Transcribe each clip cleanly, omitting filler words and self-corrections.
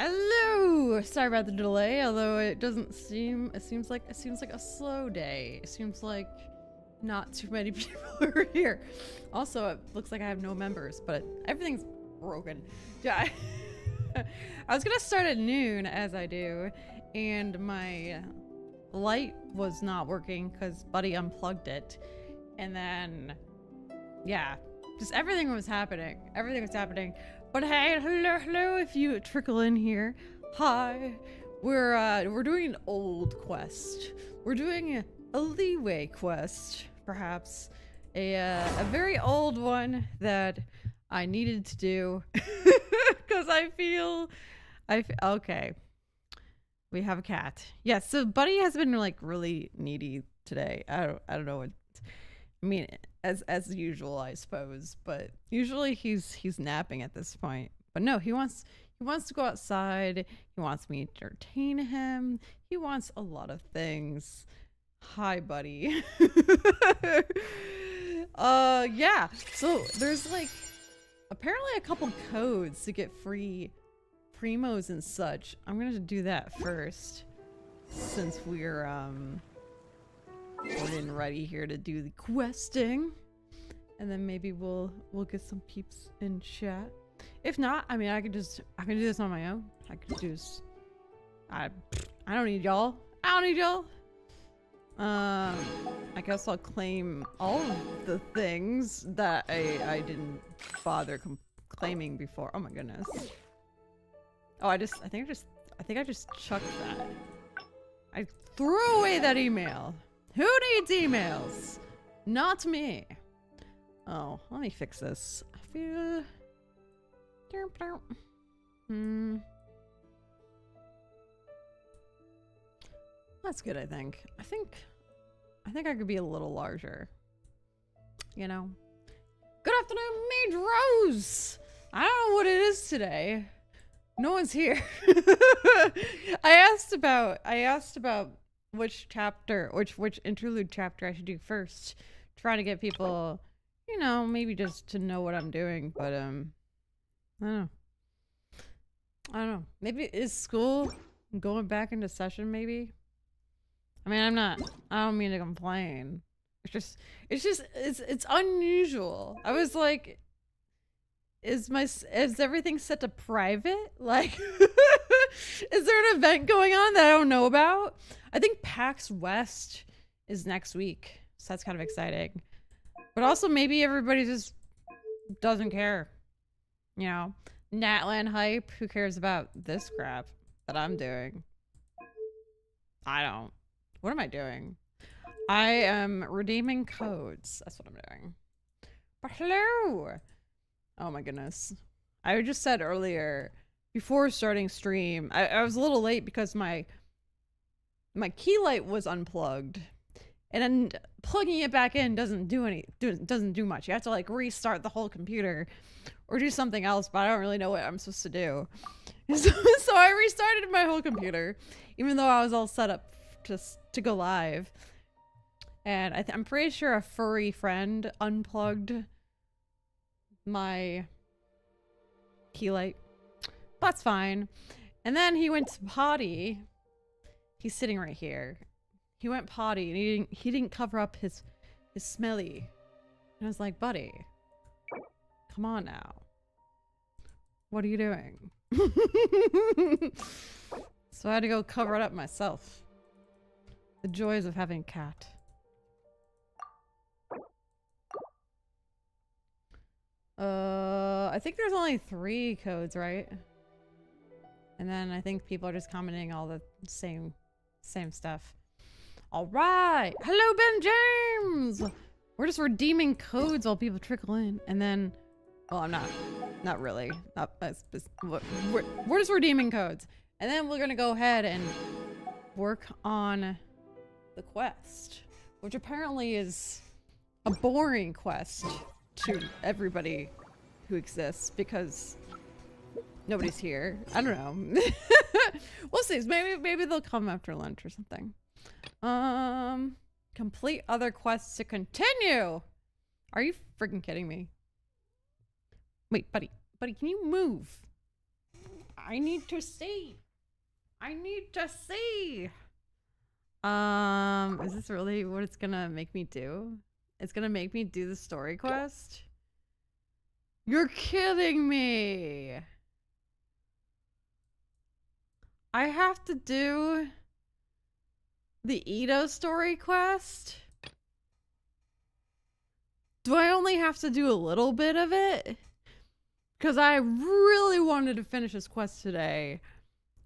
Hello! Sorry about the delay, although it doesn't seem, it seems like a slow day. It seems like not too many people are here. Also, it looks like I have no members, but everything's broken. Yeah, I was gonna start at noon, as I do, and my light was not working because Buddy unplugged it. And then, yeah, just everything was happening. Everything was happening. But hey, hello, if you trickle in here. Hi. We're doing an old quest. We're doing a leeway quest, perhaps. A very old one that I needed to do. Because I feel, okay. We have a cat. Yes, so Buddy has been like really needy today. I don't know what, I mean, as usual, I suppose, but usually he's napping at this point. But no, he wants to go outside. He wants me to entertain him. He wants a lot of things. Hi, Buddy. Yeah. So there's like apparently a couple codes to get free primos and such. I'm gonna do that first, since we're getting ready here to do the questing, and then maybe we'll get some peeps in chat. If not, I mean, I can do this on my own. I could just I don't need y'all. I don't need y'all. I guess I'll claim all of the things that I didn't bother claiming before. Oh my goodness. Oh, I think I just chucked that. I threw away that email. Who needs emails? Not me. Oh, let me fix this. I feel... That's good, I think. I think I could be a little larger. You know? Good afternoon, Maid Rose! I don't know what it is today. No one's here. I asked about which chapter, which interlude chapter I should do first, trying to get people, you know, maybe just to know what I'm doing. But I don't know. Maybe is school going back into session? Maybe. I mean, I don't mean to complain. It's unusual. I was like, is everything set to private? Like, is there an event going on that I don't know about? I think PAX West is next week, so that's kind of exciting. But also maybe everybody just doesn't care. You know, Natland hype, who cares about this crap that I'm doing? I don't. What am I doing? I am redeeming codes. That's what I'm doing. But hello! Oh my goodness. I just said earlier, before starting stream, I was a little late because my key light was unplugged, and then plugging it back in doesn't do much. You have to like restart the whole computer or do something else, but I don't really know what I'm supposed to do. So I restarted my whole computer, even though I was all set up to go live. And I'm pretty sure a furry friend unplugged my key light. That's fine. And then he went to potty. He's sitting right here. He went potty and he didn't cover up his smelly. And I was like, buddy, come on now. What are you doing? So I had to go cover it up myself. The joys of having a cat. I think there's only 3 codes, right? And then I think people are just commenting all the same stuff. All right. Hello, Ben James. We're just redeeming codes while people trickle in, and then, well, I'm not really. We're just redeeming codes, and then we're gonna go ahead and work on the quest, which apparently is a boring quest to everybody who exists because nobody's here. I don't know. We'll see. Maybe they'll come after lunch or something. Complete other quests to continue. Are you freaking kidding me? Wait, buddy, can you move? I need to see. I need to see. Is this really what it's gonna make me do? It's gonna make me do the story quest? You're kidding me. I have to do the ITTO story quest? Do I only have to do a little bit of it? Because I really wanted to finish this quest today.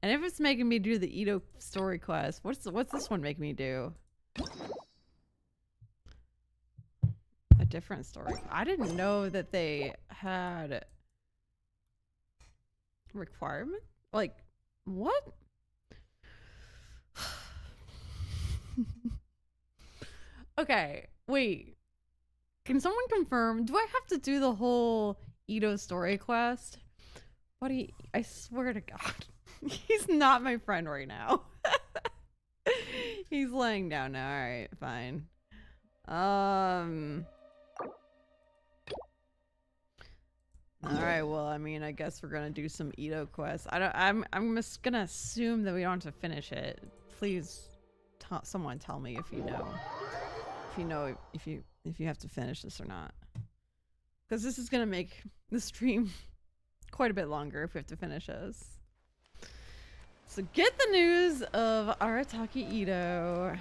And if it's making me do the ITTO story quest, what's this one make me do? A different story. I didn't know that they had requirement? Like, what? Okay, wait. Can someone confirm? Do I have to do the whole ITTO story quest? Buddy, I swear to God. He's not my friend right now. He's laying down now. Alright, fine. Alright, well, I mean, I guess we're gonna do some ITTO quests. I'm just gonna assume that we don't have to finish it. Please, someone tell me if you know. If you know if you have to finish this or not. Because this is gonna make the stream quite a bit longer if we have to finish this. So get the news of Arataki ITTO.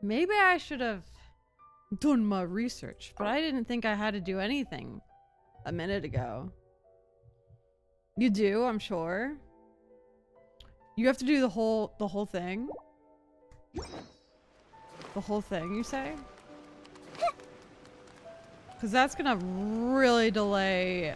Maybe I should have done my research, but I didn't think I had to do anything a minute ago. You do, I'm sure. You have to do the whole thing? The whole thing, you say? Because that's gonna really delay.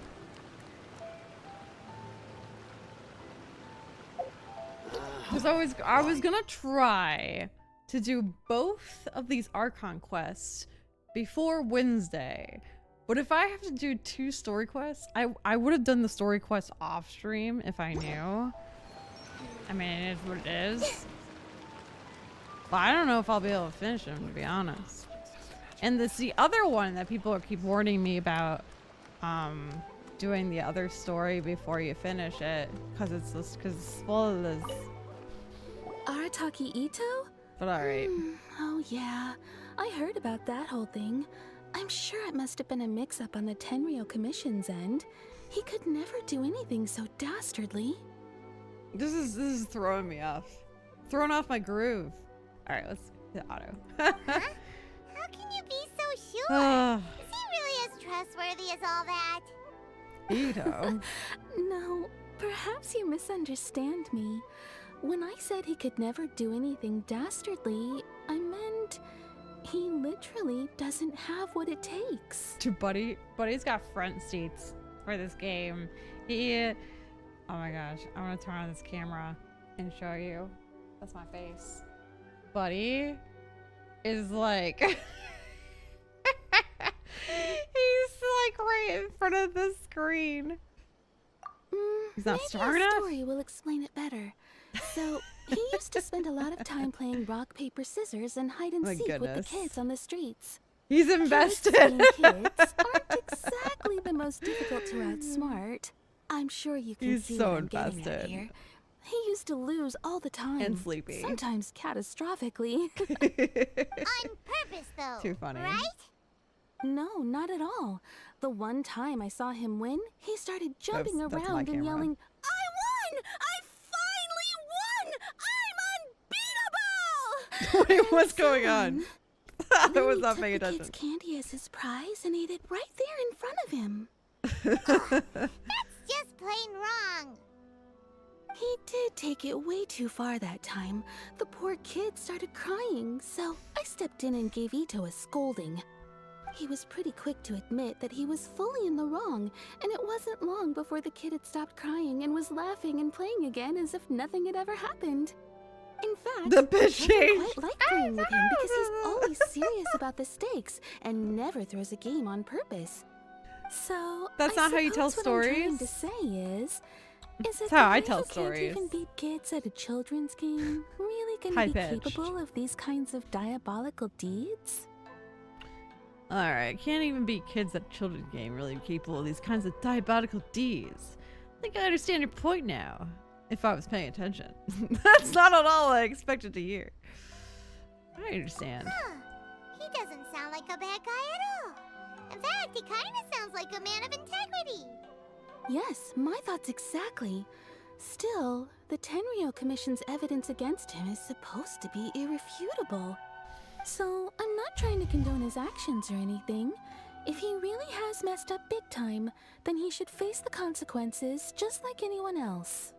Because I was gonna try to do both of these Archon quests before Wednesday. But if I have to do 2 story quests, I would have done the story quest off stream if I knew. I mean, it is what it is. But I don't know if I'll be able to finish them, to be honest. And this the other one that people keep warning me about, doing the other story before you finish it, because it's spoilers. Arataki ITTO? But alright. Oh yeah, I heard about that whole thing. I'm sure it must have been a mix-up on the Tenryou Commission's end. He could never do anything so dastardly. This is throwing me off. Throwing off my groove. Alright, let's hit auto. Huh? How can you be so sure? Is he really as trustworthy as all that? ITTO. No, perhaps you misunderstand me. When I said he could never do anything dastardly, I meant he literally doesn't have what it takes. Buddy's got front seats for this game. Oh my gosh, I'm gonna turn on this camera and show you. That's my face. Buddy is like he's like right in front of the screen. He's not strong enough. The story will explain it better. So he used to spend a lot of time playing rock, paper, scissors and hide and seek with the kids on the streets. He's invested. Kids aren't exactly the most difficult to outsmart. I'm sure you can see so what I'm getting at invested. here. He used to lose all the time. And sleepy. Sometimes catastrophically. On purpose, though. Too funny. Right? No, not at all. The one time I saw him win, he started jumping That's around and camera. yelling, "I won! I finally won! I'm unbeatable!" Wait, what's going on? I Then was he not took paying the attention. kid's candy as his prize and ate it right there in front of him. That's just plain wrong. He did take it way too far that time. The poor kid started crying, so I stepped in and gave ITTO a scolding. He was pretty quick to admit that he was fully in the wrong, and it wasn't long before the kid had stopped crying and was laughing and playing again as if nothing had ever happened. In fact, The bitch I changed. quite like playing with him because he's always serious about the stakes and never throws a game on purpose. So That's I not how you tell suppose what I'm trying to stories? say is it That's how I the guy tell who can't stories. even beat kids at a children's game really gonna be High-pitched. capable of these kinds of diabolical deeds? Alright, can't even be kids at a children's game really capable of these kinds of diabolical deeds. I think I understand your point now. If I was paying attention. That's not at all I expected to hear. I understand. Huh. He doesn't sound like a bad guy at all. In fact, he kind of sounds like a man of integrity. Yes, my thoughts exactly. Still, the Tenryou Commission's evidence against him is supposed to be irrefutable. So, I'm not trying to condone his actions or anything. If he really has messed up big time, then he should face the consequences just like anyone else.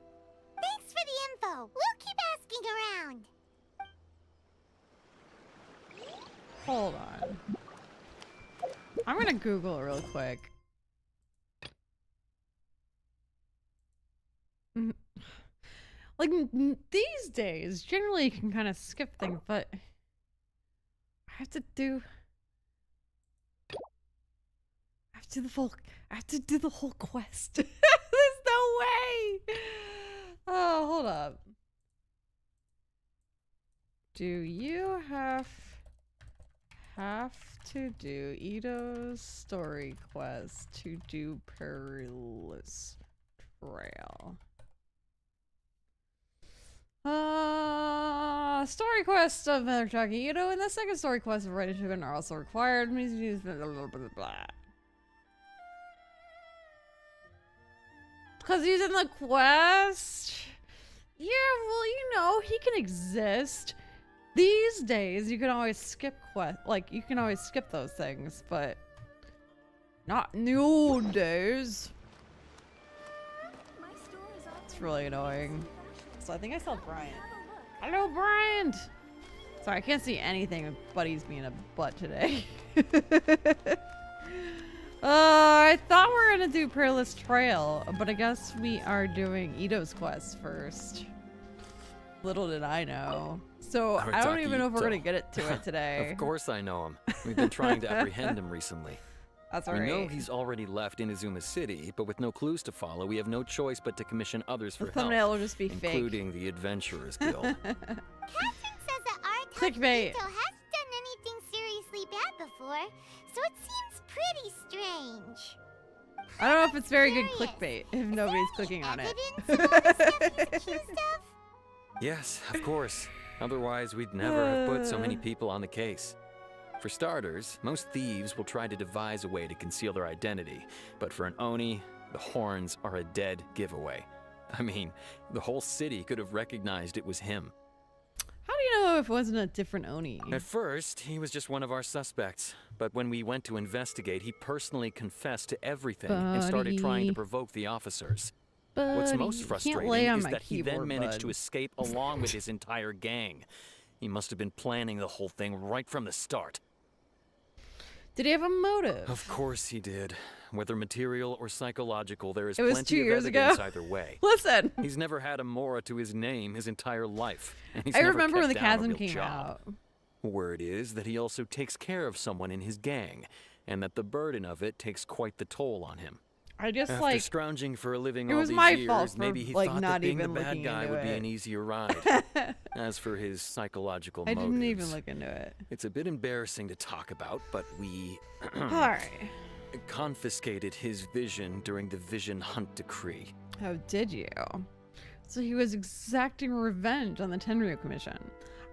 Thanks for the info. We'll keep asking around. Hold on. I'm gonna Google it real quick. Like, these days, generally you can kind of skip things, but I have to do the whole quest. There's no way. Oh, hold up. Do you have to do ITTO's story quest to do Perilous Trail? Story quest of Arataki ITTO and the second story quest of Ready to are also required. Blah, blah, blah, blah. Because he's in the quest? Yeah, well, you know, he can exist. These days, you can always skip you can always skip those things, but not in the old days. It's really annoying. So I think I saw Bryant. Hello, Bryant! Sorry, I can't see anything with Buddy's being a butt today. I thought we were gonna do Perilous Trail, but I guess we are doing ITTO's quest first. Little did I know. So I don't even know if we're gonna get it to it today. Of course I know him. We've been trying to apprehend him recently. That's We alright. know he's already left Inazuma City, but with no clues to follow, we have no choice but to commission others for The help, thumbnail will just be fake. including the Adventurers Guild. Captain says that Arataki Clickbait. ITTO hasn't done anything seriously bad before, so it seems pretty strange. I don't know if it's very good Curious. clickbait if nobody's clicking on it. Evidence of all the stuff he's accused of? Yes, of course. Otherwise, we'd never have put so many people on the case. For starters, most thieves will try to devise a way to conceal their identity, but for an Oni, the horns are a dead giveaway. I mean, the whole city could have recognized it was him. How do you know if it wasn't a different Oni? At first, he was just one of our suspects, but when we went to investigate, he personally confessed to everything and started trying to provoke the officers. What's most frustrating is that he then managed to escape along with his entire gang. He must have been planning the whole thing right from the start. Did he have a motive? Of course he did. Whether material or psychological, there is It was plenty 2 of years ago. evidence either way. Listen, He's never had a Mora to his name his entire life. And he's I never remember when the kept down a chasm real came job. out. Word is that he also takes care of someone in his gang, and that the burden of it takes quite the toll on him. I just After like scrounging for a living it all was these my years, fault for, maybe he like, thought not that being the even bad looking guy into would be it. an easier ride. As for his psychological I motives, didn't even look into it. it's a bit embarrassing to talk about, but we Alright. confiscated his vision during the Vision Hunt Decree. How did you? So he was exacting revenge on the Tenryou Commission.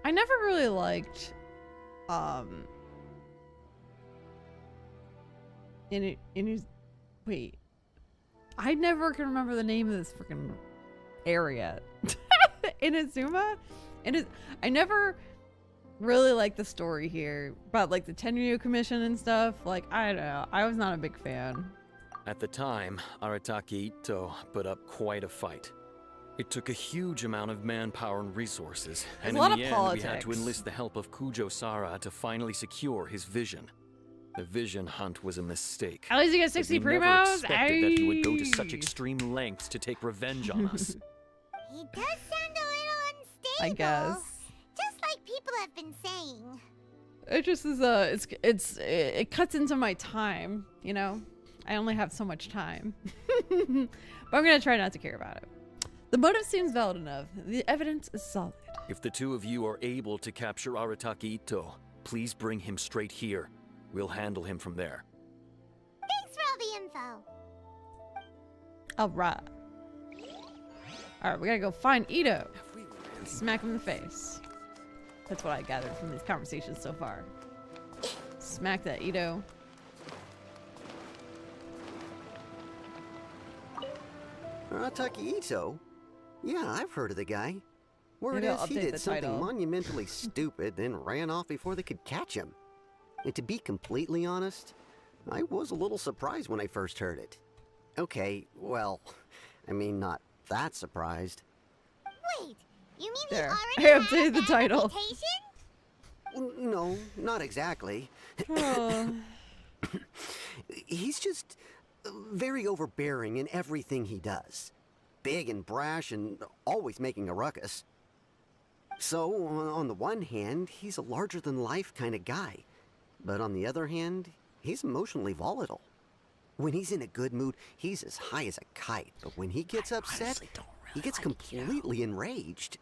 I never really liked in his wait. I never can remember the name of this freaking area. Inazuma? I never really liked the story here about like the Tenryou Commission and stuff. Like, I don't know. I was not a big fan. At the time, Arataki ITTO put up quite a fight. It took a huge amount of manpower and resources, and a lot in the of end, politics. we had to enlist the help of Kujo-Sara to finally secure his vision. The Vision Hunt was a mistake. At least you get but 60 we never primos. expected that he would go to such Ayy. extreme lengths to take revenge on us. He does sound a little unstable. I guess. Just like people have been saying. It just is it cuts into my time, you know? I only have so much time. But I'm gonna try not to care about it. The motive seems valid enough. The evidence is solid. If the two of you are able to capture Arataki ITTO, please bring him straight here. We'll handle him from there. Thanks for all the info. Alright. Alright, we gotta go find ITTO. Smack him in the face. That's what I gathered from these conversations so far. Smack that ITTO. Arataki Itto? Yeah, I've heard of the guy. Word Maybe I'll is he update did the something title. monumentally stupid, then ran off before they could catch him. And to be completely honest, I was a little surprised when I first heard it. Okay, well, I mean, not that surprised. Wait, you mean There. he already I updated had the that title. reputation? No, not exactly. Oh. He's just very overbearing in everything he does. Big and brash and always making a ruckus. So, on the one hand, he's a larger-than-life kind of guy. But on the other hand, he's emotionally volatile. When he's in a good mood, he's as high as a kite. But when he gets upset, he gets completely enraged.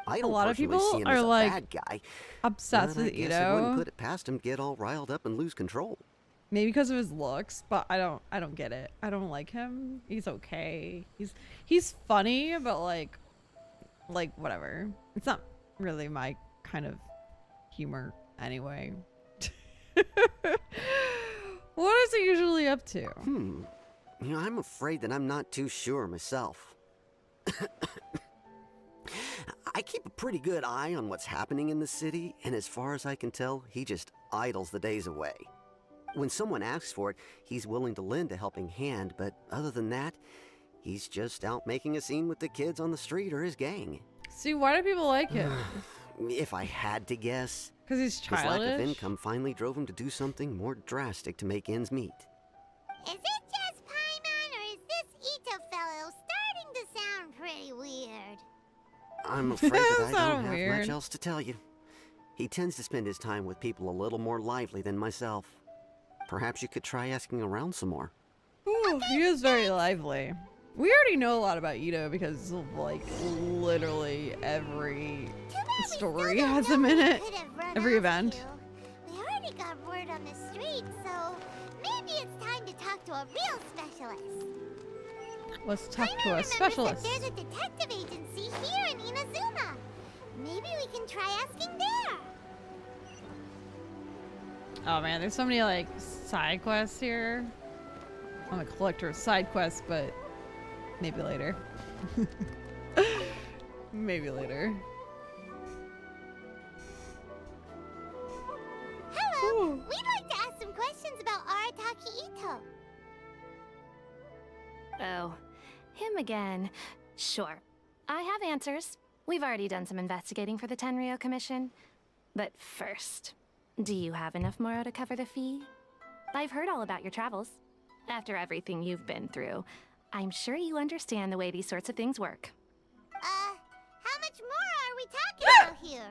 I don't A lot of personally people see him are, as a like, bad guy. Obsessed But I with guess I wouldn't ITTO. put it past him to get all riled up and lose control. Maybe because of his looks, but I don't get it. I don't like him. He's okay. He's funny, but like whatever. It's not really my kind of humor anyway. What is he usually up to? You know, I'm afraid that I'm not too sure myself. I keep a pretty good eye on what's happening in the city, and as far as I can tell, he just idles the days away. When someone asks for it, he's willing to lend a helping hand, but other than that, he's just out making a scene with the kids on the street or his gang. See, why do people like him? If I had to guess, Because he's his lack of childish? income finally drove him to do something more drastic to make ends meet. Is it just Paimon, or is this Itto fellow starting to sound pretty weird? I'm afraid that I Sound don't have weird. much else to tell you. He tends to spend his time with people a little more lively than myself. Perhaps you could try asking around some more. Ooh, he is very lively. We already know a lot about ITTO because of, like, literally every story has him in it. Every event. We already got word on the street, so maybe it's time to talk to a real specialist. Let's talk Paimon to a remembers specialist. that there's a detective agency here in Inazuma. Maybe we can try asking there. Oh man, there's so many like side quests here. I'm a collector of side quests, but maybe later. Maybe later. Hello, Ooh. we'd like to ask some questions about Arataki Itto. Oh, him again. Sure. I have answers. We've already done some investigating for the Tenryou Commission. But first, do you have enough Moro to cover the fee? I've heard all about your travels. After everything you've been through, I'm sure you understand the way these sorts of things work. How much more are we talking about here?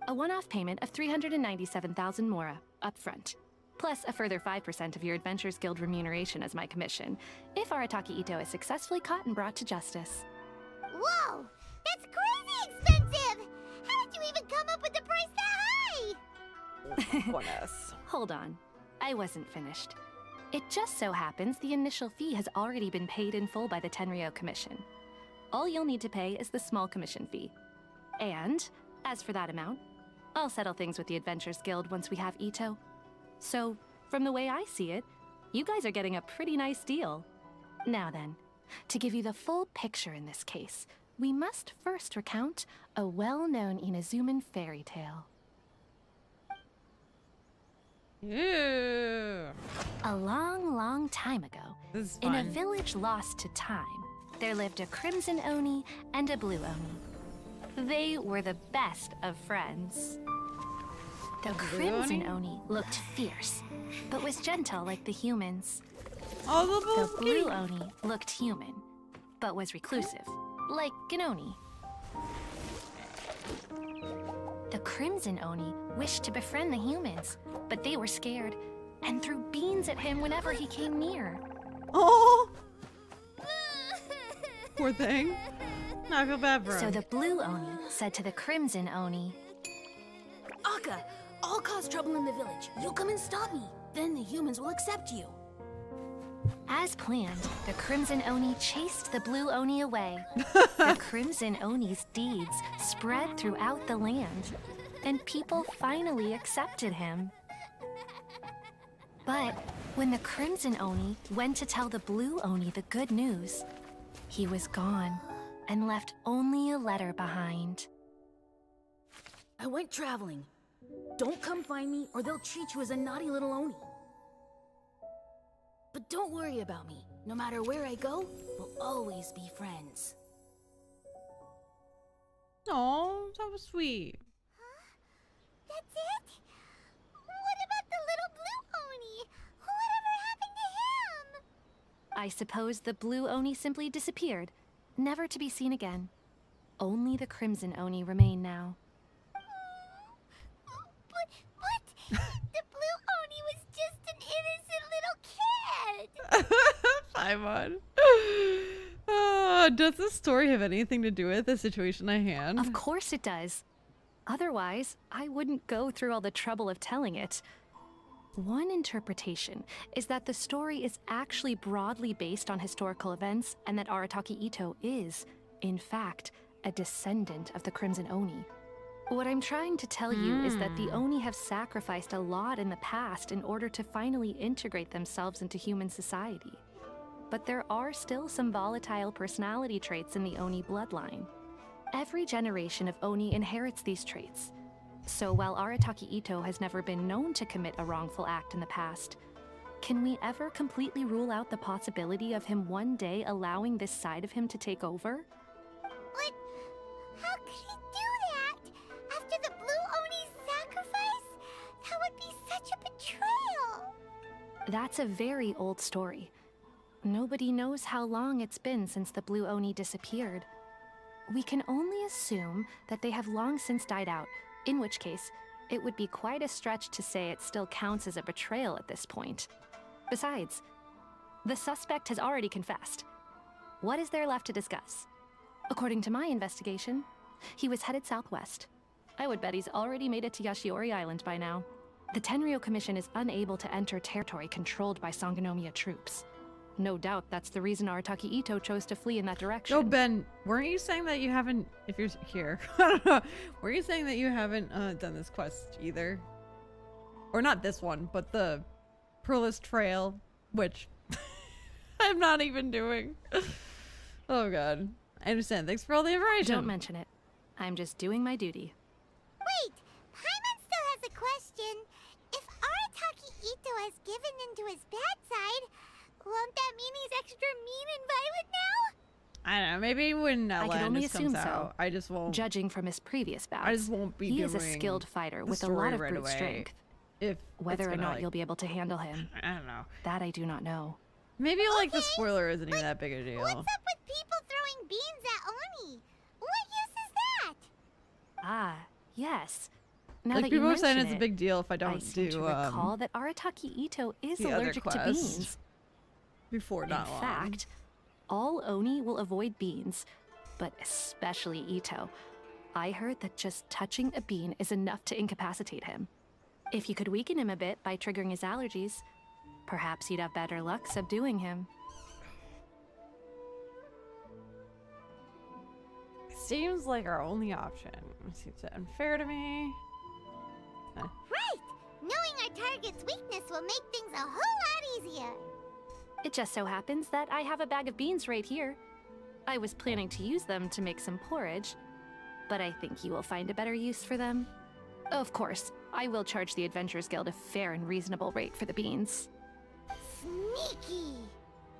A one-off payment of 397,000 Mora, up front. Plus a further 5% of your Adventures Guild remuneration as my commission, if Arataki Itto is successfully caught and brought to justice. Whoa, that's crazy expensive! How did you even come up with the price that high? Goodness. Hold on. I wasn't finished. It just so happens the initial fee has already been paid in full by the Tenryou Commission. All you'll need to pay is the small commission fee. And, as for that amount, I'll settle things with the Adventures Guild once we have Itto. So, from the way I see it, you guys are getting a pretty nice deal. Now then, to give you the full picture in this case, we must first recount a well-known Inazuman fairy tale. Ew. A long, long time ago, This is in a fun. village lost to time, there lived a crimson Oni and a blue Oni. They were the best of friends. The blue crimson Oni? Oni looked fierce, but was gentle like the humans. Oh, the The little blue kitty. Oni looked human, but was reclusive, like an Oni. The crimson Oni wished to befriend the humans, but they were scared and threw beans at him whenever he came near. Oh, poor thing. I feel bad for him. So the blue Oni said to the crimson Oni, Akka, I'll cause trouble in the village. You'll come and stop me. Then the humans will accept you. As planned, the Crimson Oni chased the Blue Oni away. The Crimson Oni's deeds spread throughout the land, and people finally accepted him. But when the Crimson Oni went to tell the Blue Oni the good news, he was gone and left only a letter behind. I went traveling. Don't come find me or they'll treat you as a naughty little Oni. But don't worry about me. No matter where I go, we'll always be friends. Oh, that was sweet. That's it? What about the little blue Oni? Whatever happened to him? I suppose the Blue Oni simply disappeared, never to be seen again. Only the Crimson Oni remain now. But the blue Oni was just an innocent little kid. Paimon. Does this story have anything to do with the situation at hand? Of course it does. Otherwise, I wouldn't go through all the trouble of telling it. One interpretation is that the story is actually broadly based on historical events and that Arataki Itto is, in fact, a descendant of the Crimson Oni. What I'm trying to tell you is that the Oni have sacrificed a lot in the past in order to finally integrate themselves into human society. But there are still some volatile personality traits in the Oni bloodline. Every generation of Oni inherits these traits. So while Arataki Itto has never been known to commit a wrongful act in the past, can we ever completely rule out the possibility of him one day allowing this side of him to take over? But how could he do that? After the blue Oni's sacrifice? That would be such a betrayal. That's a very old story. Nobody knows how long it's been since the Blue Oni disappeared. We can only assume that they have long since died out, in which case, it would be quite a stretch to say it still counts as a betrayal at this point. Besides, the suspect has already confessed. What is there left to discuss? According to my investigation, he was headed southwest. I would bet he's already made it to Yashiori Island by now. The Tenryou Commission is unable to enter territory controlled by Sangonomiya troops. No doubt that's the reason Arataki Itto chose to flee in that direction. No, Ben, weren't you saying that you haven't, if you're here, I don't know, were you saying that you haven't done this quest either? Or not this one, but the Perilous Trail, which I'm not even doing. Oh god. I understand. Thanks for all the information. Don't mention it. I'm just doing my duty. Wait, Paimon still has a question. If Arataki Itto has given into his bad side, won't that mean he's extra mean and violent now? I don't know. Maybe when I can only Atlantis assume comes so. out, I just won't. Judging from his previous bouts, I just won't be he doing is a skilled fighter the with a story lot of right brute away. strength. If Whether it's or gonna, not like, you'll be able to handle him, I don't know. that I do not know. Maybe like the Okay, spoiler isn't even that big a deal. What's up with people throwing beans at Oni? What use is that? Ah, yes. Now Like that you people are saying mention it's a big deal if I I don't seem do to recall that Arataki Itto is the other allergic to quest beans. before In not long. fact, all Oni will avoid beans, but especially Itto. I heard that just touching a bean is enough to incapacitate him. If you could weaken him a bit by triggering his allergies, perhaps you'd have better luck subduing him. Seems like our only option. Seems unfair to me. Right! Knowing our target's weakness will make things a whole lot easier. It just so happens that I have a bag of beans right here. I was planning to use them to make some porridge, but I think you will find a better use for them. Of course, I will charge the Adventurers Guild a fair and reasonable rate for the beans. Sneaky!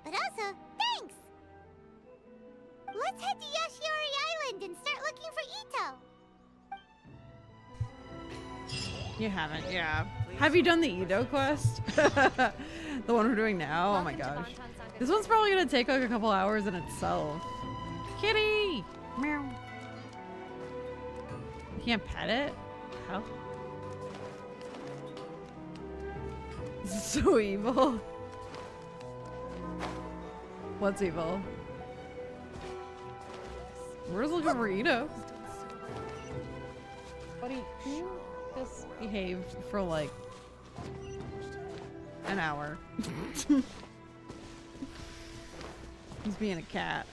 But also, thanks! Let's head to Yashiori Island and start looking for Itto. You haven't, yeah. Have you done the Edo quest? The one we're doing now? Oh my gosh. This one's probably gonna take like a couple hours in itself. Kitty! Meow. You can't pet it? How? This is so evil. What's evil? We're just looking for Edo. Buddy. just behaved for like an hour. He's being a cat.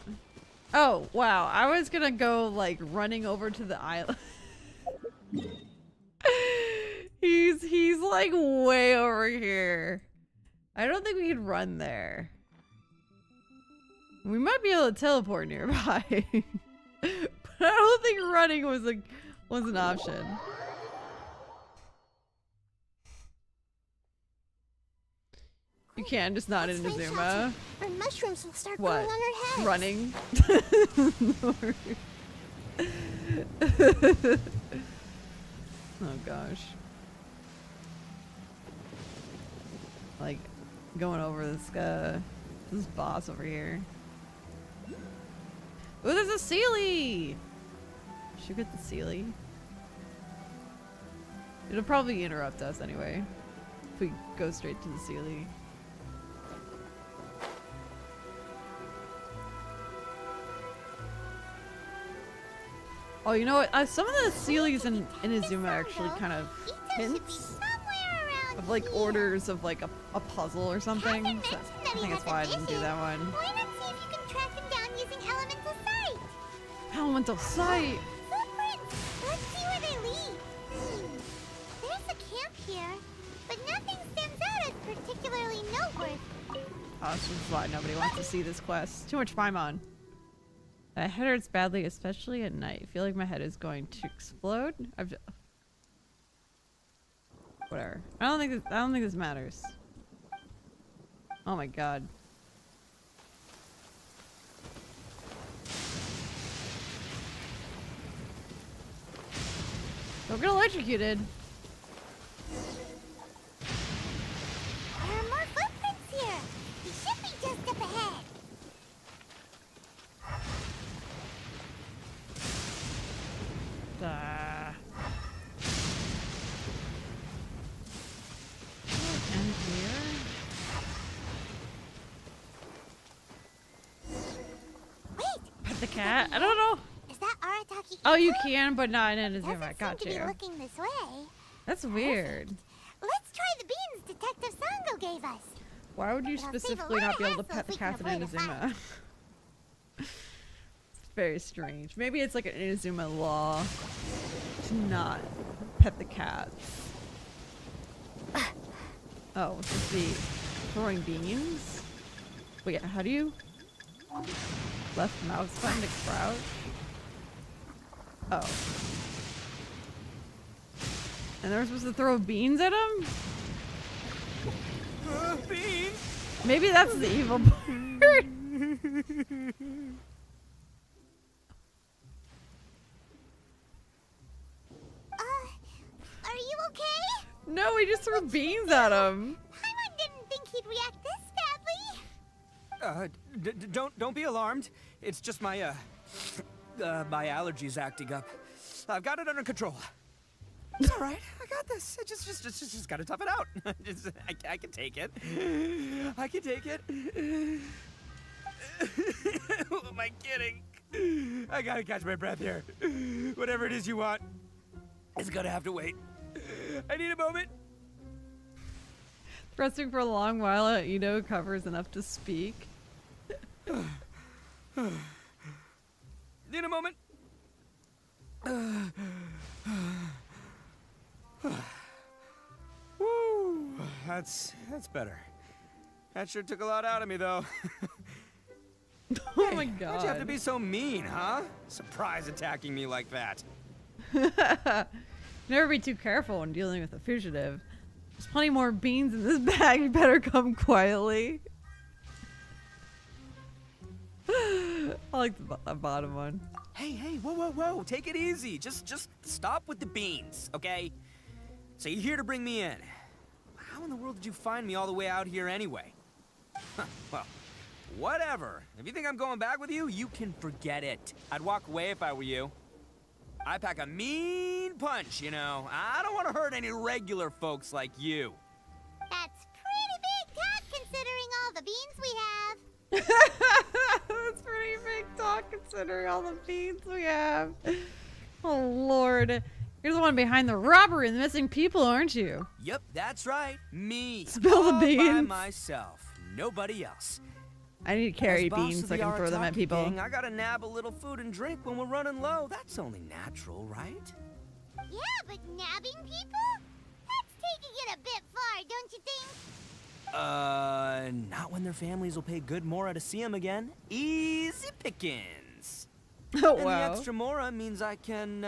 Oh, wow. I was gonna go like running over to the island. He's like way over here. I don't think we can run there. We might be able to teleport nearby. But I don't think running was an option. You can, just not in Inazuma. Our mushrooms will start What? growing on our heads. Running? Oh gosh. Like, going over this boss over here. Ooh, there's a Sealy! Should we get the Sealy? It'll probably interrupt us anyway. If we go straight to the Sealy. Oh, you know what? Some of the Sealies in Inazuma are actually kind of hints of like orders of like a puzzle or something. So I think that's why I didn't do that one. Why not see if you can track them down using elemental sight? Elemental sight! Footprints! Let's see where they lead. There's a camp here, but nothing stands out as particularly noteworthy. Oh, this is why nobody wants to see this quest. Too much Paimon. My head hurts badly, especially at night. I feel like my head is going to explode. Whatever. I don't think this matters. Oh my god. Don't get electrocuted. There are more footprints here. He should be just up ahead. And here. Wait! Pet the cat? I don't know. Is that Arataki? Oh, you Ito? can, but not in Inazuma. Doesn't Got seem to be you. looking this way. That's weird. Let's try the beans Detective Sango gave us. Why would you It'll save a specifically lot not of be able to hassle pet the if we can cat in avoid a Inazuma? It's very strange. Maybe it's like an Inazuma law to not pet the cats. Oh, is the throwing beans? Wait, how do you? Left mouse button to crouch? Oh. And they're supposed to throw beans at him? Beans! Maybe that's the evil part. Are you okay? No, we just threw beans at him. Paimon didn't think he'd react this badly. Don't be alarmed. It's just my my allergies acting up. I've got it under control. It's all right. I got this. I just gotta tough it out. I can take it. I can take it. Who am I kidding? I gotta catch my breath here. Whatever it is you want, it's gonna have to wait. I need a moment. Resting for a long while at ITTO covers enough to speak. Need a moment. Woo, that's better. That sure took a lot out of me, though. Oh my Why'd you have to god. be so mean, huh? Surprise attacking me like that. Never be too careful when dealing with a fugitive. There's plenty more beans in this bag. You better come quietly. I like the bottom one. Hey, whoa. Take it easy. Just stop with the beans, okay? So you're here to bring me in. How in the world did you find me all the way out here anyway? Well, whatever. If you think I'm going back with you, you can forget it. I'd walk away if I were you. I pack a mean punch, you know. I don't want to hurt any regular folks like you. That's pretty big talk considering all the beans we have. That's pretty big talk considering all the beans we have. Oh lord. You're the one behind the robbery and the missing people, aren't you? Yep, that's right. Me. Spill the All by beans. myself. Nobody else. I need to carry As boss beans of so I the can throw them at Arataki people. gang, I gotta nab a little food and drink when we're running low. That's only natural, right? Yeah, but nabbing people? That's taking it a bit far, don't you think? Not when their families will pay good mora to see them again. Easy pickings. Oh, And wow. the extra mora means I can,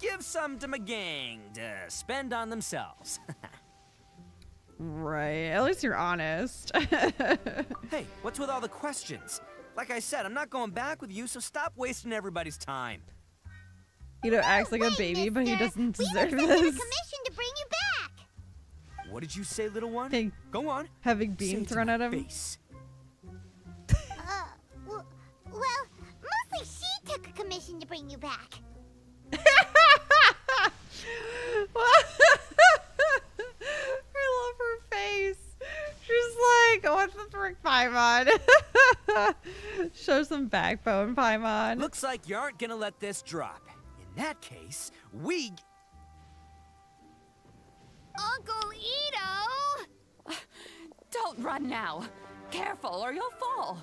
give some to my gang to spend on themselves. Right. At least you're honest. Hey, what's with all the questions? Like I said, I'm not going back with you, so stop wasting everybody's time. Ito acts like a Wait, baby, but he mister. doesn't We deserve were sent on a this. commission to bring you back. What did you say, little one? Think Go on. having Say beans it to thrown my at him. face. Well, mostly she took a commission to bring you back. I love her face. She's like, what the frick, Paimon? Show some backbone, Paimon. Looks like you aren't gonna let this drop. In that case, we... Uncle Ito! Don't run now. Careful or you'll fall.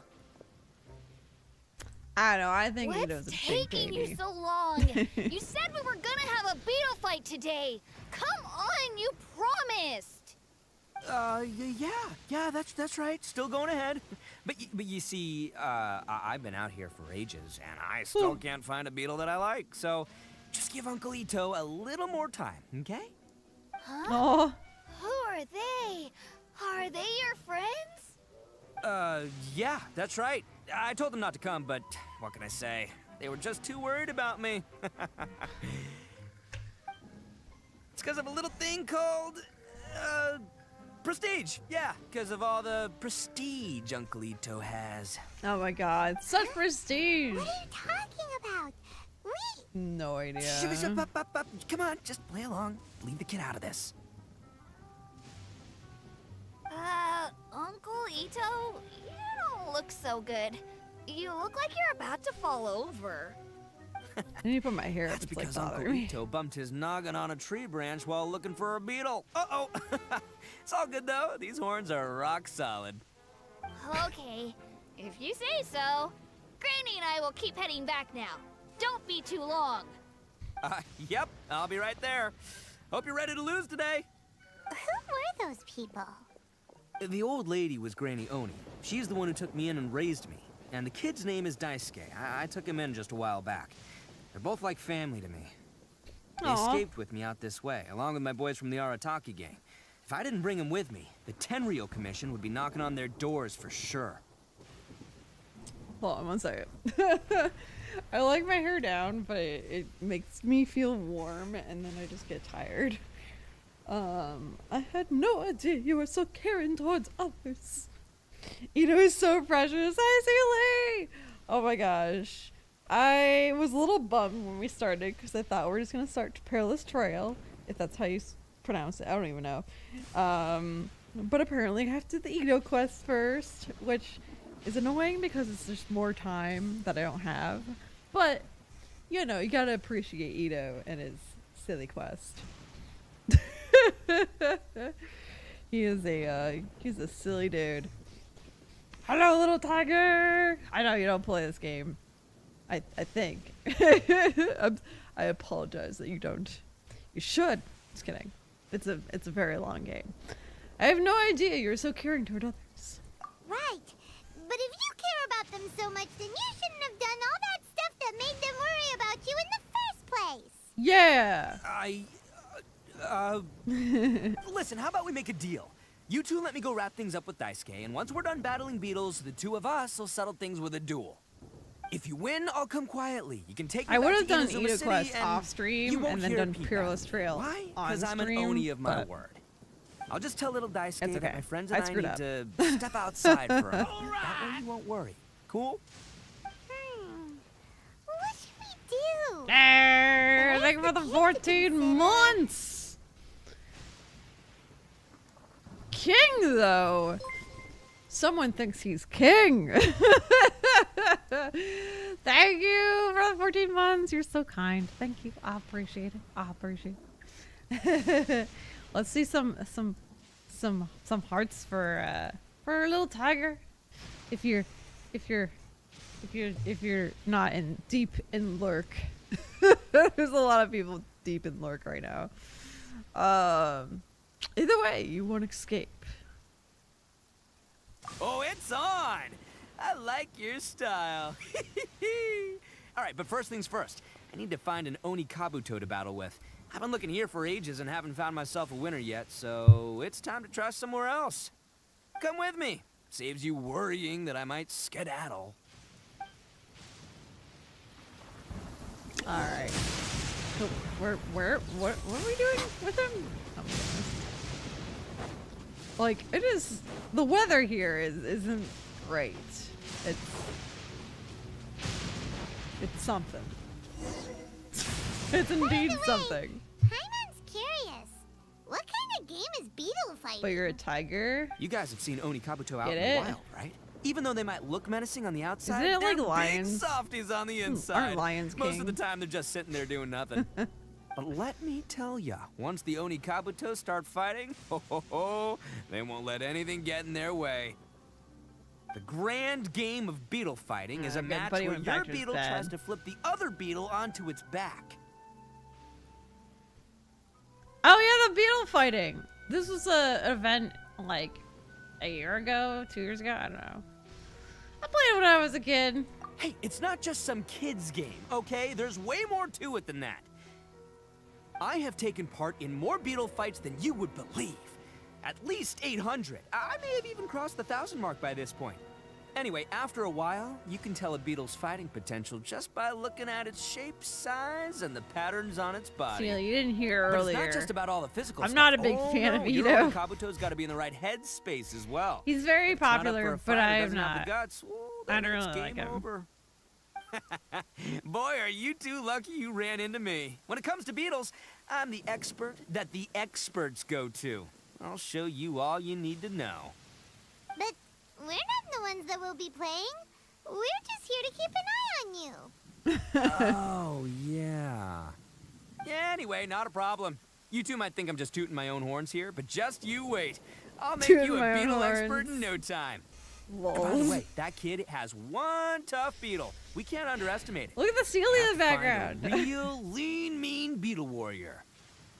I don't know. I think What's Ito's a big taking baby. you so long? You said we were gonna have a beetle fight today. Come on, you promised. Yeah, that's right. Still going ahead. But you see, I've been out here for ages, and I still can't find a beetle that I like. So, just give Uncle Ito a little more time, okay? Oh, Who are they? Are they your friends? Yeah, that's right. I told them not to come, but what can I say? They were just too worried about me. It's because of a little thing called, prestige. Yeah, because of all the prestige Uncle Ito has. oh my God! Such prestige. What are you talking about? We... No idea. Up. Come on, just play along. Leave the kid out of this. Uncle Ito, you don't look so good. You look like you're about to fall over. I need to put my hair up. That's It's like because Uncle bothering me. Ito bumped his noggin on a tree branch while looking for a beetle. Uh-oh. It's all good, though. These horns are rock solid. Okay, if you say so. Granny and I will keep heading back now. Don't be too long. Yep, I'll be right there. Hope you're ready to lose today. Who were those people? The old lady was Granny Oni. She's the one who took me in and raised me. And the kid's name is Daisuke. I took him in just a while back. They're both like family to me. They Aw. escaped with me out this way, along with my boys from the Arataki gang. If I didn't bring them with me, the Tenryou Commission would be knocking on their doors for sure. Hold on 1 second. I like my hair down, but it makes me feel warm, and then I just get tired. I had no idea you were so caring towards others. Ito is so precious. Hi, Sealy! Oh my gosh. I was a little bummed when we started because I thought we were just going to start Perilous Trail, if that's how you pronounce it. I don't even know. But apparently I have to do the Ito quest first, which is annoying because it's just more time that I don't have. But, you know, you gotta appreciate Ito and his silly quest. He's a silly dude. Hello, little tiger! I know you don't play this game. I think. I apologize that you don't. You should. Just kidding. It's a very long game. I have no idea you're so caring toward others. Right. But if you care about them so much, then you shouldn't have done all that stuff that made them worry about you in the first place. Yeah! Listen, how about we make a deal? You two let me go wrap things up with Daisuke, and once we're done battling beetles, the two of us will settle things with a duel. If you win, I'll come quietly. You can take me I back would have to done Inazuma Ito City, quest and off you stream won't and then hear done peep Perilous at me. Trail Why? on Because I'm an stream. Oni of my but word. I'll just tell little Daisuke That's that okay. my friends I and I screwed need up. to step outside for a moment. That way you won't worry. Cool? What should we do? Thank you for the 14 months! King, though! Someone thinks he's king! Thank you for the 14 months. You're so kind. Thank you. I appreciate it. I appreciate it. Let's see some hearts for a little tiger. If you're not in deep in lurk. There's a lot of people deep in lurk right now. Either way, you won't escape. Oh, it's on! I like your style. Alright, but first things first. I need to find an Oni Kabuto to battle with. I've been looking here for ages and haven't found myself a winner yet, so it's time to try somewhere else. Come with me. Saves you worrying that I might skedaddle. Alright. So what are we doing with him? Oh my goodness. Like, it is, the weather here isn't great. It's something. It's indeed something. Paimon's curious. What kind of game is beetle fighting? But you're a tiger? You guys have seen Oni Kabuto out Get in it? the wild, right? Even though they might look menacing on the outside, Isn't it they're like lions? big softies on the inside. Aren't lions Most king? of the time, they're just sitting there doing nothing. But let me tell ya, once the Oni Kabuto start fighting, they won't let anything get in their way. The grand game of beetle fighting is a match where your beetle tries to flip the other beetle onto its back. Oh yeah, the beetle fighting. This was an event like a year ago, 2 years ago, I don't know. I played it when I was a kid. Hey, it's not just some kid's game, okay? There's way more to it than that. I have taken part in more beetle fights than you would believe. At least 800. I may have even crossed the 1,000 mark by this point. Anyway, after a while, you can tell a beetle's fighting potential just by looking at its shape, size, and the patterns on its body. See, you didn't hear earlier. But it's not just about all the physical stuff. I'm not a big fan of Your ITTO. Kabuto's got to be in the right headspace as well. He's very If it's not up for popular, a but fighter, I am doesn't have not. the guts, well, I then don't it's really like game him. over. Boy, are you two lucky you ran into me. When it comes to beetles, I'm the expert that the experts go to. I'll show you all you need to know. But we're not the ones that will be playing. We're just here to keep an eye on you. Oh, yeah. Yeah, anyway, not a problem. You two might think I'm just tooting my own horns here, but just you wait. I'll make Tooting you my a own beetle horns. expert in no time. Lol. And by the way, that kid has one tough beetle. We can't underestimate it. Look at the ceiling in the background. Have to find a real lean, mean beetle warrior.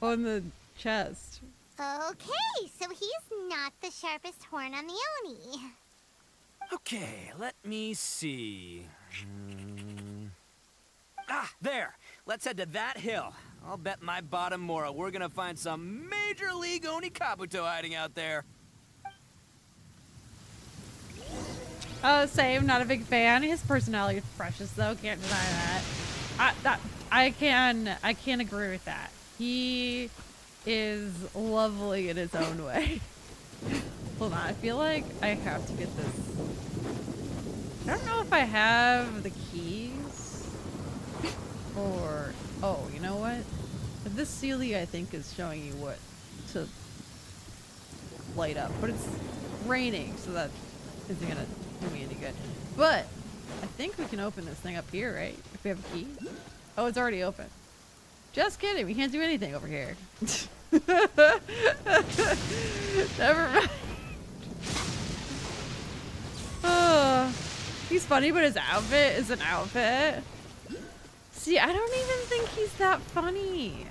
On the chest. Okay, so he's not the sharpest horn on the Oni. Okay, let me see. Ah, there. Let's head to that hill. I'll bet my bottom moral we're gonna find some major league Oni Kabuto hiding out there. Oh, same. Not a big fan. His personality is precious, though. Can't deny that. I can't agree with that. He is lovely in his own way. Hold on. I feel like I have to get this. I don't know if I have the keys or. Oh, you know what? This Sealy, I think, is showing you what to light up, but it's raining, so that isn't gonna do me any good. But I think we can open this thing up here, right? If we have a key. Oh, it's already open. Just kidding. We can't do anything over here. Never mind. He's funny, but his outfit is an outfit. See, I don't even think he's that funny.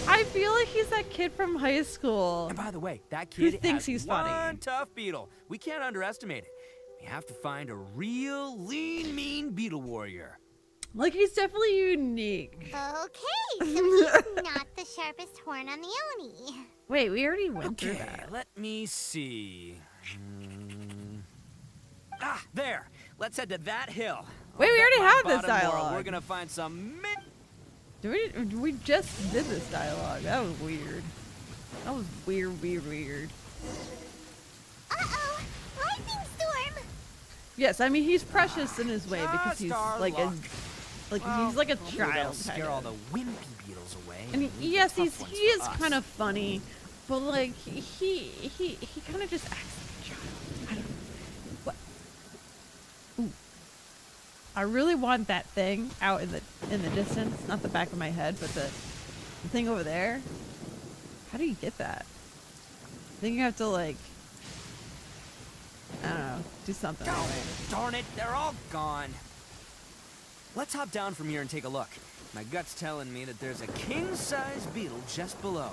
I feel like he's that kid from high school. And by the way, that Who kid thinks has he's one funny. tough beetle. We can't underestimate it. We have to find a real lean, mean beetle warrior. Like, he's definitely unique. Okay, so he's not the sharpest horn on the Oni. Wait, we already went through Okay, that. let me see. Ah, there. Let's head to that hill. Wait, I'll we bet already my have this bottom moral dialogue. We're gonna find some. We just did this dialogue. That was weird. That was weird. Uh-oh, lightning storm. Yes, I mean, he's precious in his way because he's Just our like luck. he's like a Hopefully that'll child. scare kind all of. the wimpy beetles away. And leave the yes, tough ones he for is us. kind of funny, but like he kind of just acts like a child. I don't know. What? Ooh. I really want that thing out in the distance, not the back of my head, but the thing over there. How do you get that? I think you have to like, I don't know, do something. Darn it, they're all gone. Let's hop down from here and take a look. My gut's telling me that there's a king-size beetle just below.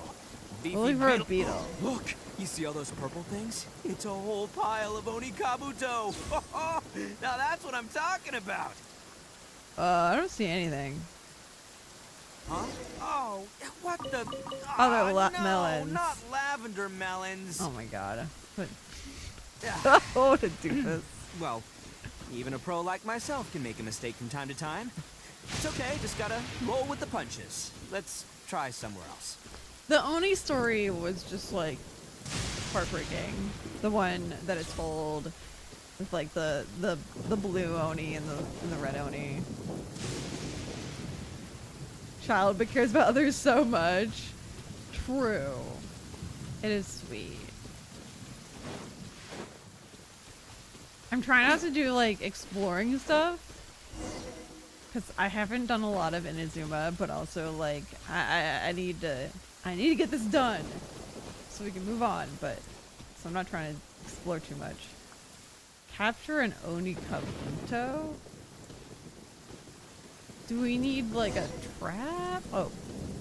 Only for a beetle. Look, you see all those purple things? It's a whole pile of Onikabuto. Now that's what I'm talking about. I don't see anything. Huh? Oh, what the? Oh, they're no, melons. Not lavender melons. Oh my god. Yeah. Oh, to do this. Well, even a pro like myself can make a mistake from time to time. It's okay, just gotta roll with the punches. Let's try somewhere else. The Oni story was just like heartbreaking. The one that it told with like the blue Oni and the red Oni. Child but cares about others so much. True. It is sweet. I'm trying not to do like exploring stuff because I haven't done a lot of Inazuma, but also like I need to get this done so we can move on. But so I'm not trying to explore too much. Capture an Onikabuto? Do we need like a trap? Oh,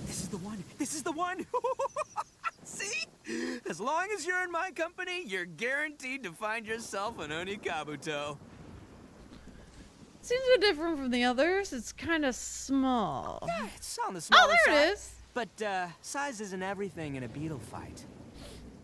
this is the one. This is the one. See? As long as you're in my company, you're guaranteed to find yourself an Onikabuto. seems a bit different from the others. It's kind of small. Yeah, it's on the smaller Oh, there side. it is. But size isn't everything in a beetle fight.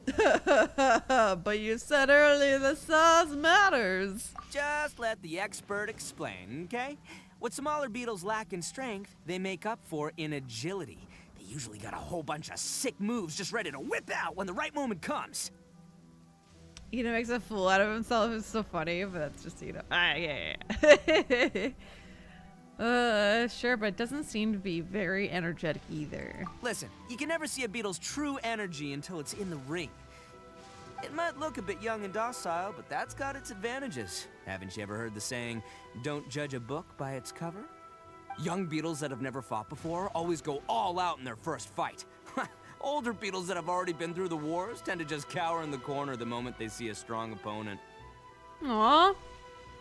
But you said earlier the size matters. Just let the expert explain, okay? What smaller beetles lack in strength, they make up for in agility. They usually got a whole bunch of sick moves just ready to whip out when the right moment comes. Ito makes a fool out of himself. It's so funny, but that's just Ito. Yeah. Sure, but it doesn't seem to be very energetic either. Listen, you can never see a beetle's true energy until it's in the ring. It might look a bit young and docile, but that's got its advantages. Haven't you ever heard the saying, don't judge a book by its cover? Young beetles that have never fought before always go all out in their first fight. Older beetles that have already been through the wars tend to just cower in the corner the moment they see a strong opponent. Aw,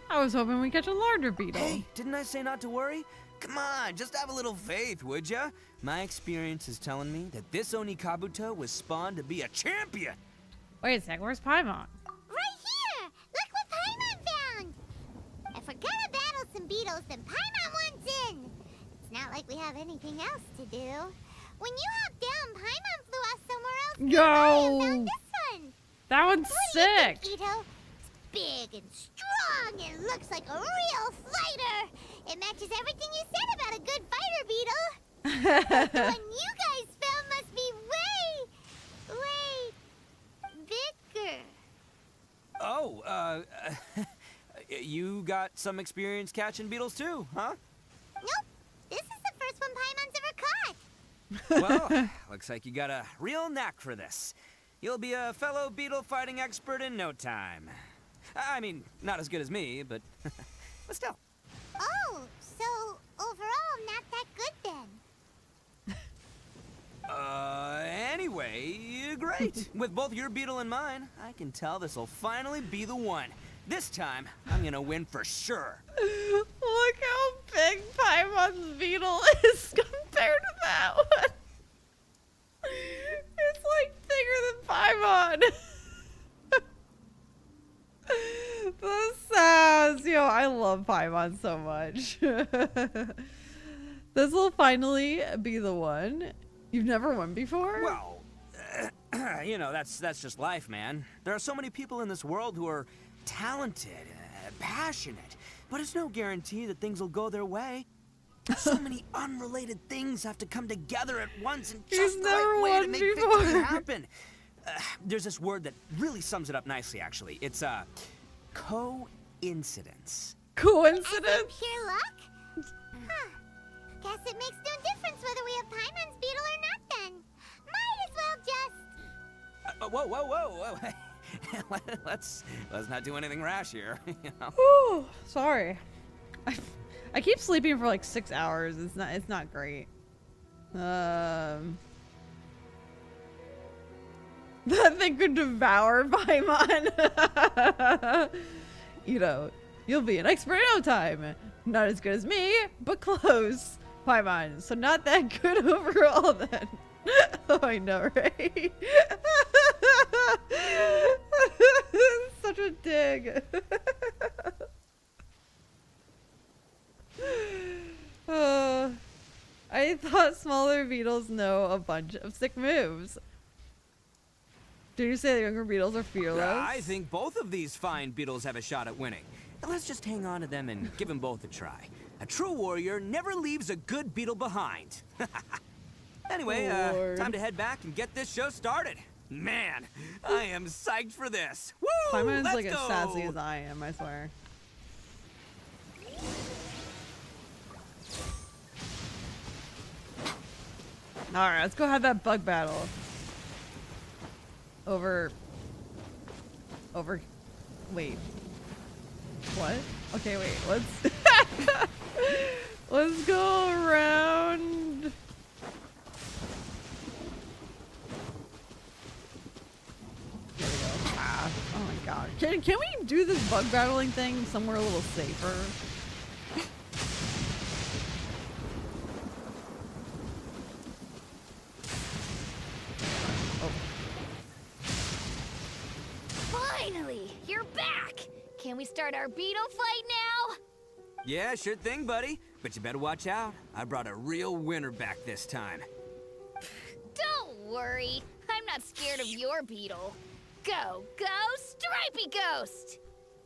I was hoping we'd catch a larger beetle. Hey, didn't I say not to worry? Come on, just have a little faith, would ya? My experience is telling me that this Onikabuto was spawned to be a champion. Wait a sec, where's Paimon? Right here! Look what Paimon found! If we're gonna battle some beetles, then Paimon wants in! It's not like we have anything else to do. When you hopped down, Paimon flew off somewhere else. Yo! And found this one! That one's What do sick! you think, Ito? It's big and strong and looks like a real fighter! It matches everything you said about a good fighter beetle! The one you guys found must be way bigger. Oh, you got some experience catching beetles too, huh? Nope. This is the first one Paimon's ever caught. Well, looks like you got a real knack for this. You'll be a fellow beetle fighting expert in no time. I mean, not as good as me, but still. Oh, so overall not that good then. Anyway, great. With both your beetle and mine, I can tell this'll finally be the one. This time, I'm gonna win for sure. Look how big Paimon's beetle is compared to that one. It's like bigger than Paimon. The sass. Yo, I love Paimon so much. This will finally be the one. You've never won before? Well, you know, that's just life, man. There are so many people in this world who are talented, passionate, but it's no guarantee that things will go their way. So many unrelated things have to come together at once in just the right way to make things happen. There's this word that really sums it up nicely, actually. It's coincidence. Coincidence? As in pure luck? Huh. Guess it makes no difference whether we have Paimon's beetle or not then. Might as well just... Whoa. Let's not do anything rash here, you know. Ooh, sorry. I keep sleeping for like 6 hours. It's not great. That thing could devour Paimon. You know, you'll be an expert in no time. Not as good as me, but close. Paimon, so not that good overall then. Oh, I know, right? Such a dig. I thought smaller beetles know a bunch of sick moves. Did you say the younger beetles are fearless? I think both of these fine beetles have a shot at winning. Now let's just hang on to them and give them both a try. A true warrior never leaves a good beetle behind. Anyway, time to head back and get this show started. Man, I am psyched for this. Woo! Paimon's Let's like go! as sassy as I am, I swear. Alright, let's go have that bug battle. Wait. What? Okay, wait, let's go around. There we go. Ah, oh my god. Can we do this bug battling thing somewhere a little safer? Finally, you're back! Can we start our beetle fight now? Yeah, sure thing, buddy. But you better watch out. I brought a real winner back this time. Don't worry, I'm not scared of your beetle. Go, Stripey Ghost!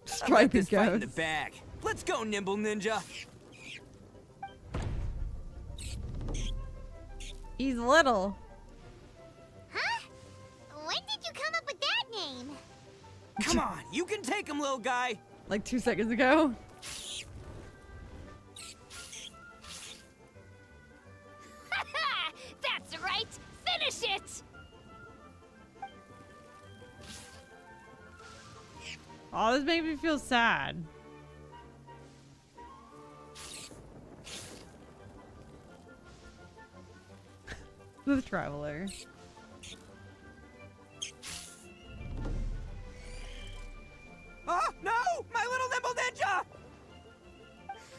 I got Stripey this fight in the Ghost. bag. Let's go, Nimble Ninja. He's little. Huh? When did you come up with that name? Come on, you can take him, little guy. Like 2 seconds ago. That's right! Finish it! Oh, this made me feel sad. The Traveler. Oh, no! My little Nimble Ninja!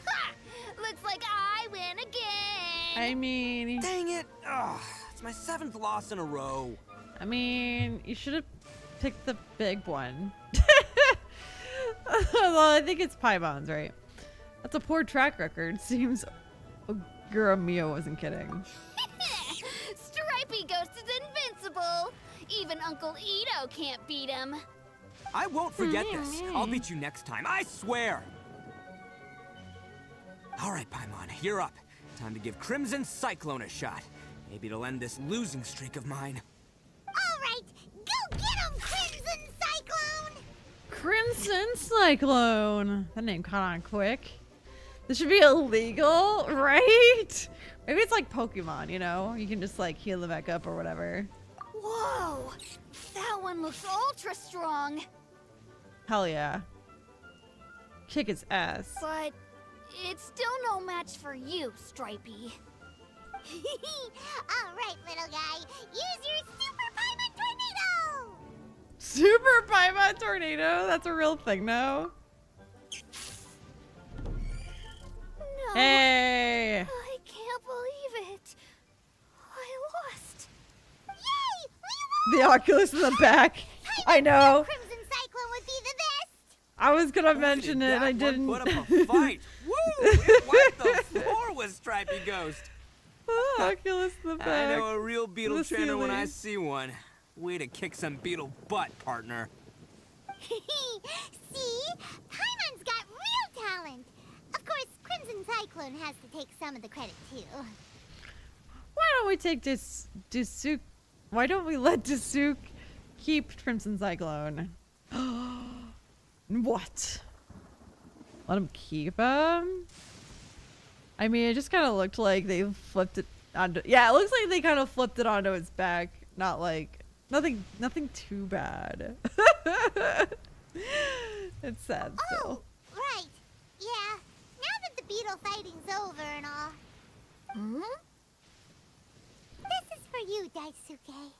Ha! Looks like I win again! I mean, Dang it! Ugh, it's my 7th loss in a row. you should have picked the big one. Well, I think it's Paimon's, right? That's a poor track record. Seems Mijou wasn't kidding. Stripey Ghost is invincible! Even Uncle Ito can't beat him. I won't forget this. I'll beat you next time, I swear! Alright, Paimon, you're up. Time to give Crimson Cyclone a shot. Maybe it'll end this losing streak of mine. Alright, go get him, Crimson Cyclone! Crimson Cyclone. That name caught on quick. This should be illegal, right? Maybe it's like Pokemon, you know? You can just like heal them back up or whatever. Whoa! That one looks ultra strong! Hell yeah. Kick its ass. But it's still no match for you, Stripey. Alright, little guy. Use your Super Paimon Tornado! Super Paimon Tornado? That's a real thing now. No. Hey! I can't believe it. I lost. Yay! We The won! Oculus in the back. I know. Crimson Cyclone would be the best! I was gonna Boy, mention did it. that I one didn't. Put up a fight. Woo! It wiped the floor with Stripey Ghost. Oculus in the back. I know a real beetle The trainer when I ceiling. see one. Way to kick some beetle butt, partner. See? Paimon's got real talent. Of course, Crimson Cyclone has to take some of the credit too. Why don't we take Disuk? Why don't we let Disuk keep Crimson Cyclone? What? Let him keep him? I mean, it just kind of looked like they flipped it onto. Yeah, it looks like they kind of flipped it onto its back. Not like nothing too bad. It's sad still. Oh, right. Yeah. Now that the beetle fighting's over and all. Hmm? This is for you, Daisuke.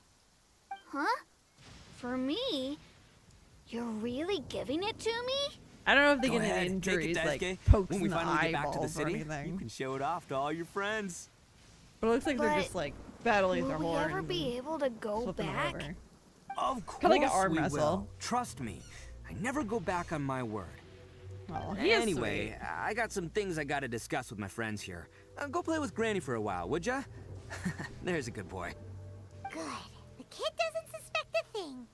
Huh? For me? You're really giving it to me? I don't know if they Go get ahead, any injuries, take it, like Daisuke. pokes When in we the finally get back to the eyeballs or city, you anything. can show it off to all your friends. But it looks like they're But just like battling their Will we horns. ever be able to go flipping them back? over. Of course Kinda like an arm we wrestle. will. Trust me, I never go back on my word. Oh, he is Anyway, sweet. I got some things I gotta discuss with my friends here. Go play with Granny for a while, would ya? There's a good boy. Good. The kid doesn't suspect a thing.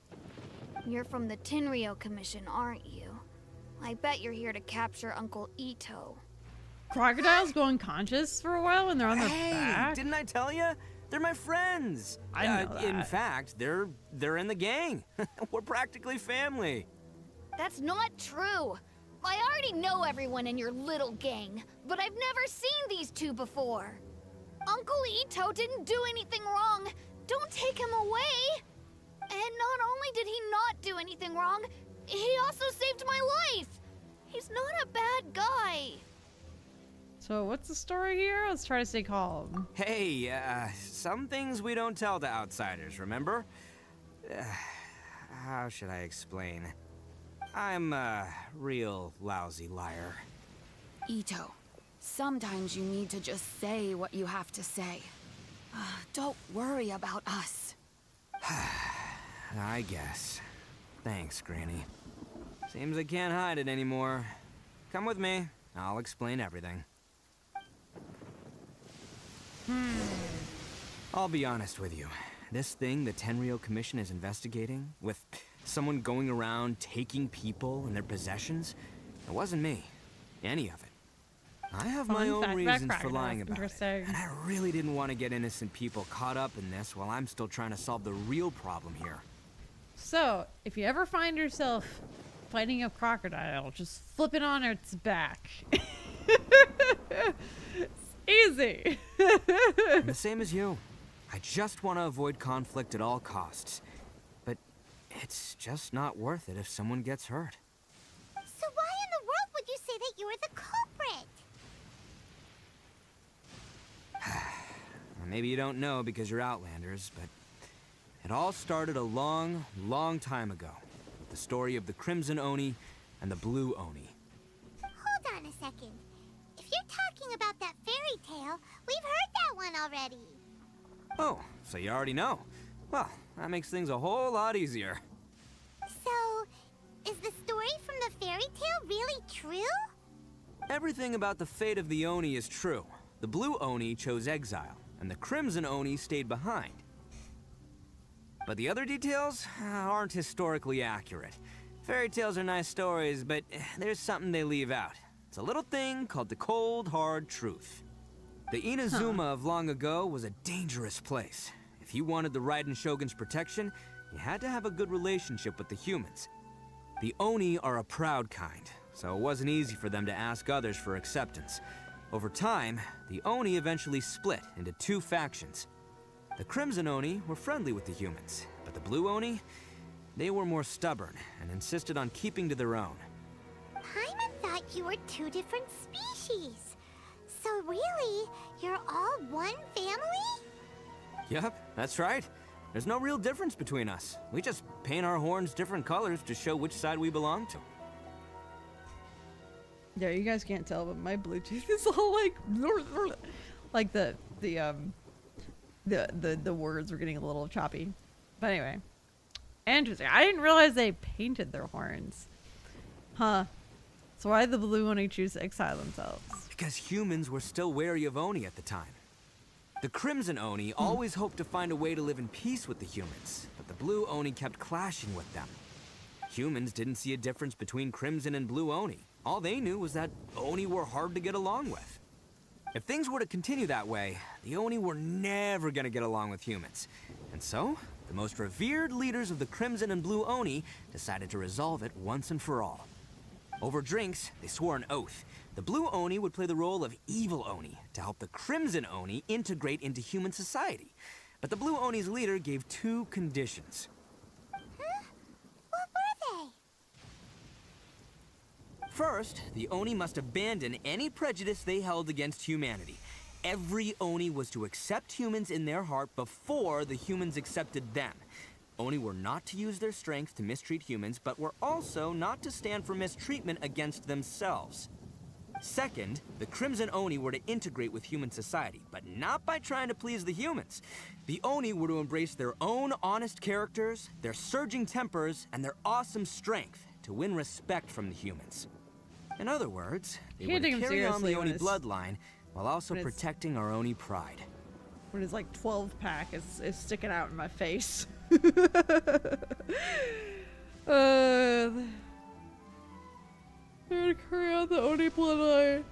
You're from the Tenryou Commission, aren't you? I bet you're here to capture Uncle Ito. Crocodiles go unconscious for a while when they're on their Hey, back. didn't I tell you? They're my friends. I know In that. fact, they're in the gang. We're practically family. That's not true. I already know everyone in your little gang, but I've never seen these two before. Uncle Ito didn't do anything wrong. Don't take him away. And not only did he not do anything wrong, he also saved my life. He's not a bad guy. So what's the story here? Let's try to stay calm. Hey, some things we don't tell to outsiders, remember? How should I explain? I'm a real lousy liar. Ito, sometimes you need to just say what you have to say. Don't worry about us. I guess. Thanks, Granny. Seems I can't hide it anymore. Come with me. I'll explain everything. I'll be honest with you. This thing the Tenryou Commission is investigating, with someone going around taking people and their possessions, it wasn't me. Any of it. I have my Fun own fact about reasons for crocodiles. lying about it. Interesting. And I really didn't want to get innocent people caught up in this while I'm still trying to solve the real problem here. So, if you ever find yourself fighting a crocodile, just flip it on its back. It's easy. I'm the same as you. I just want to avoid conflict at all costs. But it's just not worth it if someone gets hurt. So why in the world would you say that you were the culprit? Maybe you don't know because you're Outlanders, but it all started a long, long time ago. The story of the Crimson Oni and the Blue Oni. Hold on a second. If you're talking about that fairy tale, we've heard that one already. Oh, so you already know. Well, that makes things a whole lot easier. So, is the story from the fairy tale really true? Everything about the fate of the Oni is true. The Blue Oni chose exile, and the Crimson Oni stayed behind. But the other details aren't historically accurate. Fairy tales are nice stories, but there's something they leave out. It's a little thing called the cold, hard truth. The Inazuma of long ago was a dangerous place. If you wanted the Raiden Shogun's protection, you had to have a good relationship with the humans. The Oni are a proud kind, so it wasn't easy for them to ask others for acceptance. Over time, the Oni eventually split into two factions. The Crimson Oni were friendly with the humans, but the Blue Oni, they were more stubborn and insisted on keeping to their own. Paimon thought you were two different species. So really, you're all one family? Yep, that's right. There's no real difference between us. We just paint our horns different colors to show which side we belong to. Yeah, you guys can't tell, but my Bluetooth is all like the words were getting a little choppy. But anyway, interesting. I didn't realize they painted their horns. Huh. So why did the Blue Oni choose to exile themselves? Because humans were still wary of Oni at the time. The Crimson Oni always hoped to find a way to live in peace with the humans, but the Blue Oni kept clashing with them. Humans didn't see a difference between Crimson and Blue Oni. All they knew was that Oni were hard to get along with. If things were to continue that way, the Oni were never gonna get along with humans. And so, the most revered leaders of the Crimson and Blue Oni decided to resolve it once and for all. Over drinks, they swore an oath. The Blue Oni would play the role of evil Oni to help the Crimson Oni integrate into human society. But the Blue Oni's leader gave two conditions. Huh? What were they? First, the Oni must abandon any prejudice they held against humanity. Every Oni was to accept humans in their heart before the humans accepted them. Oni were not to use their strength to mistreat humans, but were also not to stand for mistreatment against themselves. Second, the Crimson Oni were to integrate with human society, but not by trying to please the humans. The Oni were to embrace their own honest characters, their surging tempers, and their awesome strength to win respect from the humans. In other words, they were to carry on the Oni bloodline while also protecting our Oni pride. When his like 12-pack is sticking out in my face. They're gonna carry on the Oni bloodline.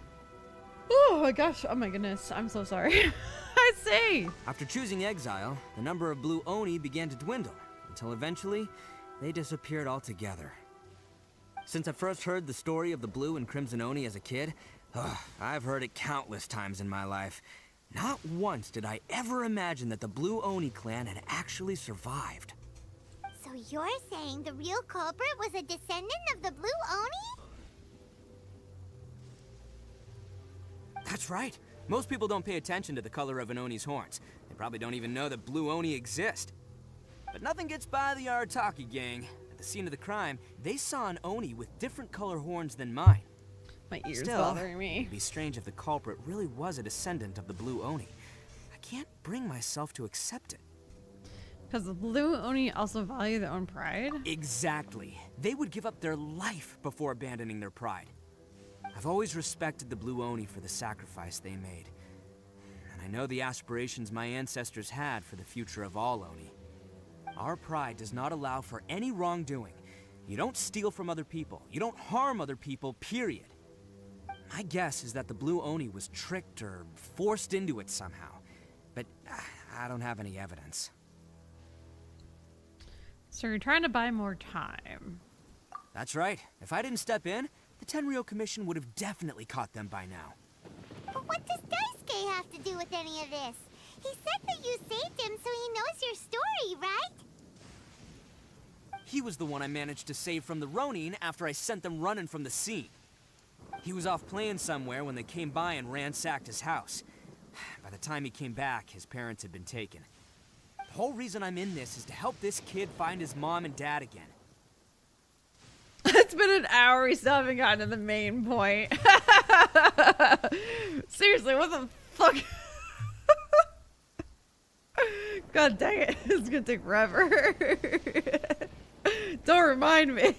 Oh my gosh, oh my goodness, I'm so sorry. I see. After choosing exile, the number of blue Oni began to dwindle, until eventually, they disappeared altogether. Since I first heard the story of the blue and crimson Oni as a kid, I've heard it countless times in my life. Not once did I ever imagine that the blue Oni clan had actually survived. So you're saying the real culprit was a descendant of the blue Oni? That's right. Most people don't pay attention to the color of an Oni's horns. They probably don't even know that blue Oni exist. But nothing gets by the Arataki gang. At the scene of the crime, they saw an Oni with different color horns than mine. My ears Still, bothering me. It'd be strange if the culprit really was a descendant of the blue Oni. I can't bring myself to accept it. Because the blue Oni also value their own pride? Exactly. They would give up their life before abandoning their pride. I've always respected the blue Oni for the sacrifice they made. And I know the aspirations my ancestors had for the future of all Oni. Our pride does not allow for any wrongdoing. You don't steal from other people. You don't harm other people, period. My guess is that the blue Oni was tricked or forced into it somehow. But I don't have any evidence. So you're trying to buy more time. That's right. If I didn't step in, the Tenryou Commission would have definitely caught them by now. But what does Daisuke have to do with any of this? He said that you saved him so he knows your story, right? He was the one I managed to save from the Ronin after I sent them running from the scene. He was off playing somewhere when they came by and ransacked his house. By the time he came back, his parents had been taken. The whole reason I'm in this is to help this kid find his mom and dad again. It's been an hour, we still haven't gotten to the main point. Seriously, what the fuck? God dang it, it's gonna take forever. Don't remind me.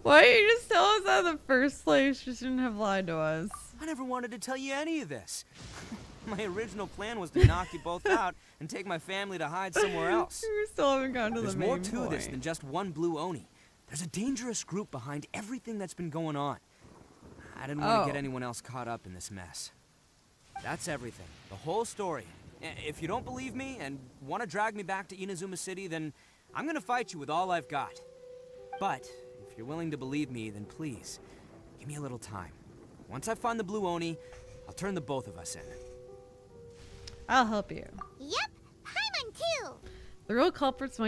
Why didn't you just tell us that in the first place? You shouldn't have lied to us. I never wanted to tell you any of this. My original plan was to knock you both out and take my family to hide somewhere else. We still haven't gotten to the main point. There's more to this than just one blue Oni. There's a dangerous group behind everything that's been going on. I didn't want to get anyone else caught up in this mess. That's everything. The whole story. If you don't believe me and want to drag me back to Inazuma City, then I'm going to fight you with all I've got. But if you're willing to believe me, then please, give me a little time. Once I find the blue Oni, I'll turn the both of us in. I'll help you. Yep, Paimon too. The real culprits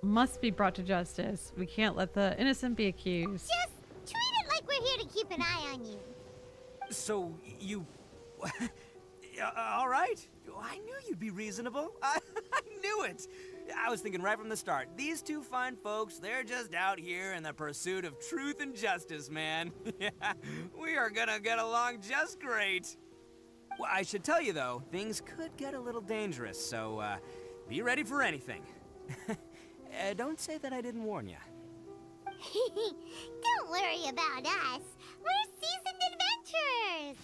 must be brought to justice. We can't let the innocent be accused. Just treat it like we're here to keep an eye on you. So, you... all right. I knew you'd be reasonable. I knew it. I was thinking right from the start. These two fine folks, they're just out here in the pursuit of truth and justice, man. Yeah, we are gonna get along just great. Well, I should tell you, though, things could get a little dangerous, so be ready for anything. Don't say that I didn't warn you. Don't worry about us. We're seasoned adventurers.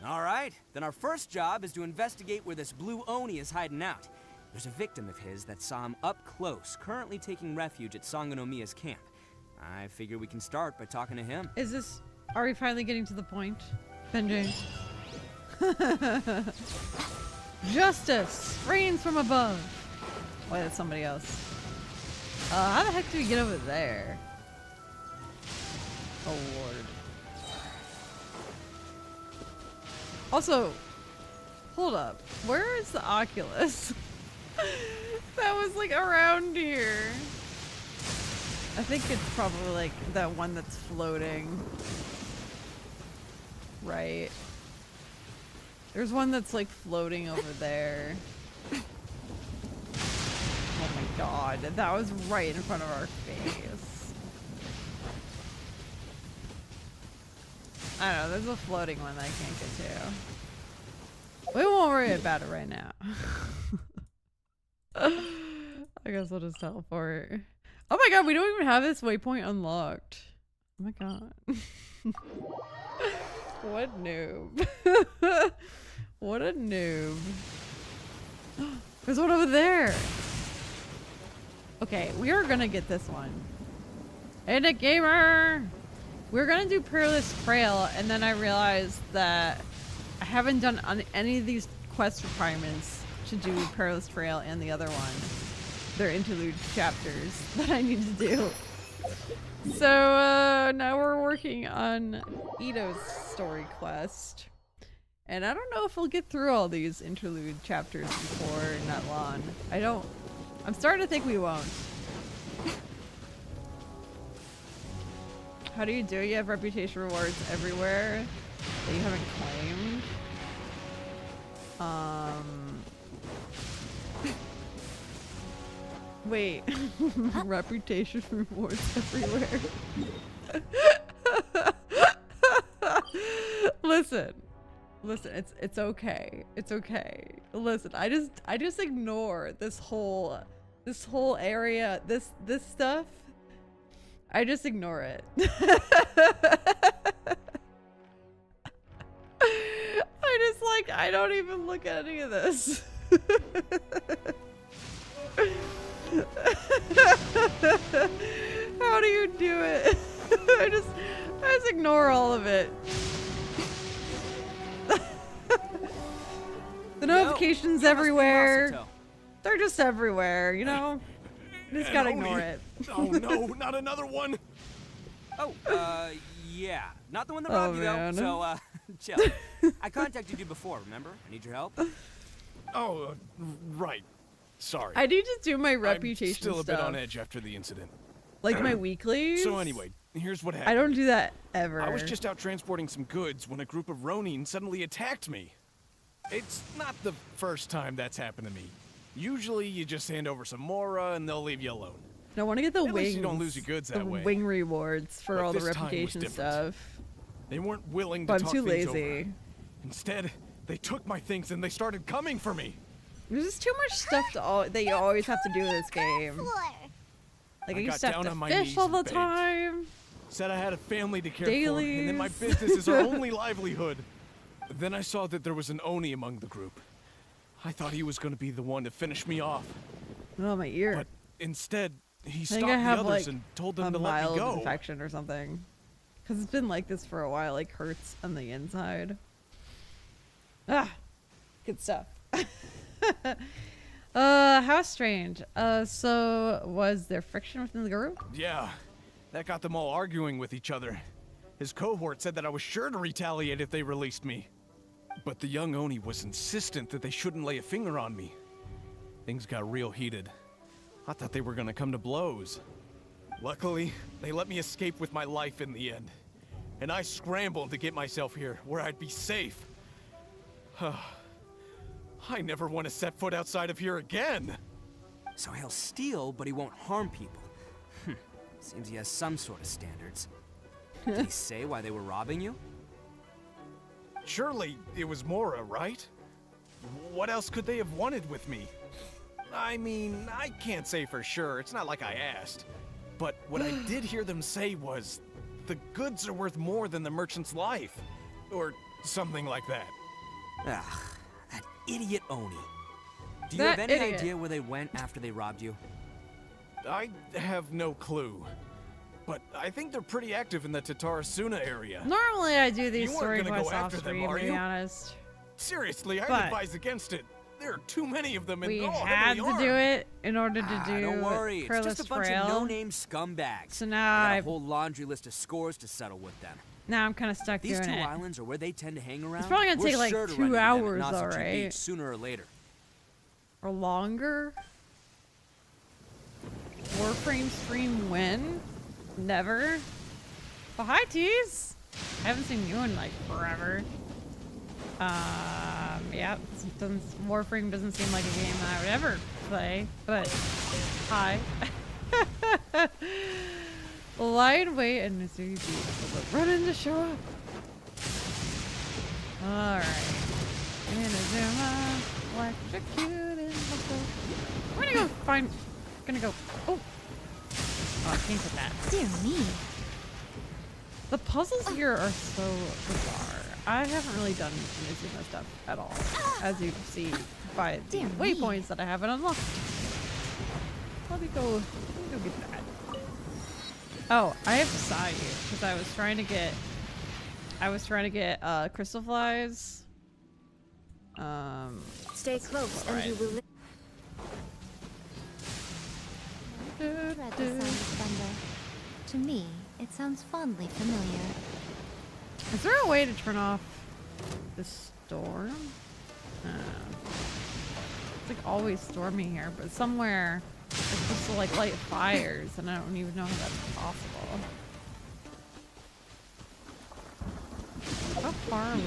All right, then our first job is to investigate where this blue Oni is hiding out. There's a victim of his that saw him up close, currently taking refuge at Sangonomiya's camp. I figure we can start by talking to him. Are we finally getting to the point, Benji? Justice reigns from above. Wait, that's somebody else. How the heck do we get over there? Oh lord. Also, hold up. Where is the Oculus? That was like around here. I think it's probably like that one that's floating. Right. There's one that's like floating over there. Oh my god, that was right in front of our face. I don't know, there's a floating one that I can't get to. We won't worry about it right now. I guess we'll just teleport. Oh my god, we don't even have this waypoint unlocked. Oh my god. What noob. What a noob. There's one over there. Okay, we are gonna get this one. Hey, Nick Gamer! We're gonna do Perilous Trail, and then I realized that I haven't done any of these quest requirements to do Perilous Trail and the other one. They're interlude chapters that I need to do. So now we're working on ITTO's story quest. And I don't know if we'll get through all these interlude chapters before not long. I'm starting to think we won't. How do you do it? You have reputation rewards everywhere that you haven't claimed. Wait. Reputation rewards everywhere. Listen, it's okay. It's okay. Listen, I just ignore this whole area, this stuff. I just ignore it. I don't even look at any of this. How do you do it? I just ignore all of it. The notifications everywhere. They're just everywhere, you know? You just gotta ignore it. Oh no, not another one! Oh, yeah. Not the one that robbed you, though. So, chill. I contacted you before, remember? I need your help. Oh, right. Sorry. I need to do my reputation stuff. Still a stuff. bit on edge after the incident. Like my weeklies? So anyway, here's what happened. I don't do that ever. I was just out transporting some goods when a group of Ronin suddenly attacked me. It's not the first time that's happened to me. Usually you just hand over some Mora and they'll leave you alone. No, I want to get the At wings. least you don't lose your goods that way. Wing rewards for But all the this time was reputation different. stuff. They weren't willing to But I'm talk too things lazy. over. Instead, they took my things and they started coming for me. There's just too much stuff that you always have to do in this game. Like I used to have to fish all the time. Said I had a family to care Dailies. for, and then my business is our only livelihood. Then I saw that there was an Oni among the group. I thought he was going to be the one to finish me off. Oh, my ear. But instead, he I stopped think I the have others like and told a them to let me mild go. infection or something. Because it's been like this for a while. Like hurts on the inside. Ah, good stuff. How strange. So was there friction within the group? Yeah, that got them all arguing with each other. His cohort said that I was sure to retaliate if they released me. But the young Oni was insistent that they shouldn't lay a finger on me. Things got real heated. I thought they were gonna come to blows. Luckily, they let me escape with my life in the end. And I scrambled to get myself here, where I'd be safe. I never want to set foot outside of here again! So he'll steal, but he won't harm people. Seems he has some sort of standards. Did he say why they were robbing you? Surely it was Mora, right? What else could they have wanted with me? I mean, I can't say for sure. It's not like I asked. But what I did hear them say was, the goods are worth more than the merchant's life. Or something like that. Ugh, that idiot Oni. Do you That have any idiot. idea where they went after they robbed you? I have no clue. But I think they're pretty active in the Tatarasuna area. Normally I do these You story weren't gonna quests go off after them, stream, are to be you? honest. Seriously, I'd But- advise against it. There are too many of them and We they're all had heavily to do armed. it in order to do Don't worry, it's Perilous just a bunch Trail. of no-name scumbags. So now I I got a whole laundry list of scores to settle with them. now I'm kind of stuck These doing two it. islands are where they tend to hang around. probably gonna We're take, like, sure to 2 run into them at hours, Nosuchi alright? Beach sooner or later. Or longer. Warframe stream when? Never. Oh, hi, Tease. I haven't seen you in like forever. Yeah, Warframe doesn't seem like a game that I would ever play, but hi. Light weight and Missouri beats. Run in to show up. Alright. Inazuma, electrocuted in the boat. We're gonna go find. Gonna go. Oh! Oh, I can't get that. Dear me. The puzzles here are so bizarre. I haven't really done Inazuma stuff at all, as you can see by the waypoints that I haven't unlocked. Let me go get that. Oh, I have to saw you because I was trying to get crystal flies. Stay close and you will live. Read the sound of thunder. To me, it sounds fondly familiar. Is there a way to turn off the storm? It's like always stormy here, but somewhere it's supposed to like light fires, and I don't even know how that's possible. How far are we?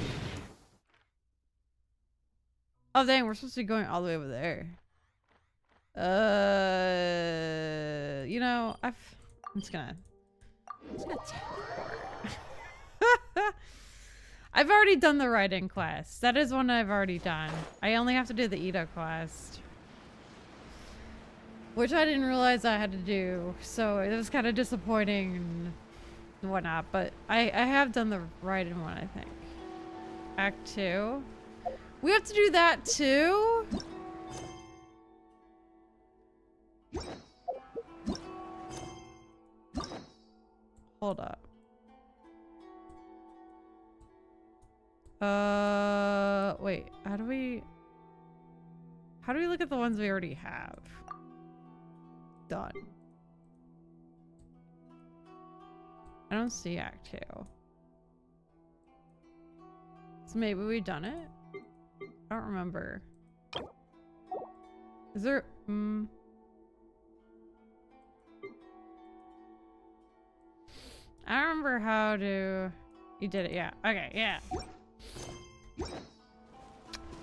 Oh dang, we're supposed to be going all the way over there. You know, I'm just gonna teleport. I've already done the writing quest. That is one I've already done. I only have to do the ITTO quest, which I didn't realize I had to do, so it was kind of disappointing and whatnot, but I have done the writing one, I think. Act 2. We have to do that too? Hold up. Wait, how do we look at the ones we already have? Done. I don't see Act 2. So maybe we've done it? I don't remember. Is there, I don't remember how to... You did it, yeah. Okay, yeah.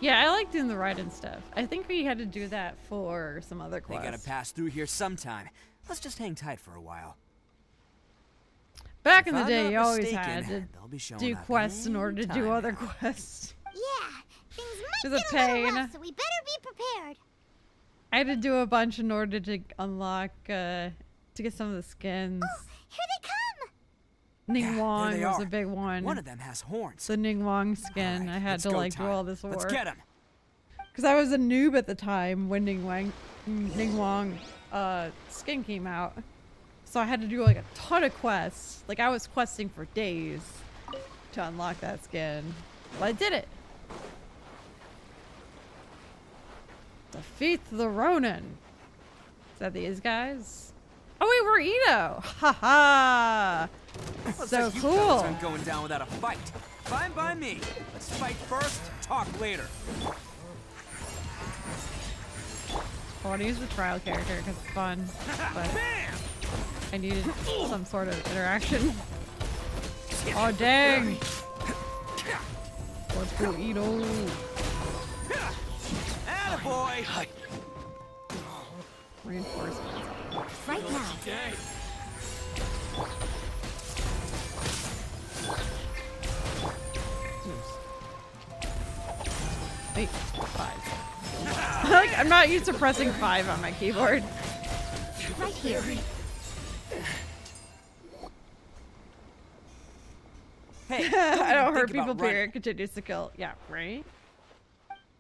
Yeah, I like doing the write-in stuff. I think we had to do that for some other quests. They gotta pass through here sometime. Let's just hang tight for a while. Back in the day, you always had to do quests in order to do other quests. Yeah, things might It was a get a little pain. rough, so we better be prepared. I had to do a bunch in order to unlock, to get some of the skins. Oh, here they come! Ning Wong there was they a big one. One of them has horns. The Ning Wong skin. Right, I had to like do all this work. Let's get him. Because I was a noob at the time when Ning Wong skin came out. So I had to do like a ton of quests. Like I was questing for days to unlock that skin. But I did it. Defeat the Ronin. Is that these guys? Oh wait, we're ITTO. Haha. So cool. I'm going down without a fight. Fine by me. Let's fight first, talk later. I want to use the trial character because it's fun, but I needed some sort of interaction. Oh dang! Let's go ITTO. Attaboy! Reinforcements. Right now. Wait, 5. Like, I'm not used to pressing 5 on my keyboard. Right here. Hey, I don't hurt think about people, period. running. Continues to kill. Yeah, right?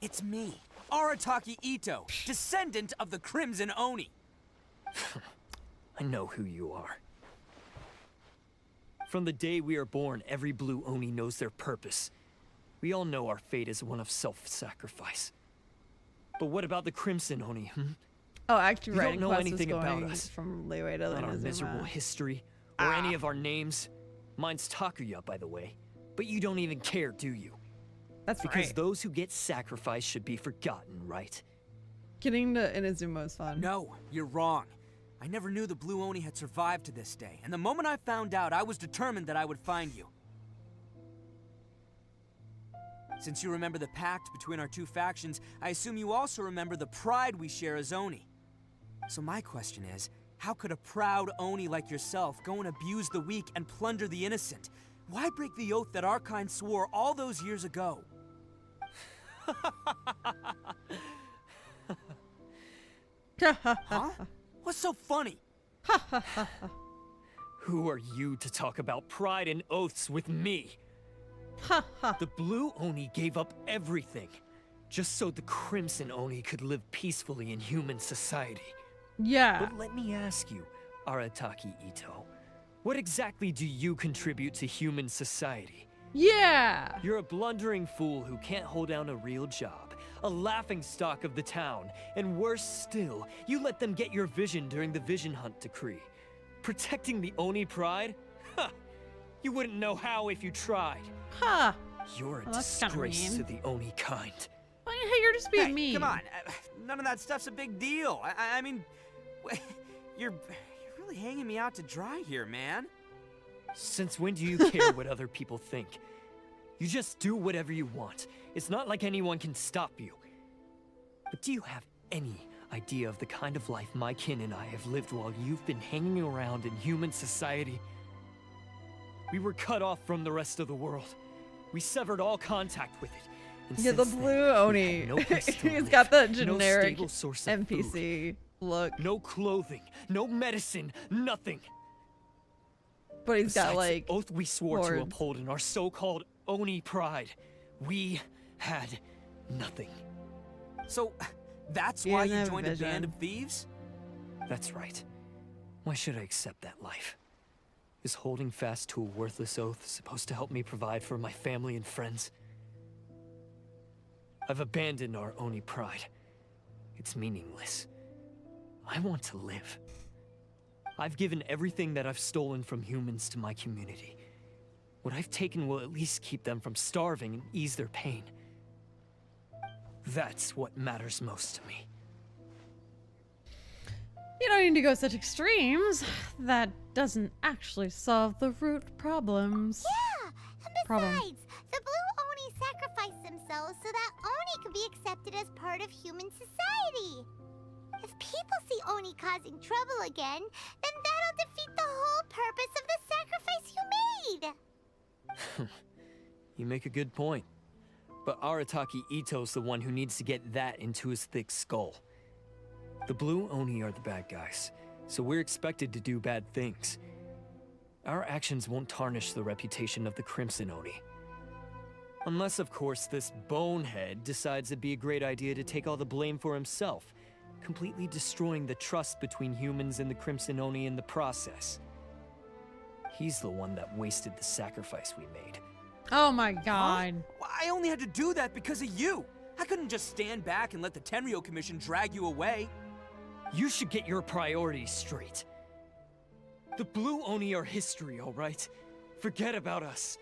It's me, Arataki Itto, descendant of the Crimson Oni. I know who you are. From the day we are born, every blue Oni knows their purpose. We all know our fate is one of self-sacrifice. But what about the Crimson Oni, Oh, actually, You don't writing know quest anything was about going us. from Leeway to Not our Inazuma. miserable history, or any of our names. Mine's Takuya, by the way. But you don't even care, do you? That's Because right. those who get sacrificed should be forgotten, right? Getting to Inazuma is fun. No, you're wrong. I never knew the Blue Oni had survived to this day, and the moment I found out, I was determined that I would find you. Since you remember the pact between our two factions, I assume you also remember the pride we share as Oni. So my question is, how could a proud Oni like yourself go and abuse the weak and plunder the innocent? Why break the oath that our kind swore all those years ago? Huh? What's so funny? Who are you to talk about pride and oaths with me? The Blue Oni gave up everything, just so the Crimson Oni could live peacefully in human society. Yeah. But let me ask you, Arataki Itto, what exactly do you contribute to human society? Yeah. You're a blundering fool who can't hold down a real job, a laughingstock of the town, and worse still, you let them get your vision during the Vision Hunt decree. Protecting the Oni pride? Ha! You wouldn't know how if you tried. Huh. You're a Well, that's kinda disgrace mean. to the Oni kind. Well, hey, you're just being Hey, mean. come on. None of that stuff's a big deal. I mean, you're really hanging me out to dry here, man. Since when do you care what other people think? You just do whatever you want. It's not like anyone can stop you. But do you have any idea of the kind of life my kin and I have lived while you've been hanging around in human society? We were cut off from the rest of the world. We severed all contact with it. And Yeah, the since then, Blue we've Oni. had no place to He's live, got that no generic stable source of NPC look, food, no clothing, no medicine, nothing. but he's got Besides like the oath we swore to hordes. uphold in our so-called Oni pride, we had nothing. So, that's You why didn't you have joined a vision. band of thieves? That's right. Why should I accept that life? Is holding fast to a worthless oath supposed to help me provide for my family and friends? I've abandoned our Oni pride. It's meaningless. I want to live. I've given everything that I've stolen from humans to my community. What I've taken will at least keep them from starving and ease their pain. That's what matters most to me. You don't need to go such extremes. That doesn't actually solve the root problems. Yeah, and Problem. besides, the Blue Oni sacrificed themselves so that Oni could be accepted as part of human society. If people see Oni causing trouble again, then that'll defeat the whole purpose of the sacrifice you made. You make a good point. But Arataki Ito's the one who needs to get that into his thick skull. The Blue Oni are the bad guys, so we're expected to do bad things. Our actions won't tarnish the reputation of the Crimson Oni. Unless, of course, this bonehead decides it'd be a great idea to take all the blame for himself, completely destroying the trust between humans and the Crimson Oni in the process. He's the one that wasted the sacrifice we made. Oh my god. Well, I only had to do that because of you. I couldn't just stand back and let the Tenryo Commission drag you away. You should get your priorities straight. The Blue Oni are history, all right? Forget about us.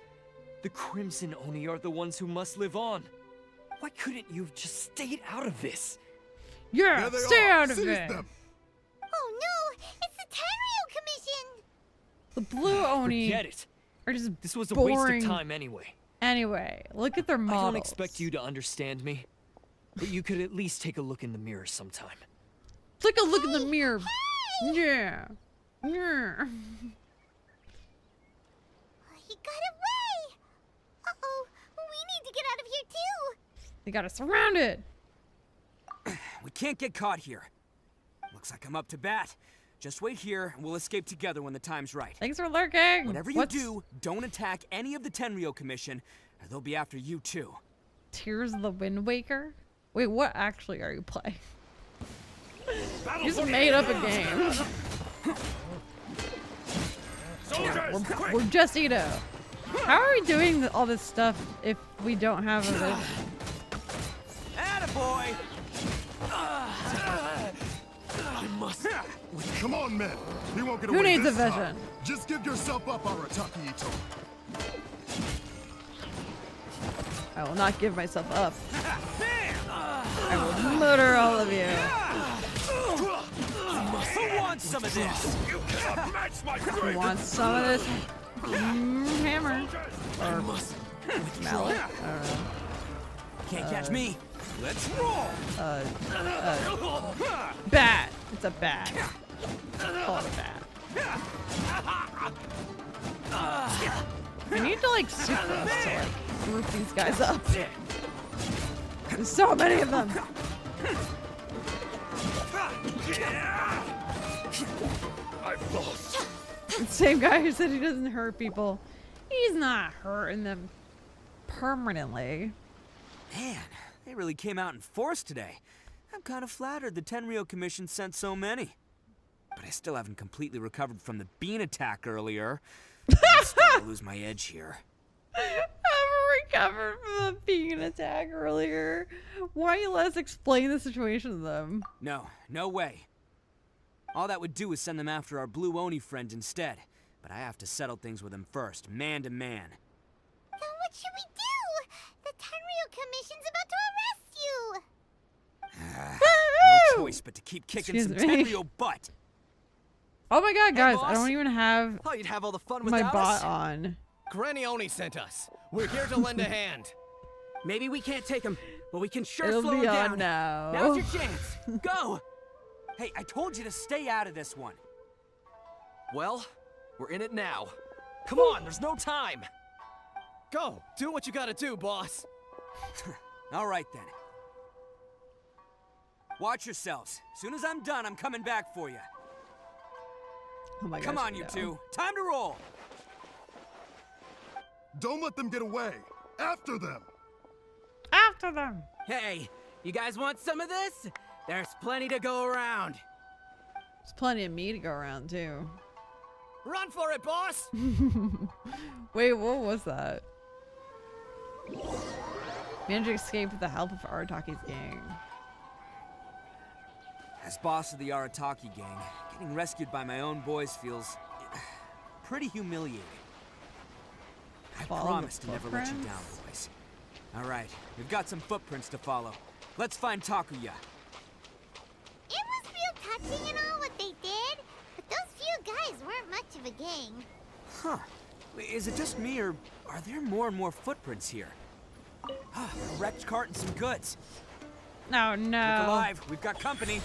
The Crimson Oni are the ones who must live on. Why couldn't you have just stayed out of this? Yeah, There they stay are. out of Seize it. them. Oh no, it's the Tenryo Commission! The Blue Oni Forget it. are just This was a boring. waste of time anyway. Anyway, look at their models. I don't expect you to understand me, but you could at least take a look in the mirror sometime. Take a look in the mirror. Yeah. Yeah. He got away! Uh-oh, we need to get out of here too! They got us surrounded. We can't get caught here. Looks like I'm up to bat. Just wait here, and we'll escape together when the time's right. Thanks for lurking. Whatever you do, don't attack any of the Tenryo Commission, or they'll be after you too. Tears of the Wind Waker? Wait, what actually are you playing? You just made up a game. We're just ITTO. How are we doing all this stuff if we don't have a vision? Attaboy! I must. Come on, men. He won't get Who away needs a this time. vision? Just give yourself up, Arataki Itto. I will not give myself up. I will murder all of you. Who wants some of this. You cannot match my You want some of this hammer? Or mallet? I don't know. Can't catch me. Let's roll. Bat. It's a bat. Call it a bat. I need to like super to like group these guys up. There's so many of them. I've lost. The same guy who said he doesn't hurt people. He's not hurting them permanently. Man, they really came out in force today. I'm kind of flattered the Tenryou Commission sent so many. But I still haven't completely recovered from the bean attack earlier. I'm starting to lose my edge here. I haven't recovered from the bean attack earlier. Why don't you let us explain the situation to them? No, no way. All that would do is send them after our blue Oni friend instead. But I have to settle things with him first, man to man. Then what should we do? The Tenryou Commission's about to arrest you! No choice but to keep kicking some Tenryou butt. Oh my god, guys, boss. I don't even have Thought you'd have all the fun my without bot us. on. Granny Oni sent us. We're here to lend a hand. Maybe we can't take him, but we can sure It'll slow be him on down. now. Now's your chance. Go! Hey, I told you to stay out of this one. Well, we're in it now. Come on, there's no time. Go, do what you gotta do, boss. All right then. Watch yourselves. As soon as I'm done, I'm coming back for you. Oh my gosh, Come on, you two. Time to roll. Don't let them get away. After them. After them. Hey, you guys want some of this? There's plenty to go around. There's plenty of me to go around too. Run for it, boss! Wait, what was that? Managed to escape with the help of Arataki's gang. As boss of the Arataki gang, getting rescued by my own boys feels pretty humiliating. I promise to never let you down, boys. All right, we've got some footprints to follow. Let's find Takuya. It was real touching and all what they did, but those few guys weren't much of a gang. Huh. Is it just me, or are there more and more footprints here? A wrecked cart and some goods. Oh no. Look alive, we've got company.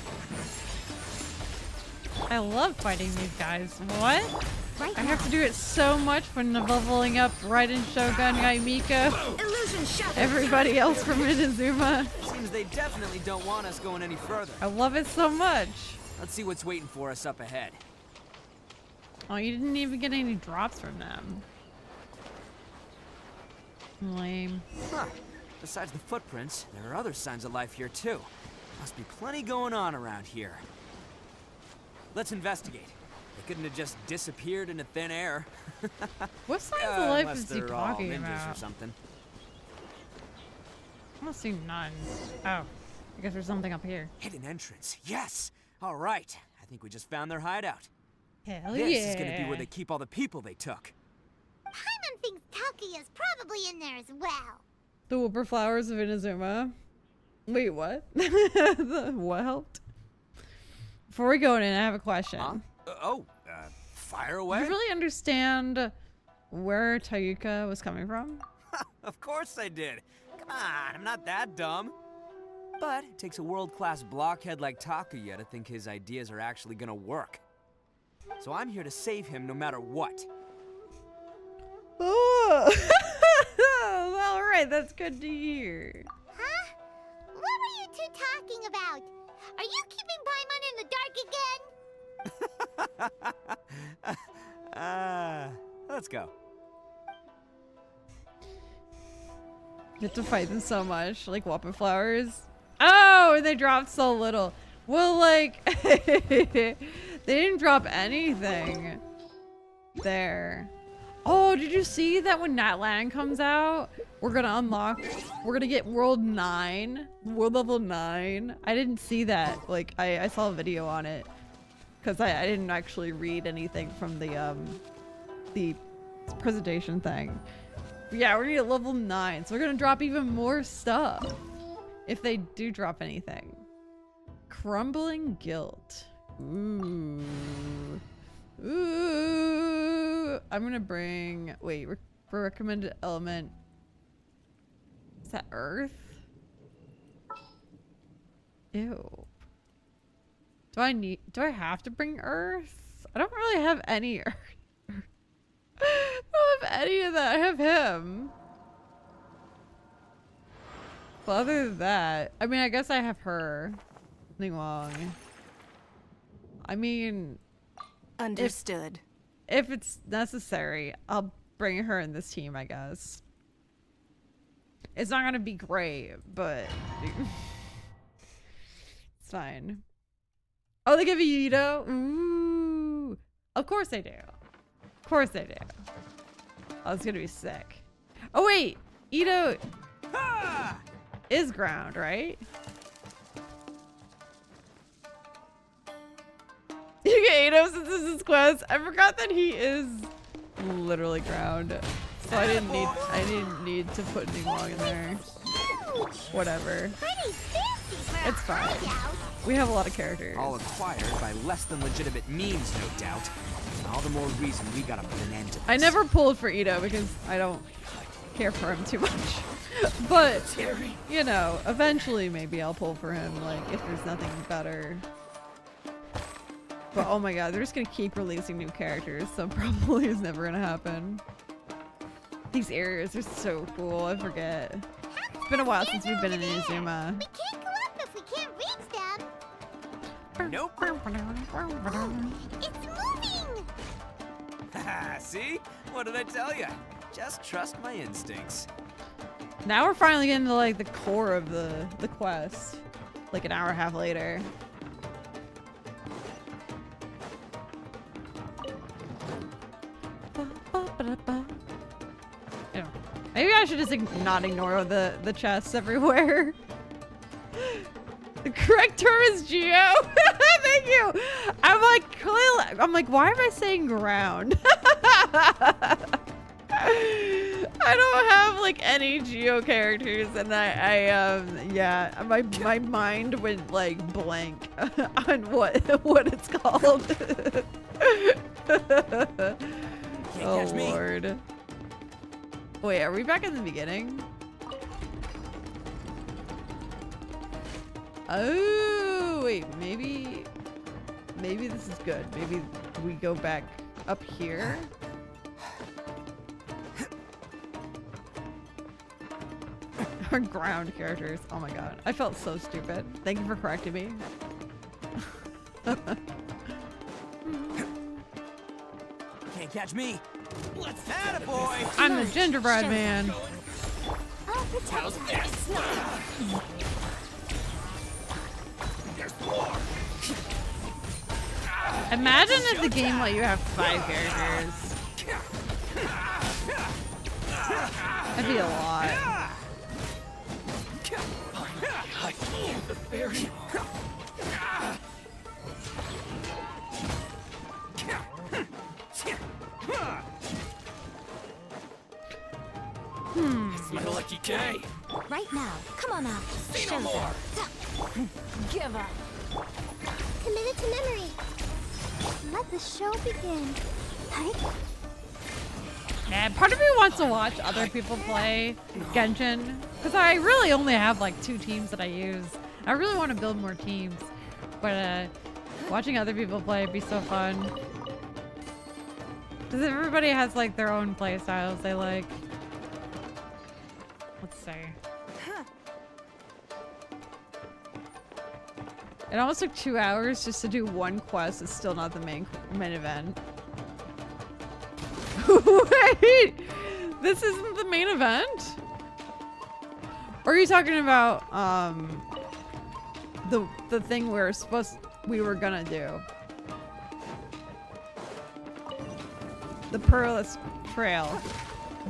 I love fighting these guys. What? Right I have to do it so much when leveling up Raiden Shogun Guy Miko. Illusion shattered. Everybody else from Inazuma. Seems they definitely don't want us going any further. I love it so much. Let's see what's waiting for us up ahead. Oh, you didn't even get any drops from them. Lame. Huh. Besides the footprints, there are other signs of life here too. Must be plenty going on around here. Let's investigate. They couldn't have just disappeared into thin air. What signs of life Unless is he they're all talking ninjas about? or something. I don't see none. Oh, I guess there's something up here. Hidden entrance. Yes. All right. I think we just found their hideout. Hell This yeah. is gonna be where they keep all the people they took. Paimon thinks Takuya's probably in there as well. The Whooper Flowers of Inazuma. Wait, what? What helped? Before we go in, I have a question. Huh? Fire Do away. you really understand where Tayuka was coming from? Of course I did. Come on, I'm not that dumb. But it takes a world-class blockhead like Takuya to think his ideas are actually gonna work. So I'm here to save him no matter what. Oh, all right, that's good to hear. Huh? What were you two talking about? Are you keeping Paimon in the dark again? Let's go. You have to fight them so much, like Whooper Flowers. Oh, they dropped so little. Well, like, they didn't drop anything there. Oh, did you see that when Natlan comes out, we're gonna get world level 9? I didn't see that. Like, I saw a video on it. Because I didn't actually read anything from the presentation thing. But yeah, we're gonna get level 9, so we're gonna drop even more stuff. If they do drop anything. Crumbling Guilt. Ooh. Ooh. I'm gonna bring, wait, for recommended element. Is that earth? Ew. Do I have to bring earth? I don't really have any earth. I don't have any of that. I have him. But other than that, I mean, I guess I have her. Ning Wong. I mean, Understood. If it's necessary, I'll bring her in this team, I guess. It's not gonna be great, but it's fine. Oh, they give you ITTO? Ooh. Of course they do. Of course they do. Oh, it's gonna be sick. Oh wait, ITTO is ground, right? You get ITTO since this is quest. I forgot that he is literally ground. So I didn't need to put Ning Wong in there. Whatever. It's fine. We have a lot of characters. All acquired by less than legitimate means, no doubt. All the more reason we gotta put an end to this. I never pulled for ITTO because I don't care for him too much. But, you know, eventually maybe I'll pull for him, like, if there's nothing better. But oh my god, they're just gonna keep releasing new characters, so probably is never gonna happen. These areas are so cool, I forget. It's been a while since we've been in Inazuma. We can't go up if we can't reach them. Nope. It's moving! Haha, see? What did I tell you? Just trust my instincts. Now we're finally getting to like the core of the quest. Like an hour and a half later. Yeah. Maybe I should just not ignore the chests everywhere. The correct term is Geo. Thank you. I'm like, clearly, I'm like, why am I saying ground? I don't have like any Geo characters, and yeah, my mind went like blank on what it's called. Can't catch me. Lord. Wait, are we back in the beginning? Oh, wait, maybe this is good. Maybe we go back up here. Our ground characters. Oh my god. I felt so stupid. Thank you for correcting me. Can't catch me. Let's attaboy. I'm the gingerbread man. I'll protect you. Imagine if the game let you have 5 characters. That'd be a lot. It's my lucky day. Right now. Come on out. Say no more. Give up. Committed to memory. Let the show begin. Hi. Yeah, part of me wants to watch other people play Genshin, because I really only have like 2 teams that I use. I really want to build more teams, but watching other people play would be so fun. Because everybody has like their own play styles they like. Let's see. It almost took 2 hours just to do one quest. It's still not the main event. Wait, this isn't the main event? Or are you talking about the thing we were gonna do? The Perilous Trail,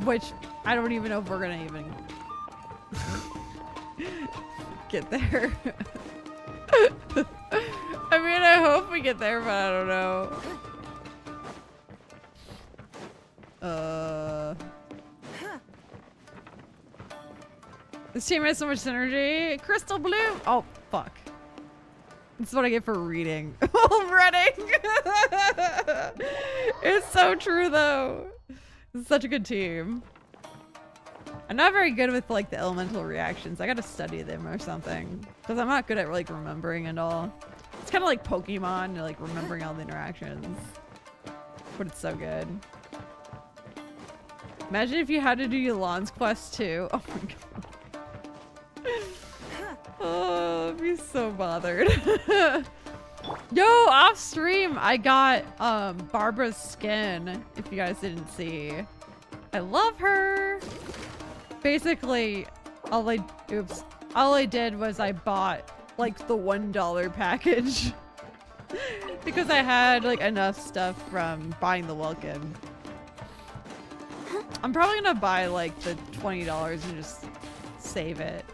which I don't even know if we're gonna even get there. I mean, I hope we get there, but I don't know. This team has so much synergy. Crystal blue. Oh, fuck. That's what I get for reading. Reading. It's so true though. It's such a good team. I'm not very good with like the elemental reactions. I gotta study them or something. Because I'm not good at like remembering and all. It's kind of like Pokemon, like remembering all the interactions. But it's so good. Imagine if you had to do Yolan's quest too. Oh my god. Oh, I'd be so bothered. Yo, off stream, I got Barbara's skin, if you guys didn't see. I love her. Basically, all I did was I bought like the $1 package because I had like enough stuff from buying the Welkin. I'm probably gonna buy like the $20 and just save it.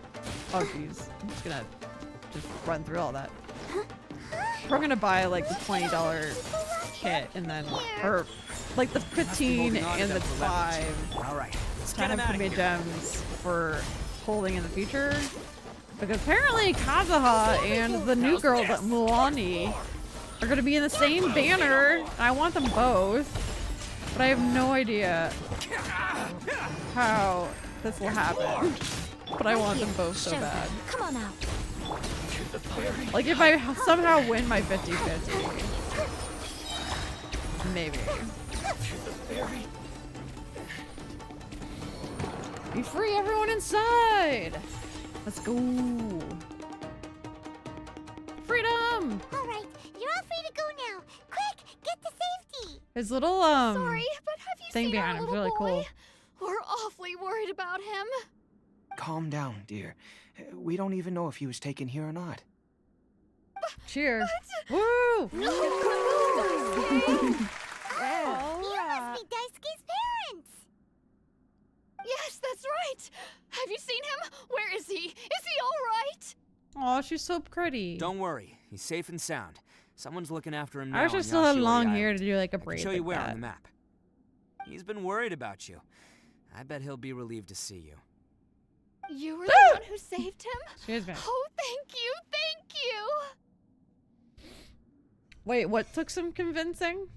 Oh jeez, I'm just gonna run through all that. We're gonna buy like the $20 kit and then, or like the 15 and the 5. All right, let's kind of commit gems for holding in the future. Because apparently Kazuha and the new girl, Milani, are gonna be in the same banner. I want them both, but I have no idea how this will happen. But I want them both so bad. Come on out. Like if I somehow win my 50-50. Maybe. Be free, everyone inside! Let's go. Freedom! Alright, you're all free to go now. Quick, get to safety! His little, Sorry, but have you thing seen behind our him's little really boy? cool. We're awfully worried about him. Calm down, dear. We don't even know if he was taken here or not. Cheer. Woo! Oh, you must be Daisuke's parents! Yes, that's right. Have you seen him? Where is he? Is he all right? Aw, she's so pretty. Don't worry, he's safe and sound. Someone's looking after him now. I wish I still had long hair to do like a braid. Show you like where that. on the map. He's been worried about you. I bet he'll be relieved to see you. You were the one who saved him? Excuse me. Oh, thank you, thank you. Wait, what took some convincing?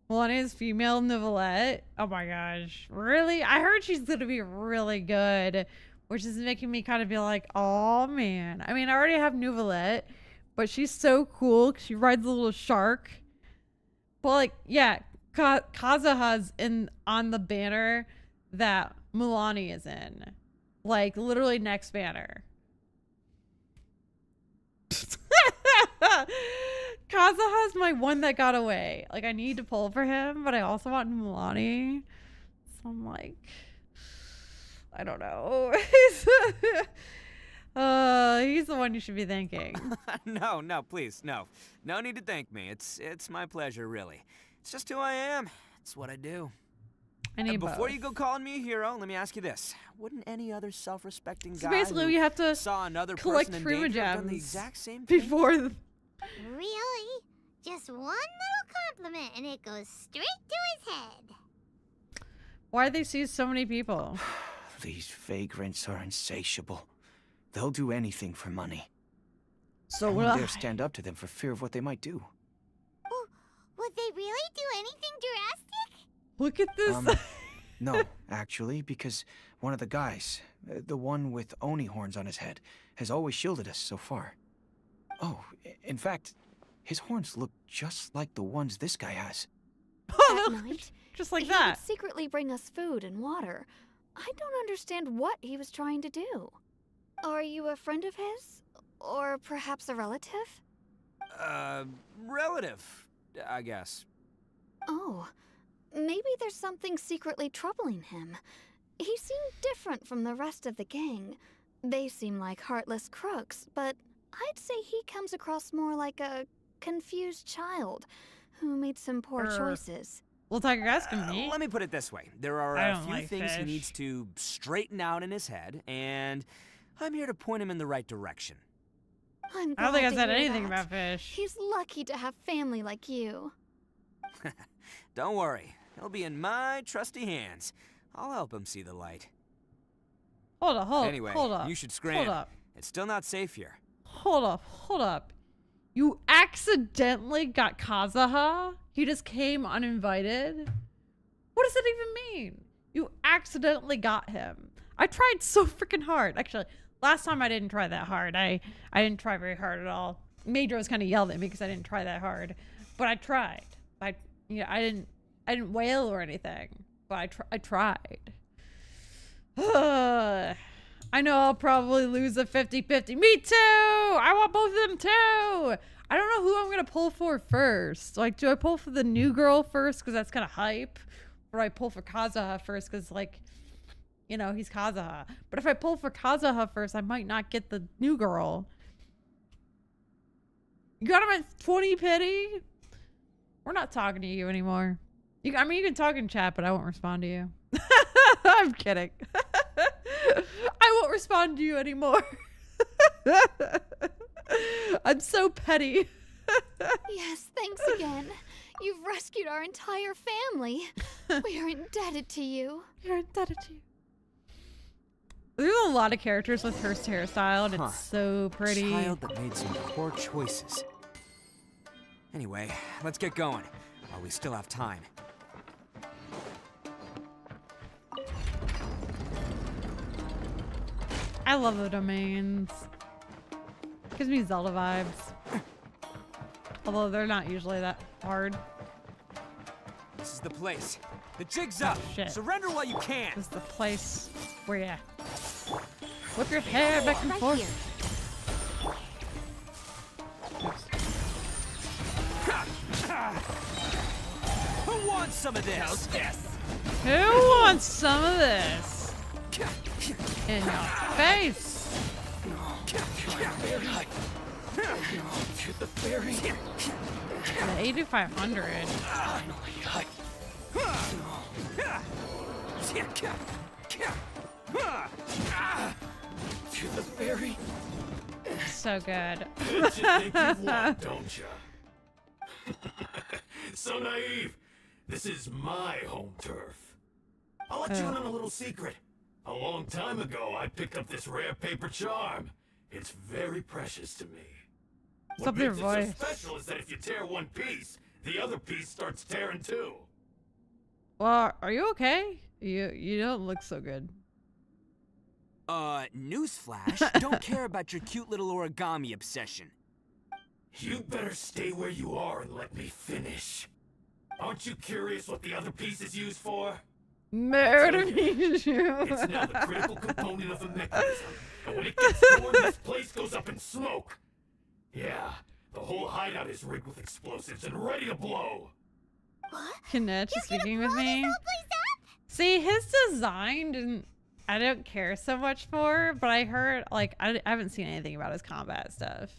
Milania's female Nicolette. Oh my gosh. Really? I heard she's gonna be really good, which is making me kind of be like, oh man. I mean, I already have Nicolette, but she's so cool 'cause she rides a little shark. But like, yeah, Kazuha's on the banner that Milani is in. Like, literally next banner. Kazuha's my one that got away. Like, I need to pull for him, but I also want Milani. So I'm like, I don't know. He's the one you should be thanking. No, please, no. No need to thank me. It's my pleasure, really. It's just who I am. It's what I do. I need Before both. you go calling me a hero, let me ask you this. Wouldn't any other self-respecting So guy basically, who we have to saw another collect person in Prima danger have done the Gems exact same thing? before the... Really? Just one little compliment and it goes straight to his head. Why they see so many people? These vagrants are insatiable. They'll do anything for money. So I will wouldn't I. dare stand up to them for fear of what they might do. Oh, would they really do anything drastic? Look at this. No, actually, because one of the guys, the one with Oni horns on his head, has always shielded us so far. Oh, in fact, his horns look just like the ones this guy has. That night, just like he that. would secretly bring us food and water. I don't understand what he was trying to do. Are you a friend of his? Or perhaps a relative? Relative, I guess. Oh, maybe there's something secretly troubling him. He seemed different from the rest of the gang. They seem like heartless crooks, but I'd say he comes across more like a confused child who made some poor choices. Well, Tiger asking me. Let me put it this way. There are I a don't few like things he fish. needs to straighten out in his head, and I'm here to point him in the right direction. I'm I don't think I glad to said hear anything that. about fish. He's lucky to have family like you. Don't worry. He'll be in my trusty hands. I'll help him see the light. Hold up. You should scram. Hold up. It's still not safe here. Hold up. You accidentally got Kazuha? He just came uninvited? What does that even mean? You accidentally got him. I tried so freaking hard. Actually, last time I didn't try that hard. I didn't try very hard at all. Major kind of yelled at me because I didn't try that hard. But I tried. I didn't wail or anything. But I tried. I know I'll probably lose a 50-50. Me too! I want both of them too! I don't know who I'm gonna pull for first. Like, do I pull for the new girl first because that's kind of hype? Or do I pull for Kazuha first because, like, you know, he's Kazuha. But if I pull for Kazuha first, I might not get the new girl. You got him at 20 pity? We're not talking to you anymore. You can talk in chat, but I won't respond to you. I'm kidding. I won't respond to you anymore. I'm so petty. Yes, thanks again. You've rescued our entire family. We are indebted to you. You're indebted to you. There's a lot of characters with her hairstyle, and it's so pretty. A child that made some poor choices. Anyway, let's get going while we still have time. I love the domains. Gives me Zelda vibes. Although they're not usually that hard. This is the place. The jig's up. Shit. Surrender while you can. This is the place where you whip your hair back and forth. Who wants some of this? Who wants some of this? In your face. The 8500. To the ferry. So good. That's you think you want, don't you? So naive. This is my home turf. I'll let you in on a little secret. A long time ago, I picked up this rare paper charm. It's very precious to me. What makes it so special is that if you tear one piece, the other piece starts tearing too. Well, are you okay? You don't look so good. Newsflash, don't care about your cute little origami obsession. You better stay where you are and let me finish. Aren't you curious what the other piece is used for? Murder Mijou. It's now the critical component of the mechanism. And when it gets stored, this place goes up in smoke. Yeah, the whole hideout is rigged with explosives and ready to blow. What? Kinetch is speaking with me. See, his design I don't care so much for, but I heard, like, I haven't seen anything about his combat stuff.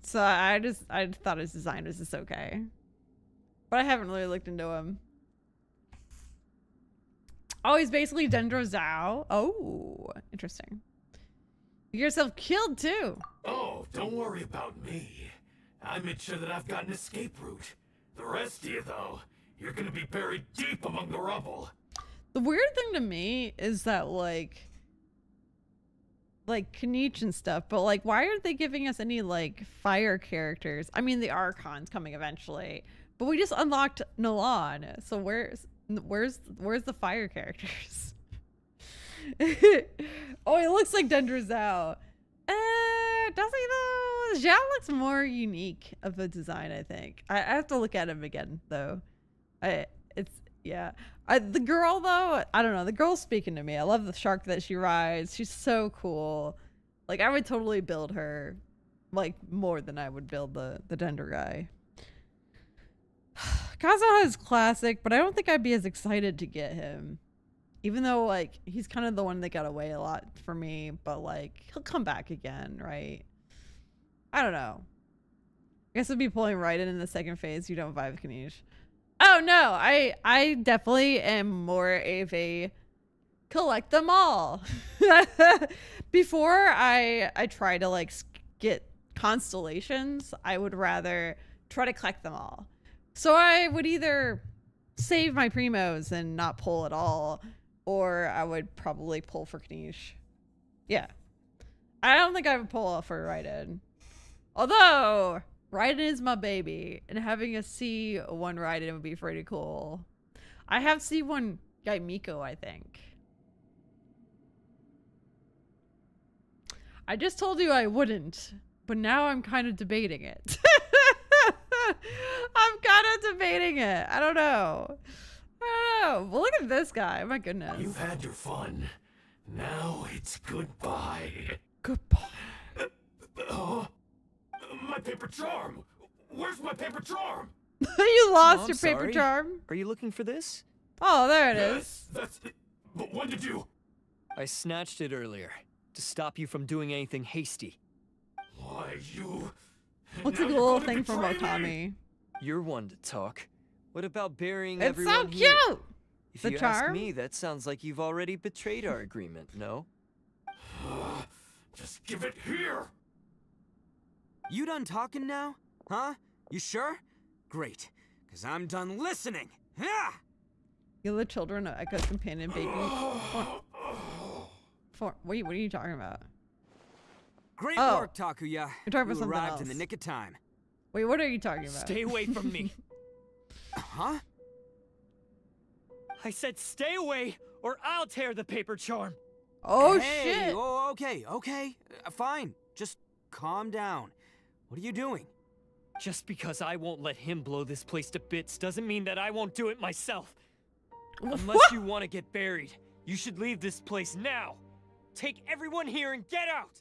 So I thought his design was just okay. But I haven't really looked into him. Oh, he's basically Dendro Zhao. Oh, interesting. You get yourself killed too. Oh, don't worry about me. I made sure that I've got an escape route. The rest of you, though, you're gonna be buried deep among the rubble. The weird thing to me is that, like Kinetch and stuff, but, like, why aren't they giving us any, like, fire characters? I mean, the Archon's coming eventually, but we just unlocked Milan, so where's the fire characters? Oh, he looks like Dendro Zhao. Does he though? Zhao looks more unique of a design, I think. I have to look at him again though. The girl though, I don't know. The girl's speaking to me. I love the shark that she rides. She's so cool. Like, I would totally build her, like, more than I would build the Dendro guy. Kazuha is classic, but I don't think I'd be as excited to get him. Even though, like, he's kind of the one that got away a lot for me, but, like, he'll come back again, right? I don't know. I guess I'd be pulling right in the second phase. You don't vibe, Kinetch. Oh, no. I definitely am more of a collect them all. Before I try to, like, get constellations, I would rather try to collect them all. So I would either save my primos and not pull at all, or I would probably pull for Knish. Yeah. I don't think I would pull for Raiden. Although, Raiden is my baby, and having a C1 Raiden would be pretty cool. I have C1 Guy Miko, I think. I just told you I wouldn't, but now I'm kind of debating it. I'm kind of debating it. I don't know. Well, look at this guy. My goodness. You've had your fun. Now it's goodbye. Goodbye. My paper charm. Where's my paper charm? You lost I'm your paper sorry. charm. Are you looking for this? Oh, there it is. Yes, that's it. But when did you? I snatched it earlier to stop you from doing anything hasty. Why, you... Looks Now like a you're little gonna thing from betray me? Otami. You're one to talk. What about burying It's everyone so here? cute. If The you charm? ask me, that sounds like you've already betrayed our agreement, no? Just give it here. You done talking now? Huh? You sure? Great, because I'm done listening. Yeah! You're the children of Echo's companion baby. Wait, what are you talking about? Great Oh. work, Takuya. You're talking about You something arrived in else. the nick of time. Wait, what are you talking about? Stay away from me. Huh? I said stay away, or I'll tear the paper charm. Oh, hey, shit. Oh, okay. Fine. Just calm down. What are you doing? Just because I won't let him blow this place to bits doesn't mean that I won't do it myself. Unless you want to get buried, you should leave this place now. Take everyone here and get out!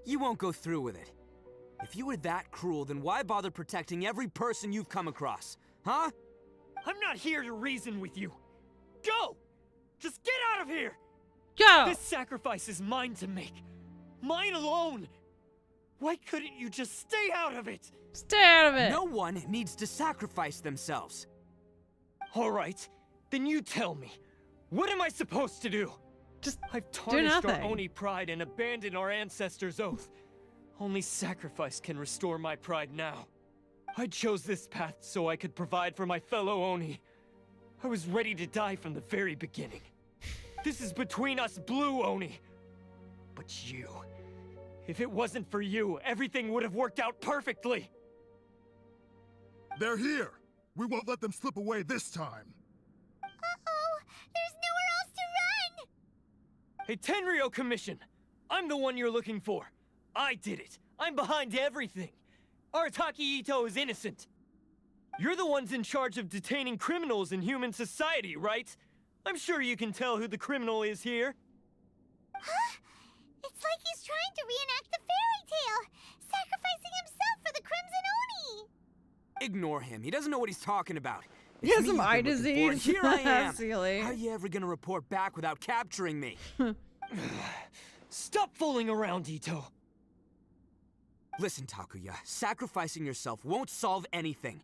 You won't go through with it. If you were that cruel, then why bother protecting every person you've come across? Huh? I'm not here to reason with you. Go! Just get out of here! Go! This sacrifice is mine to make. Mine alone! Why couldn't you just stay out of it? Stay out of it. No one needs to sacrifice themselves. All right, then you tell me. What am I supposed to do? Just I've tarnished our nothing. Oni pride and abandoned our ancestors' oath. Only sacrifice can restore my pride now. I chose this path so I could provide for my fellow Oni. I was ready to die from the very beginning. This is between us Blue Oni. But you... If it wasn't for you, everything would have worked out perfectly! They're here! We won't let them slip away this time! Uh-oh! There's nowhere else to run! Hey, Tenryo Commission! I'm the one you're looking for. I did it. I'm behind everything. Arataki ITTO is innocent. You're the ones in charge of detaining criminals in human society, right? I'm sure you can tell who the criminal is here. Huh? It's like he's trying to reenact the fairy tale, sacrificing himself for the Crimson Oni! Ignore him. He doesn't know what he's talking about. He has It's me some you've eye been looking for, disease. and here I am. Silly. How are you ever gonna report back without capturing me? Stop fooling around, Ito. Listen, Takuya, sacrificing yourself won't solve anything.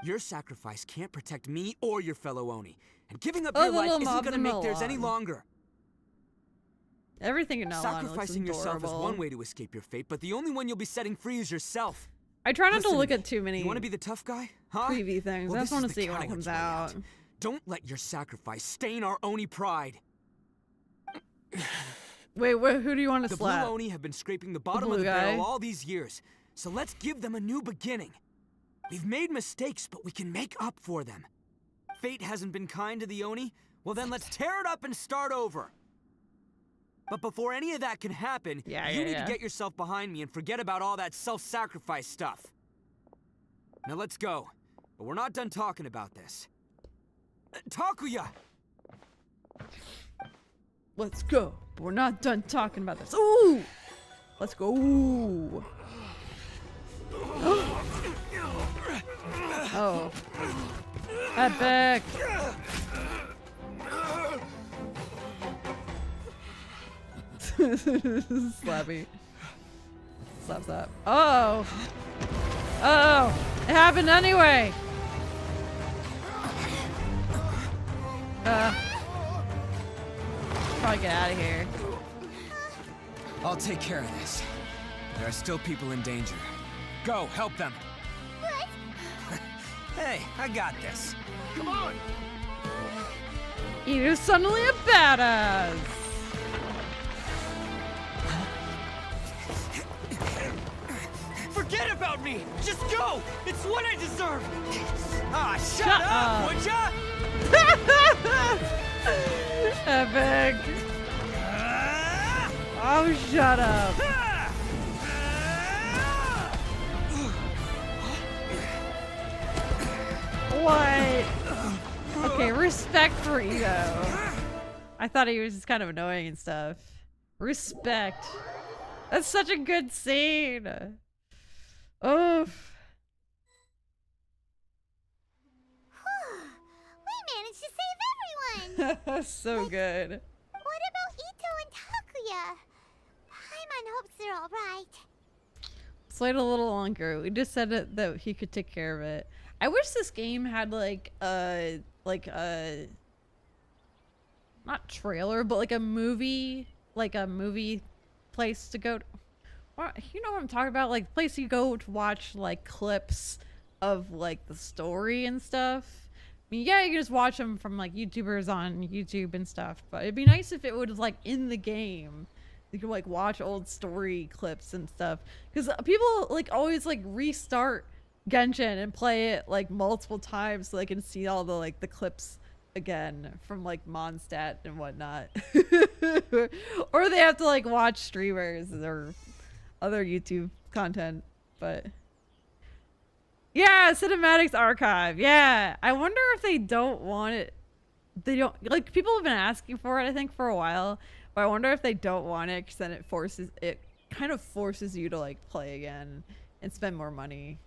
Your sacrifice can't protect me or your fellow Oni, and giving up your the life little isn't mob gonna in make theirs any Milan. longer. Everything in Milan looks Sacrificing yourself is adorable. one way to escape your fate, but the only one you'll be setting free is yourself. I try not Listen to look me. at too many You want to be the tough guy, huh? preview things. Well, I this just want to is the see it when it coward's comes way out. Don't let your sacrifice stain our Oni pride. Wait, who do you want to The slap? Blue Oni have been scraping the bottom of blue the barrel guy? all these years, so let's give them a new beginning. We've made mistakes, but we can make up for them. Fate hasn't been kind to the Oni? Well then let's tear it up and start over. But before any of that can happen, you need to get yourself behind me and forget about all that self-sacrifice stuff. Now let's go. But we're not done talking about this. Takuya! Let's go. But we're not done talking about this. Ooh! Let's go. Ooh. Oh. Epic. Slappy. Slap slap. Oh. Oh. It happened anyway. Probably get out of here. I'll take care of this. There are still people in danger. Go, help them. What? Hey, I got this. Come on! Ito's suddenly a badass. Forget about me! Just go! It's what I deserve! Ah, shut Shut up, up. would ya? Epic. Oh, shut up. What? Okay, respect for Ito. I thought he was just kind of annoying and stuff. Respect. That's such a good scene. Oof. We managed to save everyone! So good. What about Ito and Takuya? Paimon hopes they're alright. Let's wait a little longer. We just said that he could take care of it. I wish this game had like a not trailer, but like a movie place to go to. You know what I'm talking about? Like place you go to watch like clips of like the story and stuff. I mean, yeah, you can just watch them from like YouTubers on YouTube and stuff, but it'd be nice if it was like in the game. You could like watch old story clips and stuff, because people like always like restart Genshin and play it like multiple times so they can see all the like the clips again from like Mondstadt and whatnot. Or they have to like watch streamers or other YouTube content. But yeah, cinematics archive. Yeah, I wonder if they don't want it. They don't, like, people have been asking for it I think for a while, but I wonder if they don't want it, because then it kind of forces you to like play again and spend more money.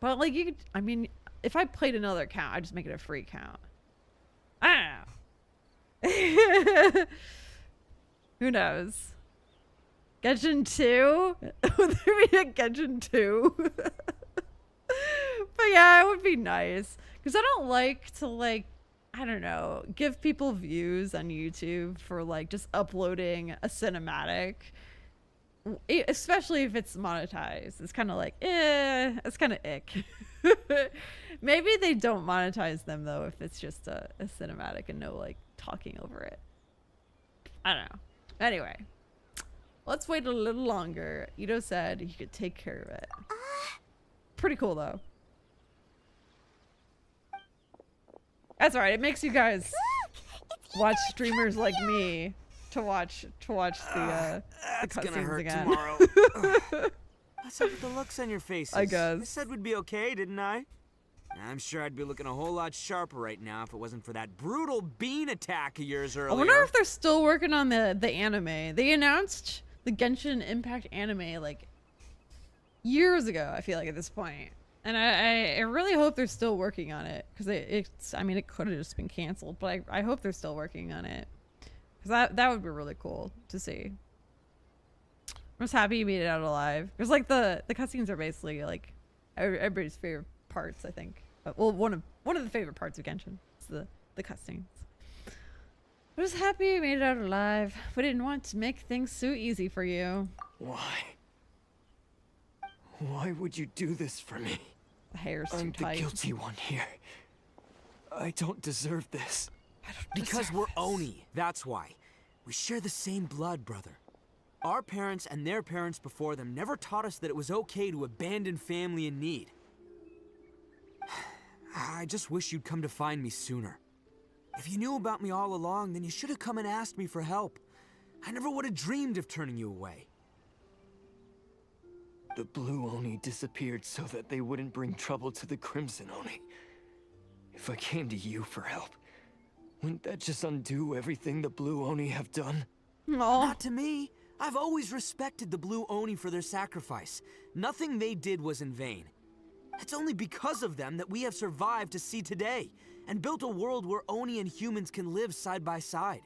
But like you could, I mean, if I played another account, I'd just make it a free account. I don't know. Who knows? Genshin 2? Would there be a Genshin 2? But yeah, it would be nice. Because I don't like to like, I don't know, give people views on YouTube for like just uploading a cinematic. Especially if it's monetized. It's kind of like, it's kind of ick. Maybe they don't monetize them though if it's just a cinematic and no like talking over it. I don't know. Anyway, let's wait a little longer. Ito said he could take care of it. Pretty cool though. That's alright. It makes you guys watch streamers like me to watch the cutscenes again. Tomorrow. What's up with the looks on your faces? I guess. I said we'd be okay, didn't I? I'm sure I'd be looking a whole lot sharper right now if it wasn't for that brutal bean attack of yours earlier. I wonder if they're still working on the anime. They announced the Genshin Impact anime like years ago, I feel like, at this point. And I really hope they're still working on it, because I mean, it could have just been canceled, but I hope they're still working on it, because that would be really cool to see. I'm just happy you made it out alive. There's like the cutscenes are basically like everybody's favorite parts, I think. Well, one of the favorite parts of Genshin is the cutscenes. I'm just happy you made it out alive. We didn't want to make things so easy for you. Why? Why would you do this for me? The hair's too I'm tight. the guilty one here. I don't deserve this. Because we're Oni, that's why. We share the same blood, brother. Our parents and their parents before them never taught us that it was okay to abandon family in need. I just wish you'd come to find me sooner. If you knew about me all along, then you should have come and asked me for help. I never would have dreamed of turning you away. The Blue Oni disappeared so that they wouldn't bring trouble to the Crimson Oni. If I came to you for help, wouldn't that just undo everything the Blue Oni have done? Not to me. I've always respected the Blue Oni for their sacrifice. Nothing they did was in vain. It's only because of them that we have survived to see today, and built a world where Oni and humans can live side by side.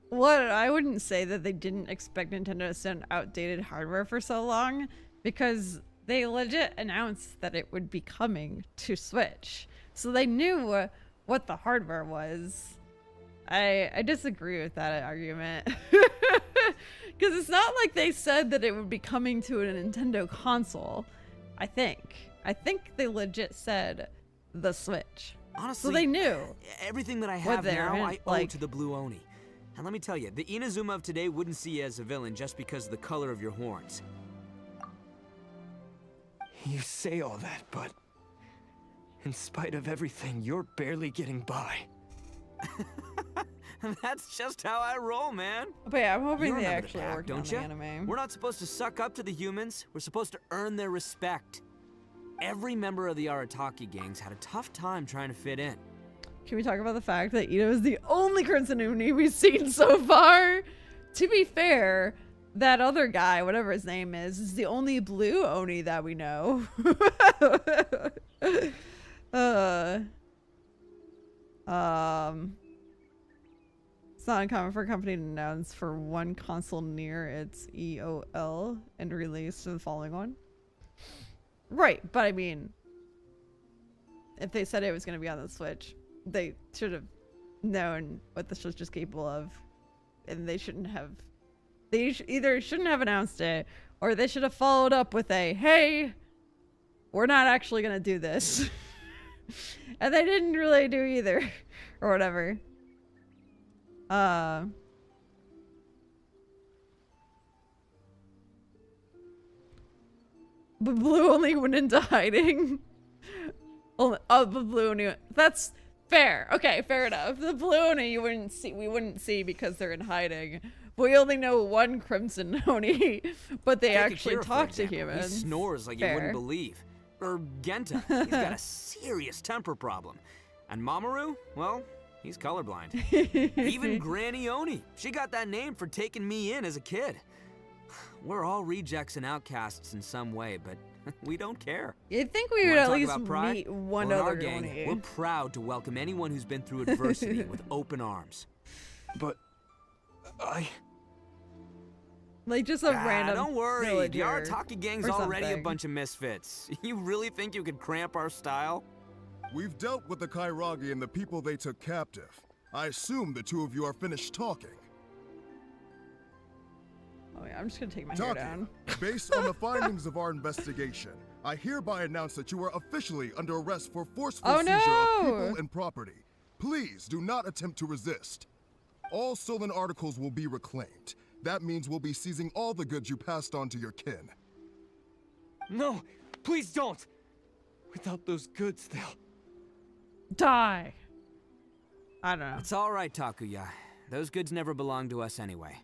What? I wouldn't say that they didn't expect Nintendo to send outdated hardware for so long, because they legit announced that it would be coming to Switch. So they knew what the hardware was. I disagree with that argument. Because it's not like they said that it would be coming to a Nintendo console, I think. I think they legit said the Switch. Honestly, so they knew. Everything that I what have they're now, in, I owe like- to the Blue Oni. And let me tell you, the Inazuma of today wouldn't see you as a villain just because of the color of your horns. You say all that, but in spite of everything, you're barely getting by. That's just how I roll, man. But yeah, I'm hoping You they remember the actually pact, work on don't the you? anime. We're not supposed to suck up to the humans. We're supposed to earn their respect. Every member of the Arataki gangs had a tough time trying to fit in. Can we talk about the fact that Ito is the only Crimson Oni we've seen so far? To be fair, that other guy, whatever his name is the only blue Oni that we know. It's not uncommon for a company to announce for one console near its EOL and release to the following one. Right, but I mean, if they said it was going to be on the Switch, they should have known what the Switch is capable of, and they shouldn't have. They either shouldn't have announced it, or they should have followed up with a, "Hey, we're not actually going to do this," and they didn't really do either, or whatever. But Blue only went into hiding. The Blue Oni. That's fair. Okay, fair enough. The Blue Oni we wouldn't see because they're in hiding. But we only know one Crimson Oni, but they actually Akira, for talk to example. humans. He snores like you wouldn't believe. Or Genta, he's got a serious temper problem. And Mamoru, well, he's colorblind. Even Granny Oni, she got that name for taking me in as a kid. We're all rejects and outcasts in some way, but we don't care. You'd think we would at least meet one Well, in other our gang, Oni. we're proud to welcome anyone who's been through adversity with open arms. But like just a random don't worry, the villager Arataki gang's or already a something. bunch of misfits. You really think you could cramp our style? We've dealt with the Kairagi and the people they took captive. I assume the two of you are finished talking. Oh yeah, I'm just gonna take my hair Taki, down. based on the findings of our investigation, I hereby announce that you are officially under arrest for forceful seizure of people and property. Please do not attempt to resist. All stolen articles will be reclaimed. That means we'll be seizing all the goods you passed on to your kin. No, please don't. Without those goods, they'll die. I don't know. It's all right, Takuya. Those goods never belonged to us anyway.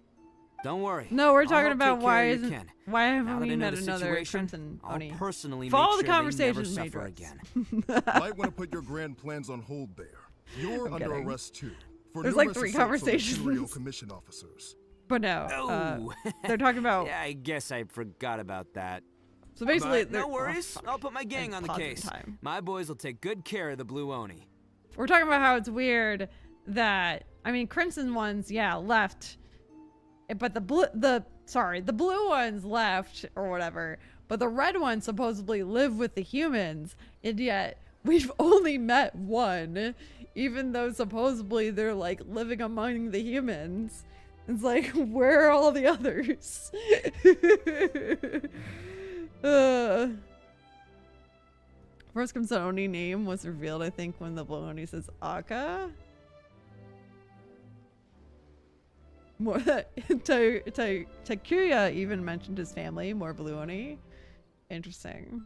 Don't worry. No, we're I'll talking help about take why care of your isn't kin. why Now haven't that we I know met the another situation, Crimson I'll Oni? personally Follow make the sure they never conversation, suffer Matrix. again. Might want to put your grand plans on hold there. You're I'm under kidding. arrest too. For There's like numerous 3 assaults on the conversations. Imperial Commission officers. But no, Oh. they're talking about. Yeah, I guess I forgot about that. So basically, But no worries. I'll put my gang on the pausing case. time. My boys will take good care of the Blue Oni. We're talking about how it's weird that Crimson ones, yeah, left, but the blue ones left or whatever, but the red ones supposedly live with the humans, and yet we've only met one, even though supposedly they're like living among the humans. It's like, where are all the others? First Crimson Oni name was revealed, I think, when the Blue Oni says Aka. Takuya even mentioned his family, more Blue Oni. Interesting.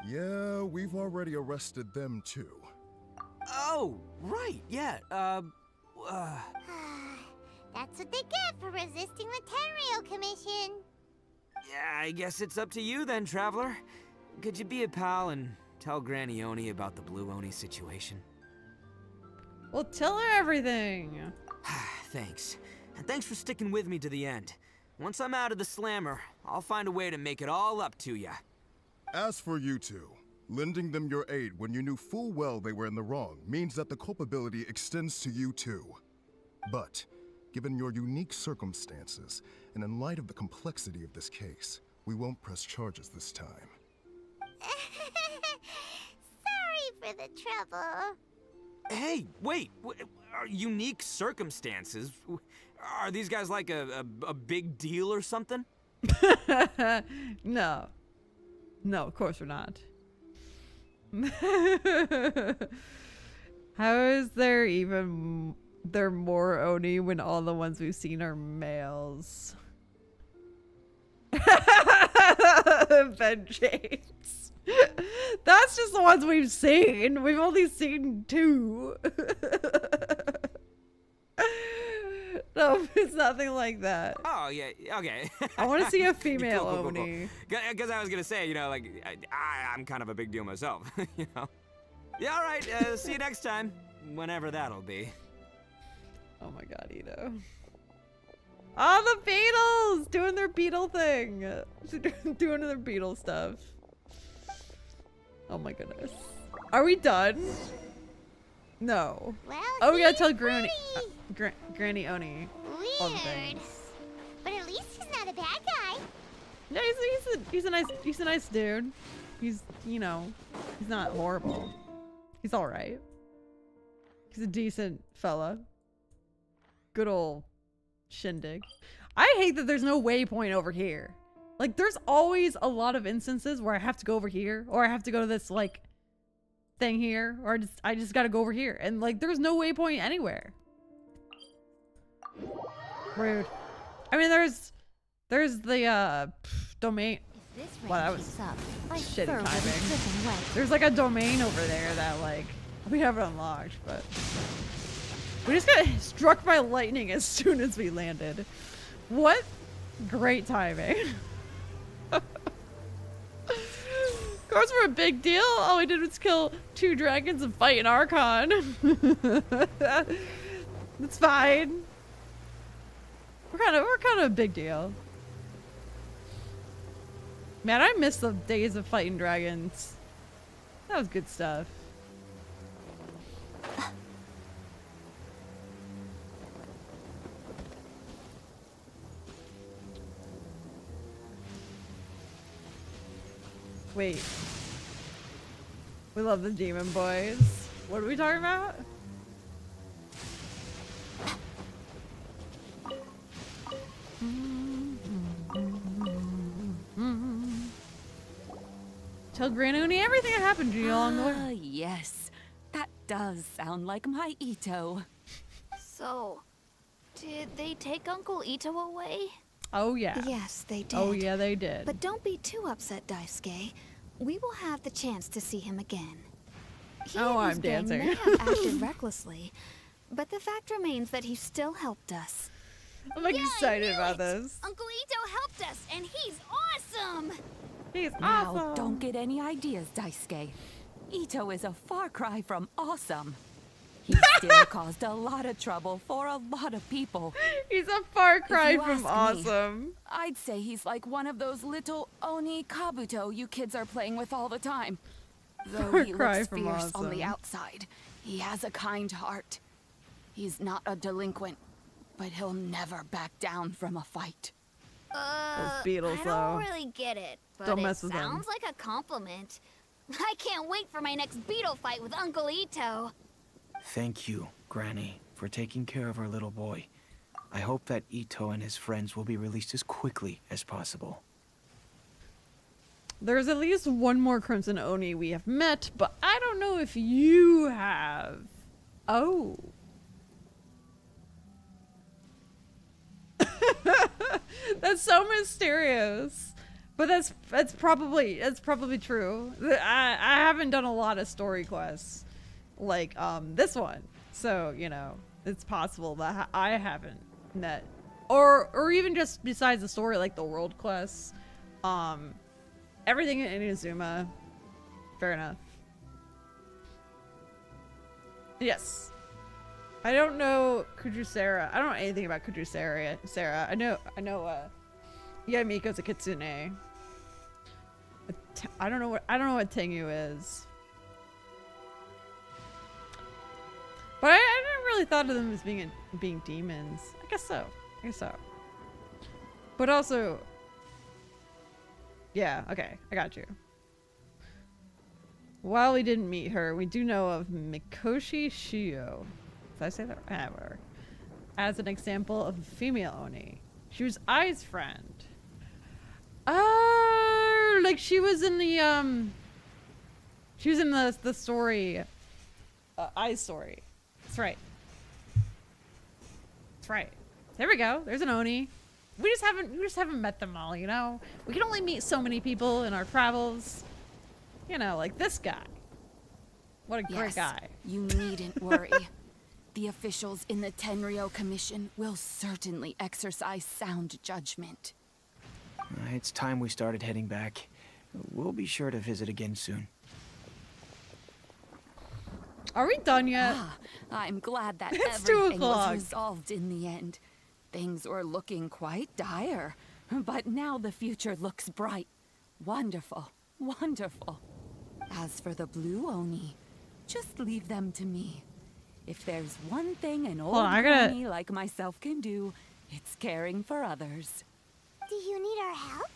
Yeah, we've already arrested them too. Oh, right, yeah, That's what they get for resisting the Tenryou Commission. yeah, I guess it's up to you then, Traveler. Could you be a pal and tell Granny Oni about the Blue Oni situation? Well, tell her everything. Thanks. And thanks for sticking with me to the end. Once I'm out of the slammer, I'll find a way to make it all up to ya. As for you two, lending them your aid when you knew full well they were in the wrong means that the culpability extends to you too. But, given your unique circumstances, and in light of the complexity of this case, we won't press charges this time. Sorry for the trouble. Hey, wait, are unique circumstances? Are these guys like a big deal or something? No. No, of course we're not. How is there more Oni when all the ones we've seen are males? Ben James. That's just the ones we've seen. We've only seen 2. No, it's nothing like that. Oh, yeah, okay. I want to see a female cool. Oni. Because I was gonna say, you know, like, I'm kind of a big deal myself, you know? Yeah, all right, see you next time. Whenever that'll be. Oh my god, Ito. Oh, the beetles! Doing their beetle thing. Doing their beetle stuff. Oh my goodness. Are we done? No. Well, oh, we gotta tell Granny Oni all the Weird. things. But at least he's not a bad guy. Yeah, he's a nice dude. He's, you know, he's not horrible. He's all right. He's a decent fella. Good old shindig. I hate that there's no waypoint over here. Like, there's always a lot of instances where I have to go over here, or I have to go to this, like, thing here, or I just gotta go over here. And, like, there's no waypoint anywhere. Rude. I mean, there's the, domain. Wow, that was shitty timing. There's, like, a domain over there that, like, we haven't unlocked, but we just got struck by lightning as soon as we landed. What great timing. Of course we're a big deal. All we did was kill 2 dragons and fight an Archon. It's fine. We're kind of a big deal. Man, I miss the days of fighting dragons. That was good stuff. Wait. We love the demon boys. What are we talking about? Tell Granony everything that happened to you along the way. Yes. That does sound like my Ito. So, did they take Uncle Ito away? Oh yeah. Yes, they did. Oh yeah, they did. But don't be too upset, Daisuke. We will have the chance to see him again. He oh, and his I'm gang dancing. may have acted recklessly, but the fact remains that he still helped us. I'm excited about this. Uncle Ito helped us, and he's awesome! He's Now, awesome. don't get any ideas, Daisuke. Ito is a far cry from awesome. He still caused a lot of trouble for a lot of people. He's a far cry If you from ask me, awesome. I'd say he's like one of those little Oni Kabuto you kids are playing with all the time. Though Far he cry looks from fierce on the awesome. outside, he has a kind heart. He's not a delinquent, but he'll never back down from a fight. Those beetles, I though. don't really get it, but Don't it mess with them. sounds like a compliment. I can't wait for my next beetle fight with Uncle Ito. Thank you, Granny, for taking care of our little boy. I hope that Ito and his friends will be released as quickly as possible. There's at least one more Crimson Oni we have met, but I don't know if you have. Oh. That's so mysterious. But that's probably true. I haven't done a lot of story quests like this one. So, you know, it's possible that I haven't met or even just besides the story, like the world quests. Everything in Inazuma. Fair enough. Yes. I don't know Kujusera. I don't know anything about Kujusera. Sarah. I know Yamiko's a kitsune. I don't know what Tengu is. But I never really thought of them as being demons. I guess so. But also, yeah, okay, I got you. While we didn't meet her, we do know of Mikoshi Shio. Did I say that? Whatever. As an example of a female Oni. She was Ai's friend. Oh, like she was in the She was in the story, I's story. That's right. That's right. There we go. There's an Oni. We just haven't met them all, you know? We can only meet so many people in our travels. You know, like this guy. What a great guy. You needn't worry. The officials in the Tenryo Commission will certainly exercise sound judgment. It's time we started heading back. We'll be sure to visit again soon. Are we done yet? I'm glad that It's everything 2 o'clock. was resolved in the end. Things were looking quite dire, but now the future looks bright. Wonderful, wonderful. As for the blue Oni, just leave them to me. If there's one thing an old Oni like myself can do, it's caring for others. Do you need our help?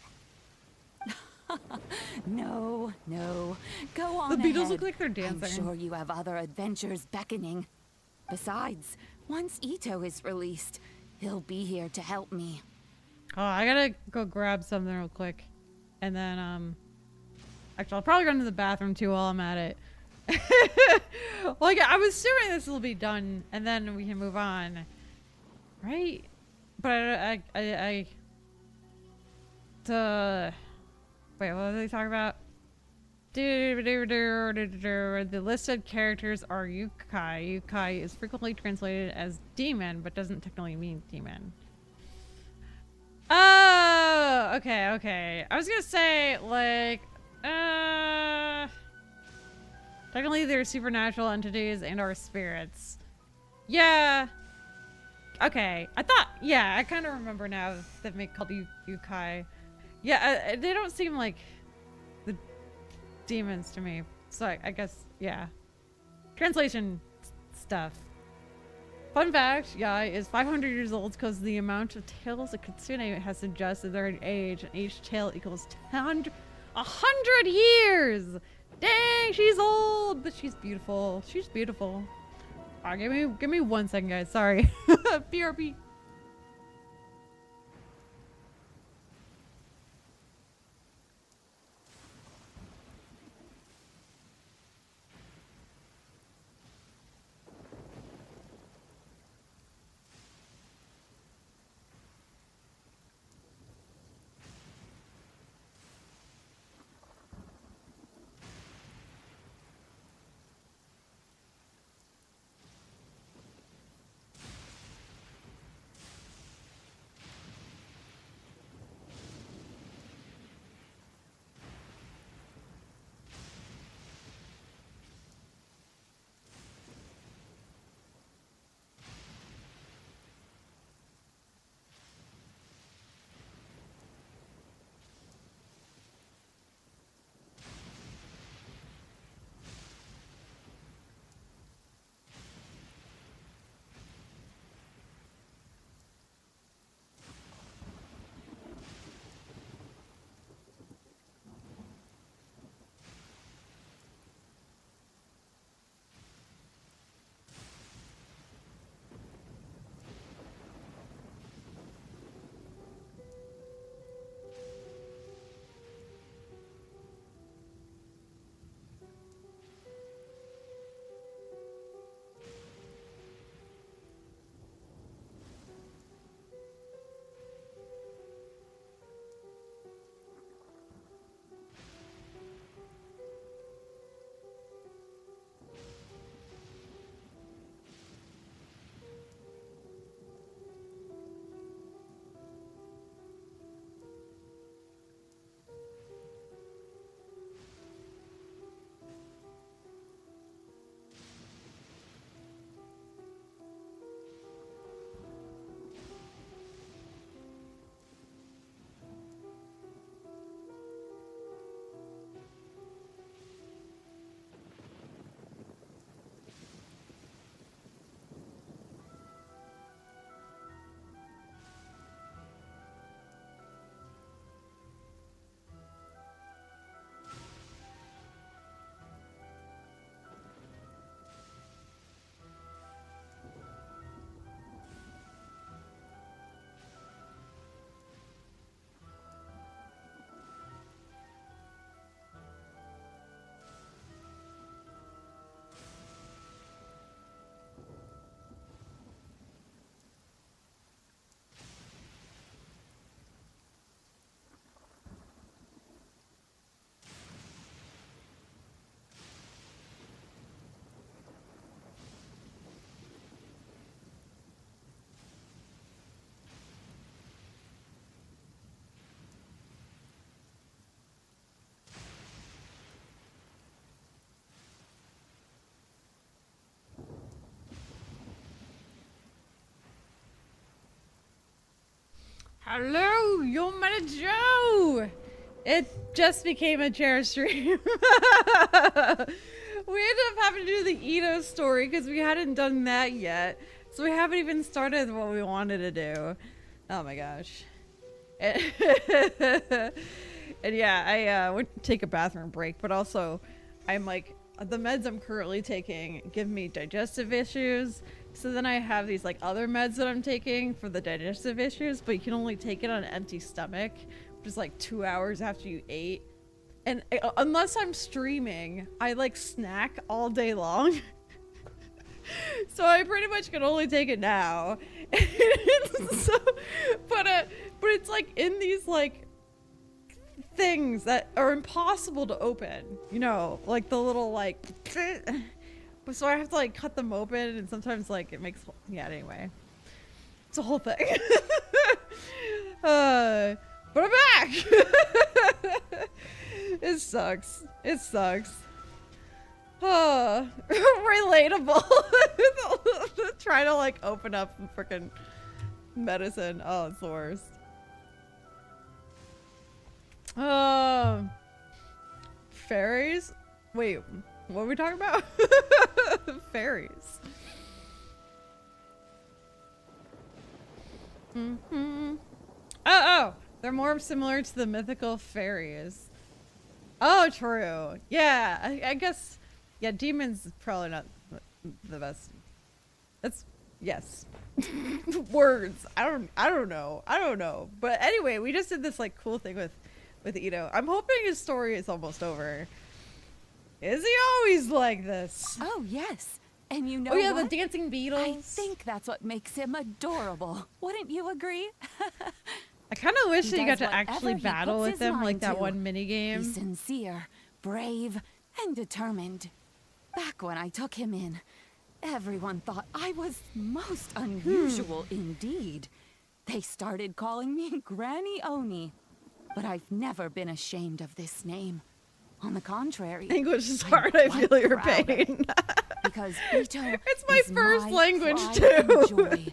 No, no. Go on The Beatles ahead. look like they're dancing. I'm sure you have other adventures beckoning. Besides, once ITTO is released, he'll be here to help me. Oh, I gotta go grab something real quick. And then, actually, I'll probably run to the bathroom too while I'm at it. Like, I was assuming this will be done and then we can move on. Right? But wait, what are they talking about? The listed characters are Yukai. Yukai is frequently translated as demon, but doesn't technically mean demon. Oh, okay, okay. I was gonna say, like, technically they're supernatural entities and are spirits. Yeah. Okay. I thought, yeah, I kind of remember now that make called Yukai. Yeah, they don't seem like the demons to me. So I guess, yeah. Translation stuff. Fun fact, Yai is 500 years old because the amount of tails a kitsune has suggested their age, and each tail equals 100 years! Dang, she's old, but she's beautiful. She's beautiful. Alright, give me 1 second, guys. Sorry. BRB. Hello, yo Mijou! It just became a chair stream. We ended up having to do the ITTO story because we hadn't done that yet. So we haven't even started what we wanted to do. Oh my gosh. And yeah, I went to take a bathroom break, but also I'm like, the meds I'm currently taking give me digestive issues. So then I have these like other meds that I'm taking for the digestive issues, but you can only take it on an empty stomach, which is like 2 hours after you ate. And unless I'm streaming, I like snack all day long. So I pretty much can only take it now. So, but it's like in these like things that are impossible to open, you know, like the little like, so I have to like cut them open, and sometimes like it makes, yeah, anyway, it's a whole thing. But I'm back. It sucks. It sucks. Relatable. Trying to like open up freaking medicine. Oh, it's the worst. Fairies? Wait, what are we talking about? Fairies. Oh, they're more similar to the mythical fairies. Oh, true. Yeah, I guess. Yeah, demons probably not the best. That's, yes. Words. I don't know. But anyway, we just did this like cool thing with ITTO. I'm hoping his story is almost over. Is he always like this? Oh, yes. And you know oh, yeah, what? the dancing beetles. I think that's what makes him adorable. Wouldn't you agree? I kind of wish that you got to actually battle with him like that one mini game. He's sincere, brave, and determined. Back when I took him in, everyone thought I was most unusual indeed. They started calling me Granny Oni. But I've never been ashamed of this name. On the contrary, English is hard. I feel your pain. Because ITTO it's my first language too.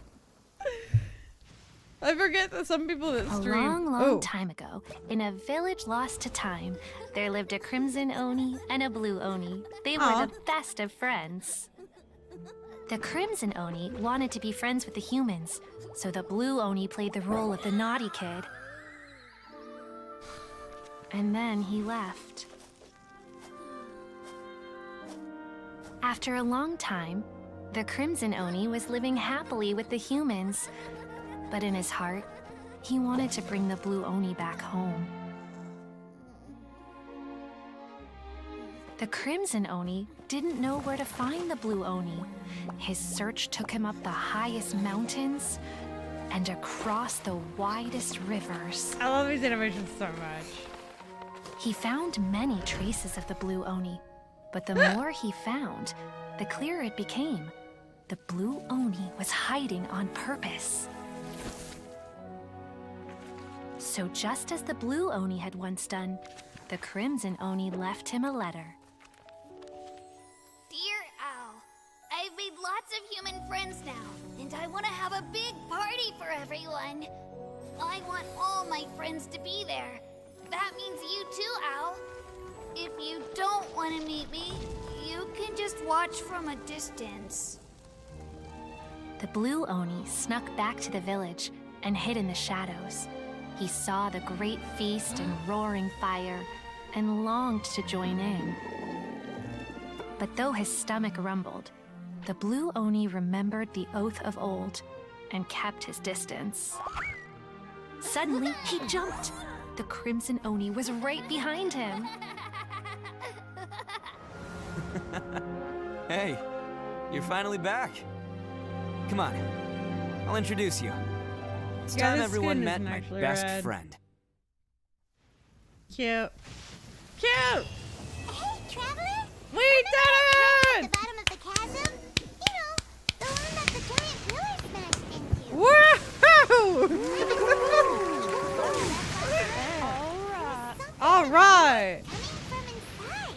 I forget that some people that stream. A long time ago, in a village lost to time, there lived a crimson Oni and a blue Oni. They were the best of friends. The crimson Oni wanted to be friends with the humans, so the blue Oni played the role of the naughty kid. And then he left. After a long time, the crimson Oni was living happily with the humans. But in his heart, he wanted to bring the blue Oni back home. The crimson Oni didn't know where to find the blue Oni. His search took him up the highest mountains and across the widest rivers. I love these animations so much. He found many traces of the blue Oni, but the more he found, the clearer it became. The blue Oni was hiding on purpose. So just as the blue Oni had once done, the crimson Oni left him a letter. Dear Owl, I've made lots of human friends now, and I want to have a big party for everyone. I want all my friends to be there. That means you too, Owl. If you don't want to meet me, you can just watch from a distance. The blue Oni snuck back to the village and hid in the shadows. He saw the great feast and roaring fire and longed to join in. But though his stomach rumbled, the blue Oni remembered the oath of old and kept his distance. Suddenly, he jumped. The crimson Oni was right behind him. Hey, you're finally back. Come on, I'll introduce you. It's time everyone met my best friend. Cute. Cute! Hey, Traveler! We did it! At the bottom of the chasm? You know, the one that the giant pillar smashed into. Woohoo! Alright! Coming from inside.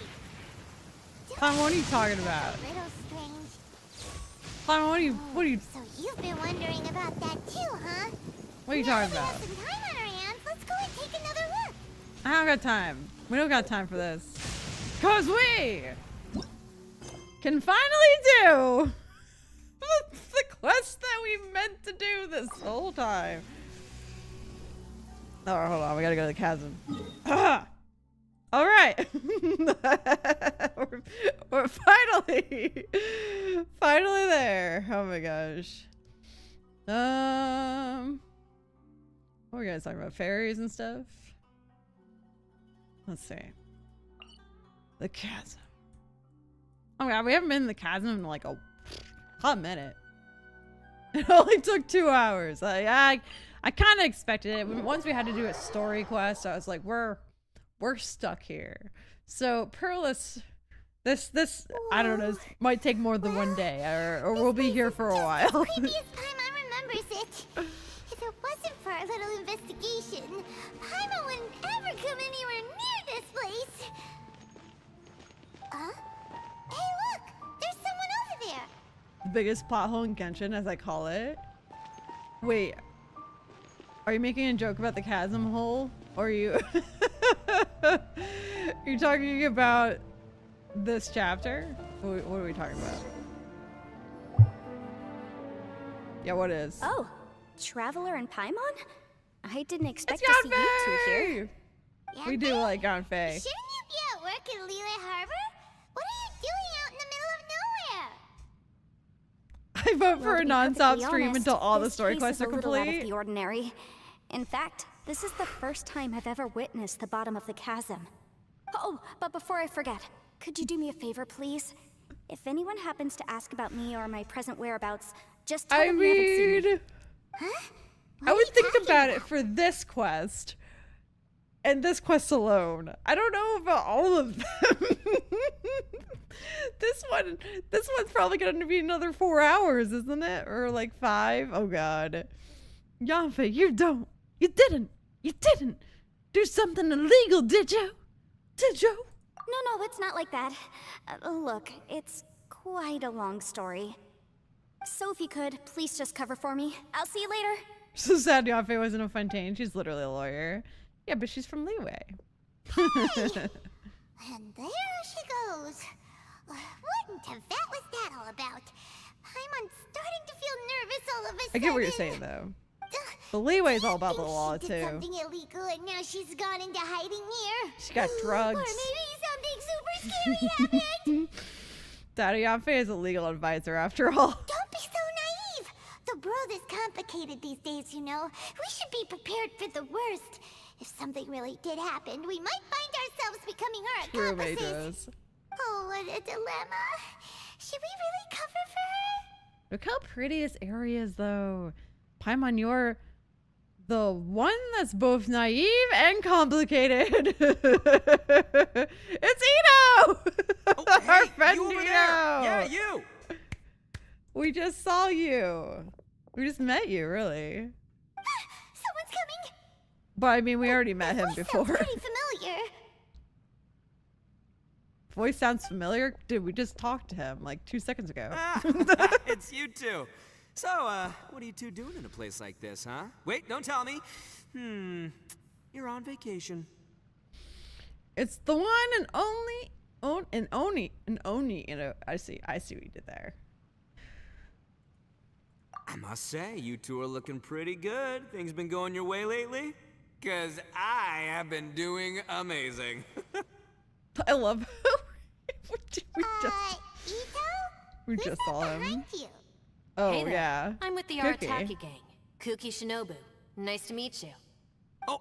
Tom, what are you talking about? A little strange. Tom, what are you... So you've been wondering about that too, huh? What are you talking about? Some time on our hands. Let's go and take another look. I don't got time. We don't got time for this. Cause we can finally do the quest that we meant to do this whole time. Oh, hold on. We gotta go to the chasm. All right. we're finally there. Oh my gosh. What are you guys talking about? Fairies and stuff? Let's see. The chasm. Oh god, we haven't been in the chasm in like a hot minute. It only took 2 hours. I kind of expected it. Once we had to do a story quest, I was like, we're stuck here. So Perilous, this I don't know, this might take more than one day, or we'll be here for a while. Previous Paimon remembers it. If it wasn't for our little investigation, Paimon wouldn't ever come anywhere near this place. Hey, look! There's someone over there. The biggest plot hole in Genshin, as I call it. Wait, are you making a joke about the chasm hole? Or are you you're talking about this chapter? What are we talking about? Yeah, what is? Oh, Traveler and Paimon? I didn't expect to see you two here. We do like Ganfei. Shouldn't you be at work in Liyue Harbor? What are you doing out in the middle of nowhere? I vote for a non-stop stream honest, until all the this story case quests is are a little out of complete. the ordinary. In fact, this is the first time I've ever witnessed the bottom of the chasm. Oh, but before I forget, could you do me a favor, please? If anyone happens to ask about me or my present whereabouts, just tell them you haven't seen me. Huh? I would think about it for this quest. And this quest alone. I don't know about all of them. This one's probably gonna be another 4 hours, isn't it? Or like 5? Oh god. Yanfei, you didn't do something illegal, did you? Did you? No, it's not like that. Look, it's quite a long story. So if you could, please just cover for me. I'll see you later. So sad Yanfei wasn't a Fontaine. She's literally a lawyer. Yeah, but she's from Liyue. And there she goes. What in Tibet was that all about? I'm starting to feel nervous all of a sudden. I get what you're saying though. The Liyue is all about the law She too. did something illegal and now she's gone into hiding here. She got drugs. Or maybe something super scary happened. Daddy Yanfei is a legal advisor after all. Don't be so naive. The world is complicated these days, you know. We should be prepared for the worst. If something really did happen, we might find ourselves becoming our accomplices. Oh, what a dilemma. Should we really cover for her? Look how pretty this area is though. Paimon, you're the one that's both naive and complicated. It's ITTO! Oh, hey, Our friend you over ITTO! there. Yeah, you! We just saw you. We just met you, really. Someone's coming. But I mean, we already met him before. Sounds pretty familiar. Voice sounds familiar? Dude, we just talked to him like 2 seconds ago. It's you two. So, what are you two doing in a place like this, huh? Wait, don't tell me. You're on vacation. It's the one and only, you know, I see what you did there. I must say, you two are looking pretty good. Things been going your way lately? Cause I have been doing amazing. I love we just saw him. Behind you? Oh, Hey there. yeah. I'm with the Cookie. Arataki gang. Kuki Shinobu. Nice to meet you. Oh,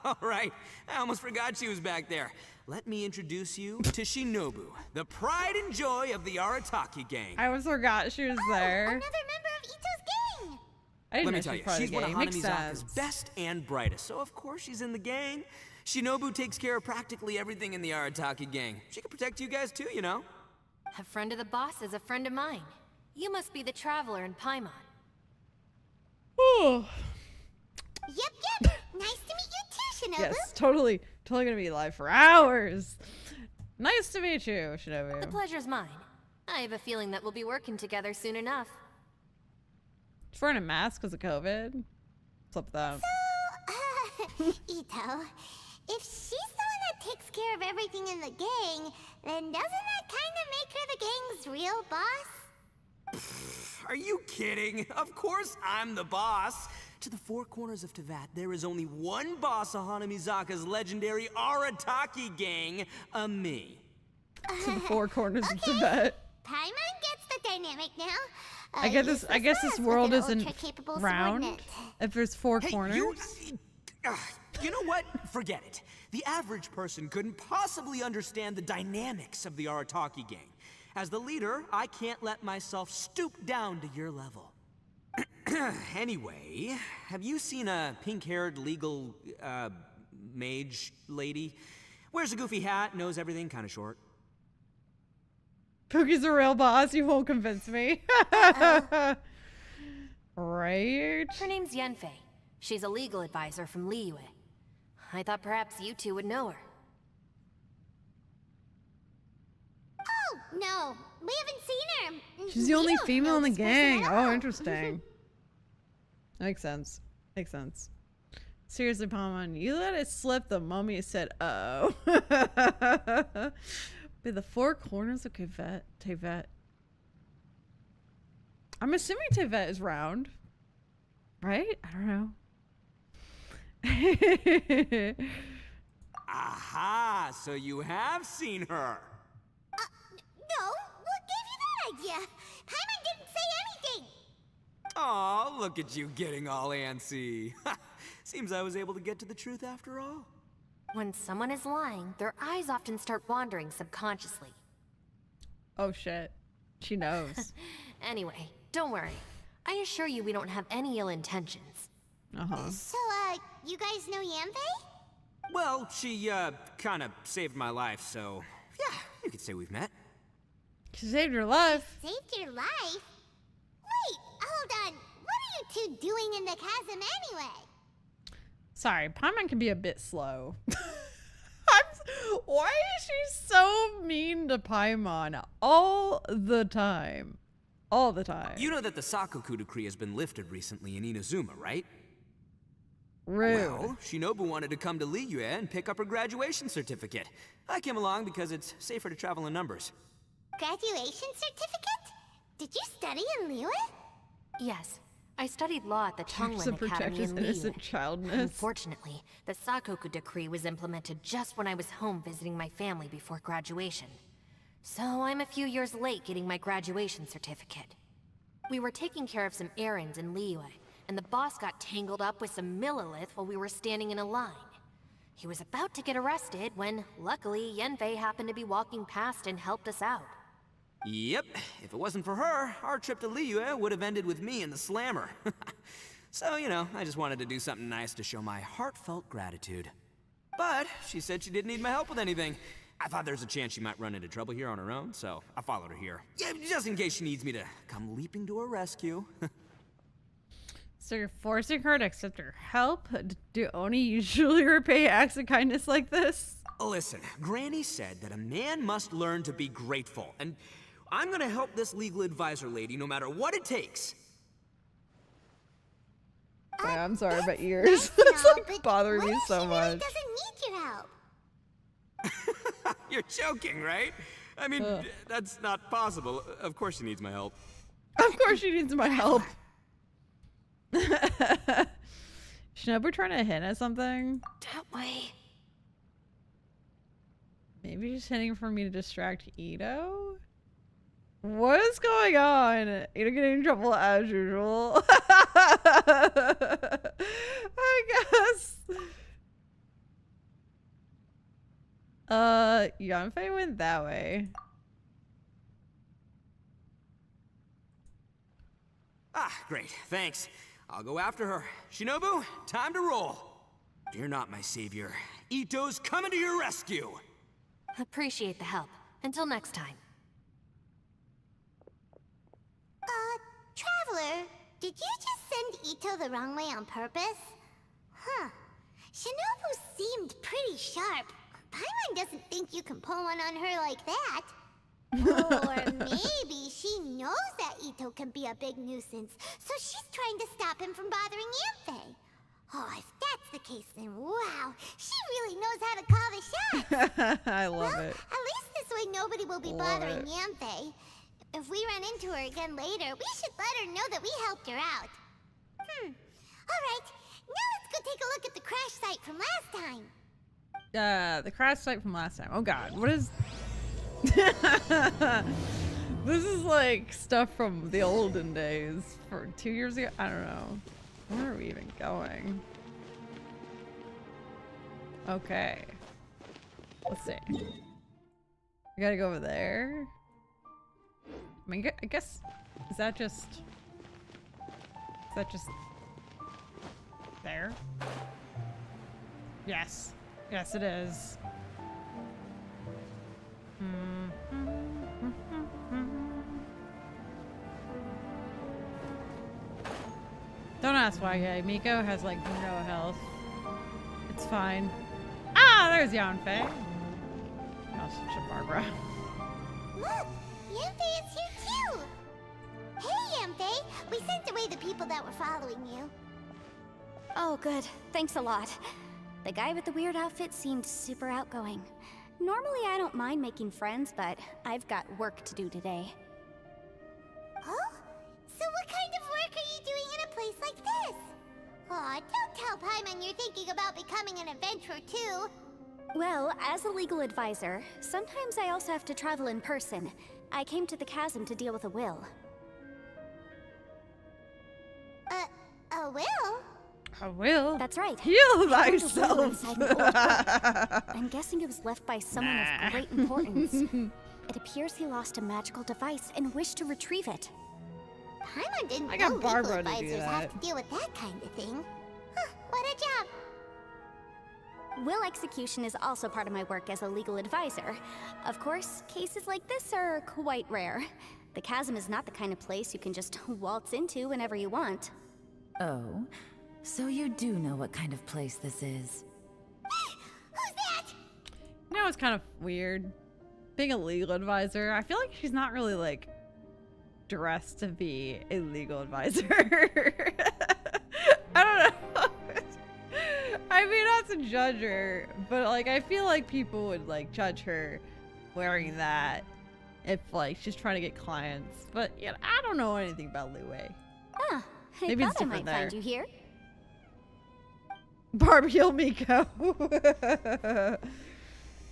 all right. I almost forgot she was back there. Let me introduce you to Shinobu, the pride and joy of the Arataki gang. I almost forgot she was there. Another member of Ito's gang. I didn't Let know me tell she you, was part she's of the one of gang. Makes Hanami's sense. best and brightest, so of course she's in the gang. Shinobu takes care of practically everything in the Arataki gang. She can protect you guys too, you know. A friend of the boss is a friend of mine. You must be the Traveler in Paimon. Oh. Yep. Nice to meet you too, Shinobu. Yes, totally gonna be live for hours. Nice to meet you, The Shinobu. pleasure's mine. I have a feeling that we'll be working together soon enough. She's wearing a mask because of COVID. What's up with that? So, Ito, if she's the one that takes care of everything in the gang, then doesn't that kind of make her the gang's real boss? Are you kidding? Of course I'm the boss. To the four corners of Teyvat, there is only one boss of Hanamizaka's legendary Arataki gang, me. To the four corners of Teyvat. Paimon gets the dynamic now. I guess this world isn't round. If there's four corners. You know what? Forget it. The average person couldn't possibly understand the dynamics of the Arataki gang. As the leader, I can't let myself stoop down to your level. Anyway, have you seen a pink-haired legal, mage lady? Wears a goofy hat, knows everything, kind of short. Pookie's a real boss, you won't convince me. Right? Her name's Yanfei. She's a legal advisor from Liyue. I thought perhaps you two would know her. Oh, no. We haven't seen her. She's the only female in the gang. Oh, interesting. Makes sense. Makes sense. Seriously, Paimon, you let it slip. The mummy said, "Oh." By the four corners of Teyvat. I'm assuming Teyvat is round, right? I don't know. Aha! So you have seen her. No, what gave you that idea? Paimon didn't say anything. Aw, look at you getting all antsy. Seems I was able to get to the truth after all. When someone is lying, their eyes often start wandering subconsciously. Oh shit. She knows. Anyway, don't worry. I assure you we don't have any ill intentions. So, you guys know Yanfei? Well, she, kind of saved my life, so yeah, you could say we've met. She saved your life. Saved your life? Wait, hold on. What are you two doing in the chasm anyway? Sorry, Paimon can be a bit slow. Why is she so mean to Paimon all the time? All the time. You know that the Sakoku decree has been lifted recently in Inazuma, right? Rude. Well, Shinobu wanted to come to Liyue and pick up her graduation certificate. I came along because it's safer to travel in numbers. Graduation certificate? Did you study in Liyue? Yes. I studied law at the Tonglen Academy in innocent Liyue. childness. Unfortunately, the Sakoku decree was implemented just when I was home visiting my family before graduation. So I'm a few years late getting my graduation certificate. We were taking care of some errands in Liyue, and the boss got tangled up with some Millilith while we were standing in a line. He was about to get arrested when, luckily, Yanfei happened to be walking past and helped us out. Yep, if it wasn't for her, our trip to Liyue would have ended with me in the slammer. So, you know, I just wanted to do something nice to show my heartfelt gratitude. But she said she didn't need my help with anything. I thought there's a chance she might run into trouble here on her own, so I followed her here. Yeah, just in case she needs me to come leaping to her rescue. So you're forcing her to accept her help? Do Oni usually repay acts of kindness like this? Listen, Granny said that a man must learn to be grateful, and I'm gonna help this legal advisor lady no matter what it takes. Yeah, I'm sorry about ears. It's like bothering me so much. Doesn't need your help. You're joking, right? I mean, that's not possible. Of course she needs my help. Of course she needs my help. Shinobu trying to hint at something? That way. Maybe she's hinting for me to distract Ito? What is going on? Ito getting in trouble as usual. I guess. Yanfei went that way. Ah, great. Thanks. I'll go after her. Shinobu, time to roll. Fear not, my savior. Ito's coming to your rescue. Appreciate the help. Until next time. Traveler, did you just send Ito the wrong way on purpose? Huh. Shinobu seemed pretty sharp. Paimon doesn't think you can pull one on her like that. Or maybe she knows that Ito can be a big nuisance, so she's trying to stop him from bothering Yanfei. Oh, if that's the case, then wow, she really knows how to call the shots. I love it. At least this way nobody will be bothering Yanthe. If we run into her again later, we should let her know that we helped her out. Alright, now let's go take a look at the crash site from last time. The crash site from last time. Oh god, what is... This is like stuff from the olden days for 2 years ago. I don't know. Where are we even going? Okay. Let's see. We gotta go over there. I mean, I guess, is that just there? Yes. Yes, it is. Don't ask why, yeah. Miko has like no health. It's fine. Ah, there's Yanfei. Oh, such a Barbara. Look, Yanthe is here too. Hey, Yanthe, we sent away the people that were following you. Oh, good. Thanks a lot. The guy with the weird outfit seemed super outgoing. Normally I don't mind making friends, but I've got work to do today. Oh? So what kind of work are you doing in a place like this? Aw, don't tell Paimon you're thinking about becoming an adventurer too. Well, as a legal advisor, sometimes I also have to travel in person. I came to the chasm to deal with a will. A will? A will? That's right. Heal I found a will thyself. inside an old book. I'm guessing it was left by someone of great importance. It appears he lost a magical device and wished to retrieve it. Paimon didn't I know got legal Barbara to do advisors that. have to deal with that kind of thing. Huh, what a job. Will execution is also part of my work as a legal advisor. Of course, cases like this are quite rare. The chasm is not the kind of place you can just waltz into whenever you want. Oh, so you do know what kind of place this is. Who's that? You know, it's kind of weird. Being a legal advisor, I feel like she's not really like dressed to be a legal advisor. I don't know. I mean, not to judge her, but like I feel like people would like judge her wearing that if like she's trying to get clients. But yeah, I don't know anything about Liyue. Ah, I Maybe it's thought I different might there. find you here. Barbie, heal Miko.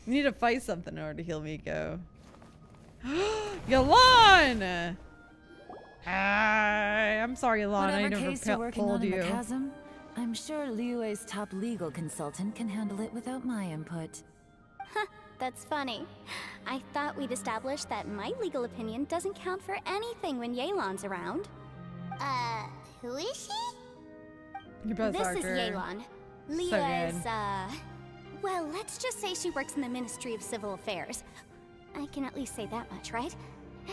You need to fight something in order to heal Miko. Yalan! Hi, I'm sorry, Yalan. I Whatever never case you're working told on in you. the chasm, I'm sure Liyue's top legal consultant can handle it without my input. Huh, that's funny. I thought we'd established that my legal opinion doesn't count for anything when Yelan's around. Who is she? You're both This Archer. is Yelan. So Leah's, good. well, let's just say she works in the Ministry of Civil Affairs. I can at least say that much, right?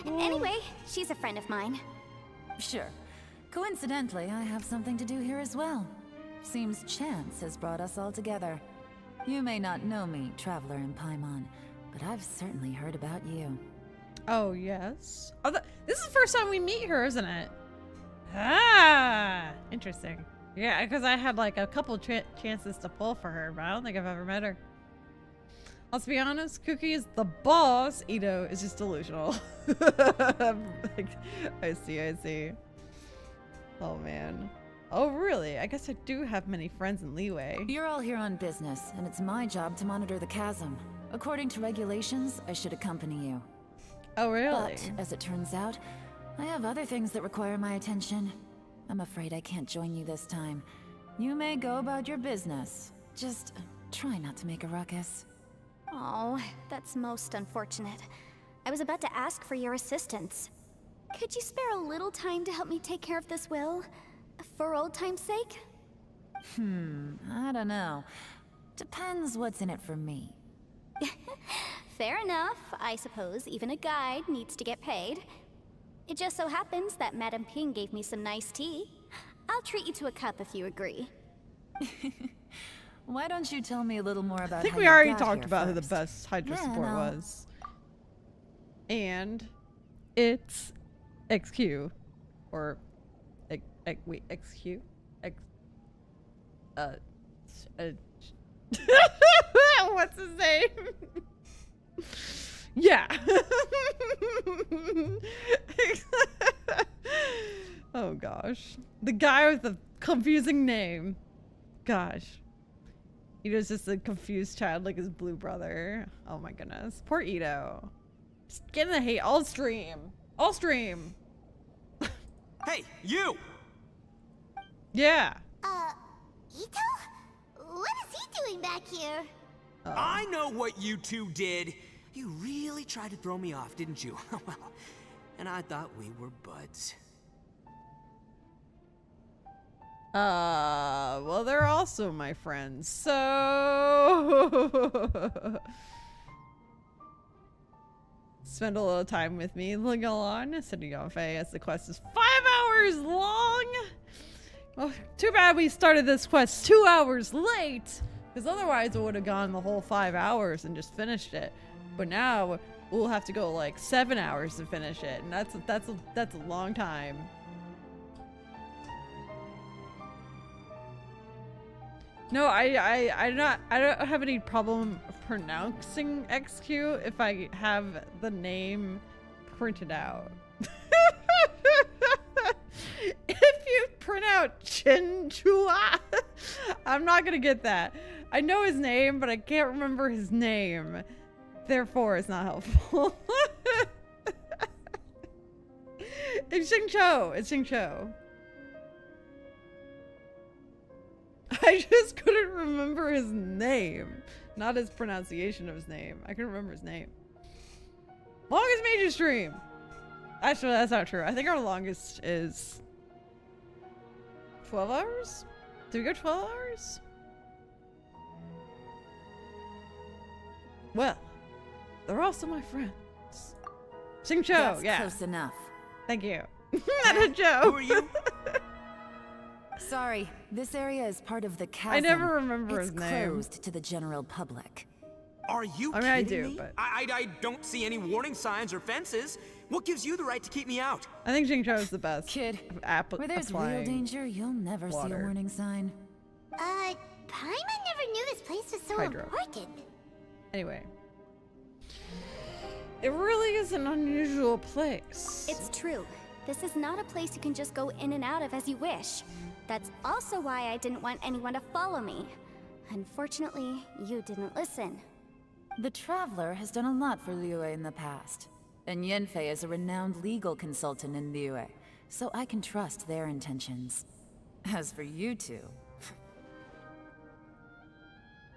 Anyway, she's a friend of mine. Sure. Coincidentally, I have something to do here as well. Seems chance has brought us all together. You may not know me, Traveler in Paimon, but I've certainly heard about you. Oh, yes. Oh, this is the first time we meet her, isn't it? Ah, interesting. Yeah, because I had like a couple chances to pull for her, but I don't think I've ever met her. Let's be honest, Cookie is the boss. ITTO is just delusional. Like, I see. Oh, man. Oh, really? I guess I do have many friends in Liyue. You're all here on business, and it's my job to monitor the chasm. According to regulations, I should accompany you. Oh, really? But, as it turns out, I have other things that require my attention. I'm afraid I can't join you this time. You may go about your business. Just try not to make a ruckus. Oh, that's most unfortunate. I was about to ask for your assistance. Could you spare a little time to help me take care of this will? For old time's sake? I don't know. Depends what's in it for me. Fair enough. I suppose even a guide needs to get paid. It just so happens that Madame Ping gave me some nice tea. I'll treat you to a cup if you agree. Why don't you tell me a little more about I think how we you already got talked here about who the first. best Hydra Then support I'll- was. And it's XQ. Or, wait, XQ? What's his name? Yeah. Oh gosh. The guy with the confusing name. Gosh. He was just a confused child like his blue brother. Oh my goodness. Poor Ito. Just getting the hate all stream. All stream. Hey, you! Yeah. Ito? What is he doing back here? I know what you two did. You really tried to throw me off, didn't you? Well, and I thought we were buds. Well, they're also my friends, so... Spend a little time with me, Legalon, sitting on Faye, as the quest is 5 hours long! Well, too bad we started this quest 2 hours late, because otherwise it would have gone the whole 5 hours and just finished it. But now, we'll have to go like 7 hours to finish it, and that's a long time. No, I don't have any problem pronouncing XQ if I have the name printed out. If you print out Chinchua, I'm not gonna get that. I know his name, but I can't remember his name. Therefore, it's not helpful. It's Xingqiu. It's Xingqiu. I just couldn't remember his name. Not his pronunciation of his name. I couldn't remember his name. Longest major stream. Actually, that's not true. I think our longest is 12 hours? Did we go 12 hours? Well, they're also my friends. Xingqiu, That's yeah. close enough. Thank you. Not a joke. Who are you? Sorry, this area is part of the chasm. I never remember it's his name. closed to the general public. Are you I mean, I kidding do, me? but... I don't see any warning signs or fences. What gives you the right to keep me out? I think Xingqiu is the best. Kid, where there's real applying danger, you'll never see a water. warning sign. Paimon never knew this place was so Hydro. important. Anyway. It really is an unusual place. It's true. This is not a place you can just go in and out of as you wish. That's also why I didn't want anyone to follow me. Unfortunately, you didn't listen. The Traveler has done a lot for Liyue in the past. And Yanfei is a renowned legal consultant in Liyue, so I can trust their intentions. As for you two...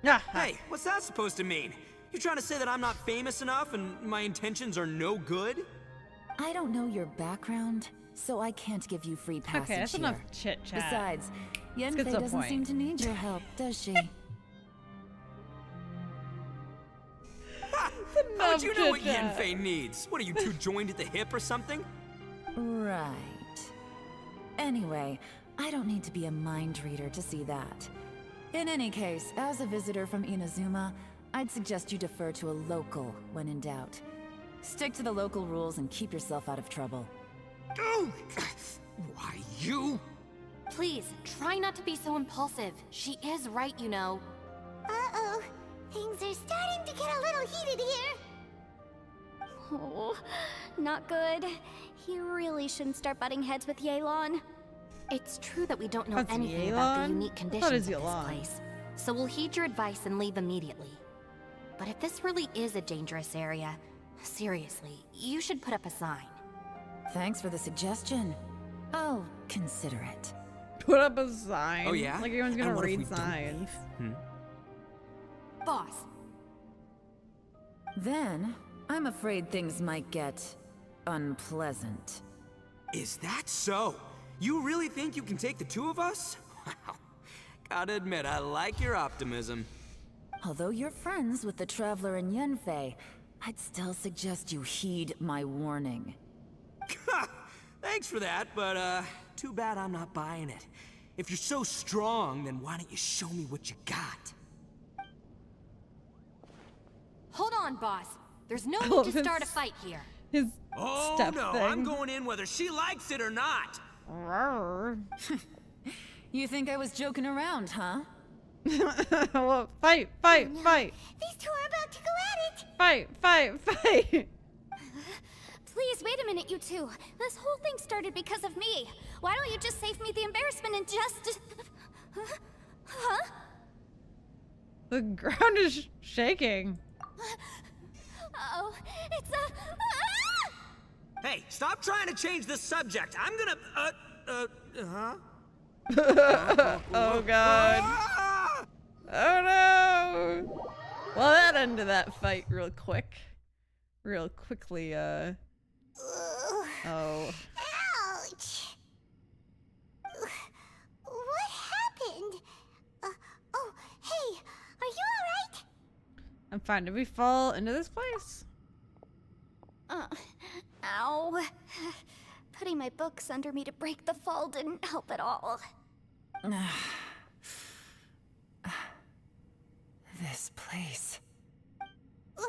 Hey, what's that supposed to mean? You trying to say that I'm not famous enough and my intentions are no good? I don't know your background, so I can't give you free passage Okay, that's here. enough chit-chat. Besides, Let's get to Yanfei the doesn't point. seem to need your help, does she? How would you know what chit-chat. Yanfei needs? What are you two joined at the hip or something? Right. Anyway, I don't need to be a mind reader to see that. In any case, as a visitor from Inazuma, I'd suggest you defer to a local when in doubt. Stick to the local rules and keep yourself out of trouble. Oh, why you? Please, try not to be so impulsive. She is right, you know. Uh-oh. Things are starting to get a little heated here. Oh, not good. He really shouldn't start butting heads with Yelan. It's true that we don't know That's anything about the Yelan? unique I thought conditions it of was this Yelan. place, so we'll heed your advice and leave immediately. But if this really is a dangerous area, seriously, you should put up a sign. Thanks for the suggestion. I'll consider it. Put up a sign. Oh, yeah? Like everyone's And gonna what if we read don't signs. Boss, Then, I'm afraid things might get unpleasant. Is that so? You really think you can take the two of us? Wow. Gotta admit, I like your optimism. Although you're friends with the Traveler and Yanfei, I'd still suggest you heed my warning. Thanks for that, but too bad I'm not buying it. If you're so strong, then why don't you show me what you got? hold on, boss. There's no Oh, need to start a fight here. His Oh step no, thing. I'm going in whether she likes it or not. Rawr. You think I was joking around, huh? Well, fight, fight, fight. These two are about to go at it. Fight, fight, fight. Please, wait a minute, you two. This whole thing started because of me. Why don't you just save me the embarrassment and just... Huh? The ground is shaking. Oh, it's a... Hey, stop trying to change the subject. I'm gonna, Oh god. Oh no. Well, that ended that fight real quickly, oh. Ouch. What happened? Oh, hey, are you alright? I'm fine. Did we fall into this place? Ow. Putting my books under me to break the fall didn't help at all. This place. Where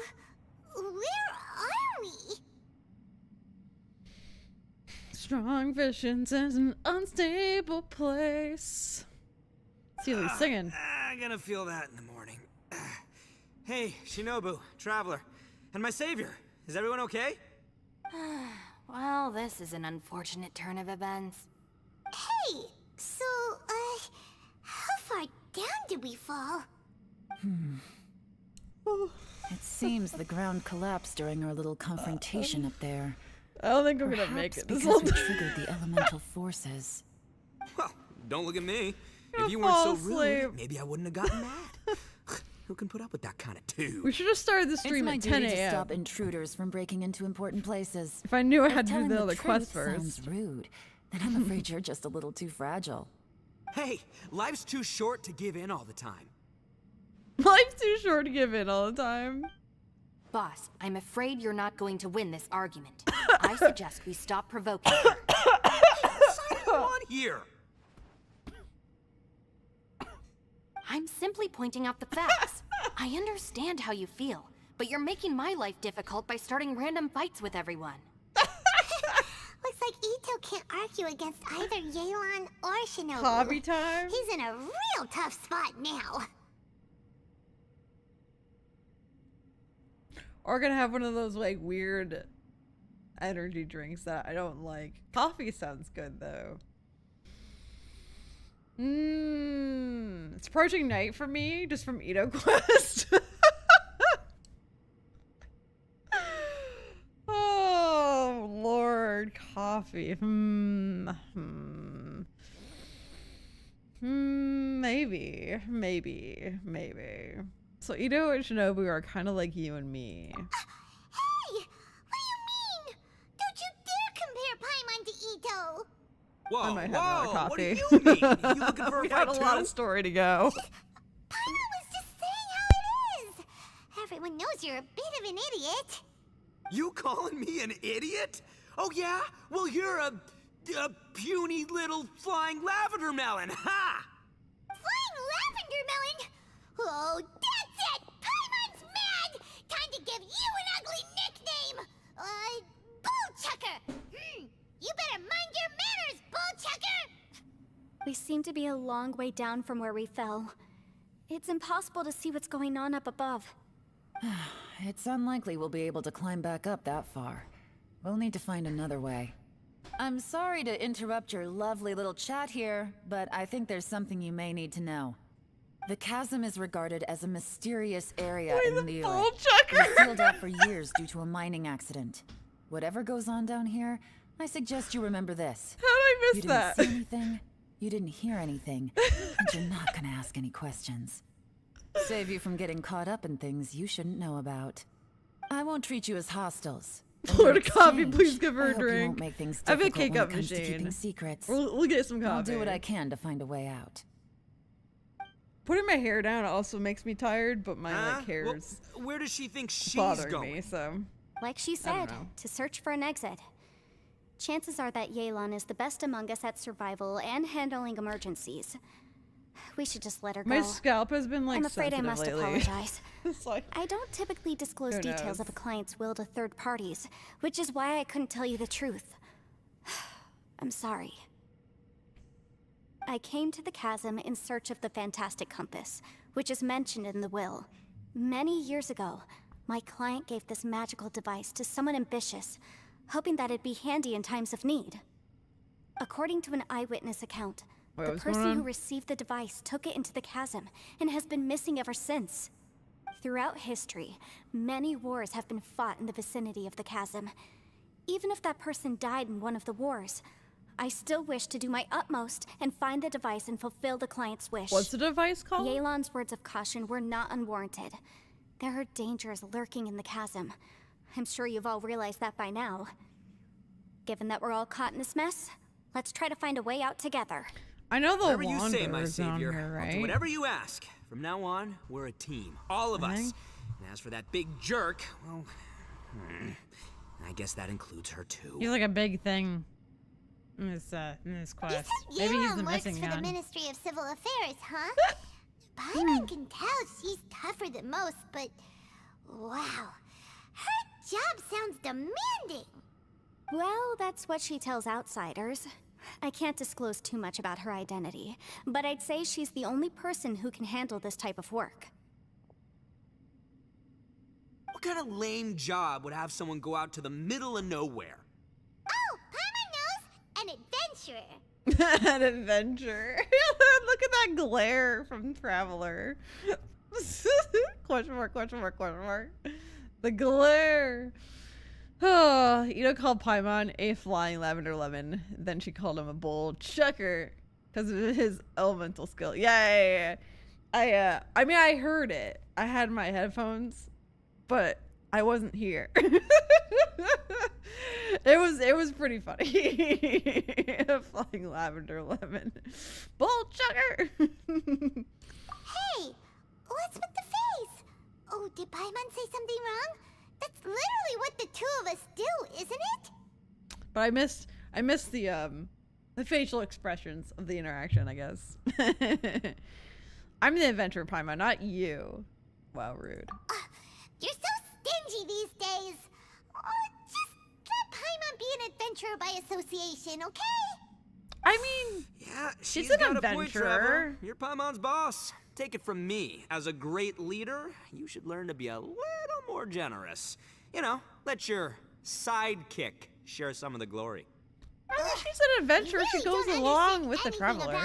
are we? Strong visions is an unstable place. See Lee singing. I'm gonna feel that in the morning. Hey, Shinobu, Traveler, and my savior. Is everyone okay? Well, this is an unfortunate turn of events. Hey, so, how far down did we fall? It seems the ground collapsed during our little confrontation up there. I don't think I'm gonna make it. Perhaps This because we triggered the elemental forces. Well, don't look at me. Gonna If you weren't so fall asleep. rude, maybe I wouldn't have gotten mad. Who can put up with that kind of tube? We should have started the stream It's at my 10 duty to a.m. stop intruders from breaking into important places. If I knew I If had to do telling the other truth quest first. sounds rude, then I'm afraid you're just a little too fragile. Hey, life's too short to give in all the time. Life's too short to give in all the time. Boss, I'm afraid you're not going to win this argument. I suggest we stop provoking her. What's going on here? I'm simply pointing out the facts. I understand how you feel, but you're making my life difficult by starting random fights with everyone. Looks like Ito can't argue against either Yelan or Shinobu. Hobby time? He's in a real tough spot now. Or gonna have one of those like weird energy drinks that I don't like. Coffee sounds good though. It's approaching night for me, just from Ito Quest. Oh Lord, coffee. Maybe. So Ito and Shinobu are kind of like you and me. Hey, what do you mean? Don't you dare compare Paimon to Ito. Whoa, I might have another coffee. What do you mean? You looking for a We fight got a too? lot of story to go. Paimon was just saying how it is. Everyone knows you're a bit of an idiot. You calling me an idiot? Oh yeah? Well, you're a puny little flying lavender melon, ha! Flying lavender melon? Oh, that's it! Paimon's mad! Time to give you an ugly nickname! Bullchucker! You better mind your manners, Bullchucker! We seem to be a long way down from where we fell. It's impossible to see what's going on up above. It's unlikely we'll be able to climb back up that far. We'll need to find another way. I'm sorry to interrupt your lovely little chat here, but I think there's something you may need to know. The chasm is regarded as a mysterious area in the Bullchucker! sealed out for years due to a mining accident. Whatever goes on down here, I suggest you remember this. How did I You miss didn't that? see anything, you didn't hear anything, and you're not gonna ask any questions. Save you from getting caught up in things you shouldn't know about. I won't treat you as hostiles. Florida coffee, exchange, please give her I a hope you won't drink. make things I have a difficult when K-cup it comes to machine. keeping secrets. We'll get some coffee. I'll do what I can to find a way out. Putting my hair down also makes me tired, but my like hair's Well, where does she think she's bothering going? me, so Like she I don't said, know. to search for an exit. Chances are that Yelan is the best among us at survival and handling emergencies. We should just let her go. my scalp has been like I'm afraid I sensitive must lately. apologize. It's like, I don't typically disclose Who details knows? of a client's will to third parties, which is why I couldn't tell you the truth. I'm sorry. I came to the chasm in search of the fantastic compass, which is mentioned in the will. Many years ago, my client gave this magical device to someone ambitious, hoping that it'd be handy in times of need. According to an eyewitness account, the person who received the device took it into the chasm and has been missing ever since. Throughout history, many wars have been fought in the vicinity of the chasm. Even if that person died in one of the wars, I still wish to do my utmost and find the device and fulfill the client's wish. What's the device called? Yelan's words of caution were not unwarranted. There are dangers lurking in the chasm. I'm sure you've all realized that by now. Given that we're all caught in this mess, let's try to find a way out together. I know the whatever you say, my Wanderer's on savior. here, I'll do right? whatever you ask. From now on, we're a team. All of us. And as for that big jerk, well, I guess that includes her too. He's like a big thing in this quest. Maybe he's the works missing for the one. Ministry of Civil Affairs, huh? Paimon can tell she's tougher than most, but wow, her job sounds demanding. Well, that's what she tells outsiders. I can't disclose too much about her identity, but I'd say she's the only person who can handle this type of work. What kind of lame job would have someone go out to the middle of nowhere? Oh, Paimon knows! An adventurer. An adventure. Look at that glare from Traveler. Question mark, question mark, question mark. The glare. Oh, Ito called Paimon a flying lavender lemon. Then she called him a bold chucker because of his elemental skill. Yeah. I mean, I heard it. I had my headphones, but I wasn't here. It was pretty funny. A flying lavender lemon. Bold chucker. Hey, what's with the face? Oh, did Paimon say something wrong? That's literally what the two of us do, isn't it? But I missed the facial expressions of the interaction, I guess. I'm the adventurer, Paimon, not you. Wow, rude. You're so stingy these days. Oh, just let Paimon be an adventurer by association, okay? I mean, yeah, she's got an a point, Trevor. adventurer. You're Paimon's boss. Take it from me. As a great leader, you should learn to be a little more generous. You know, let your sidekick share some of the glory. I mean, she's an adventurer. She goes along with the traveler.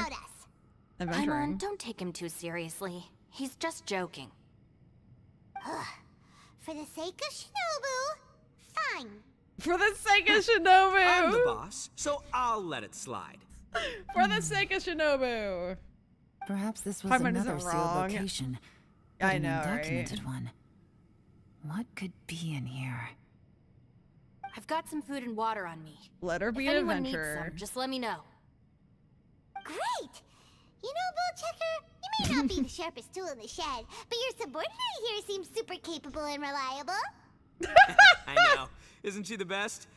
Paimon, don't take him too seriously. He's just joking. For the sake of Shinobu, fine. For the sake of Shinobu. I'm the boss, so I'll let it slide. For the sake of Shinobu. Perhaps this was Paimon another isn't sealed wrong. location. But I know, an undocumented right? one. What could be in here? I've got some food and water on me. Let her be If an anyone needs adventurer. some, just let me know. Great! You know, Bullchecker, you may not be the sharpest tool in the shed, but your subordinate here seems super capable and reliable. I know. Isn't she the best?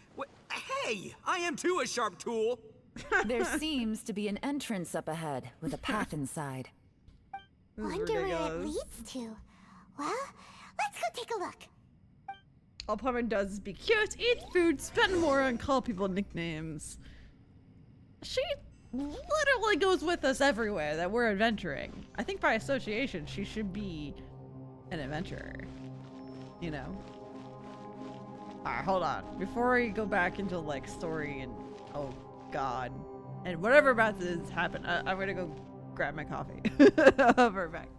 Hey, I am too a sharp tool. There seems to be an entrance up ahead with a path inside. Wonder where it leads to. Well, let's go take a look. All Paimon does is be cute, eat food, spend more, and call people nicknames. She literally goes with us everywhere that we're adventuring. I think by association, she should be an adventurer. You know? Alright, hold on. Before we go back into, like, story and... Oh, God. And whatever about to happen, I'm gonna go grab my coffee. I'll be right back.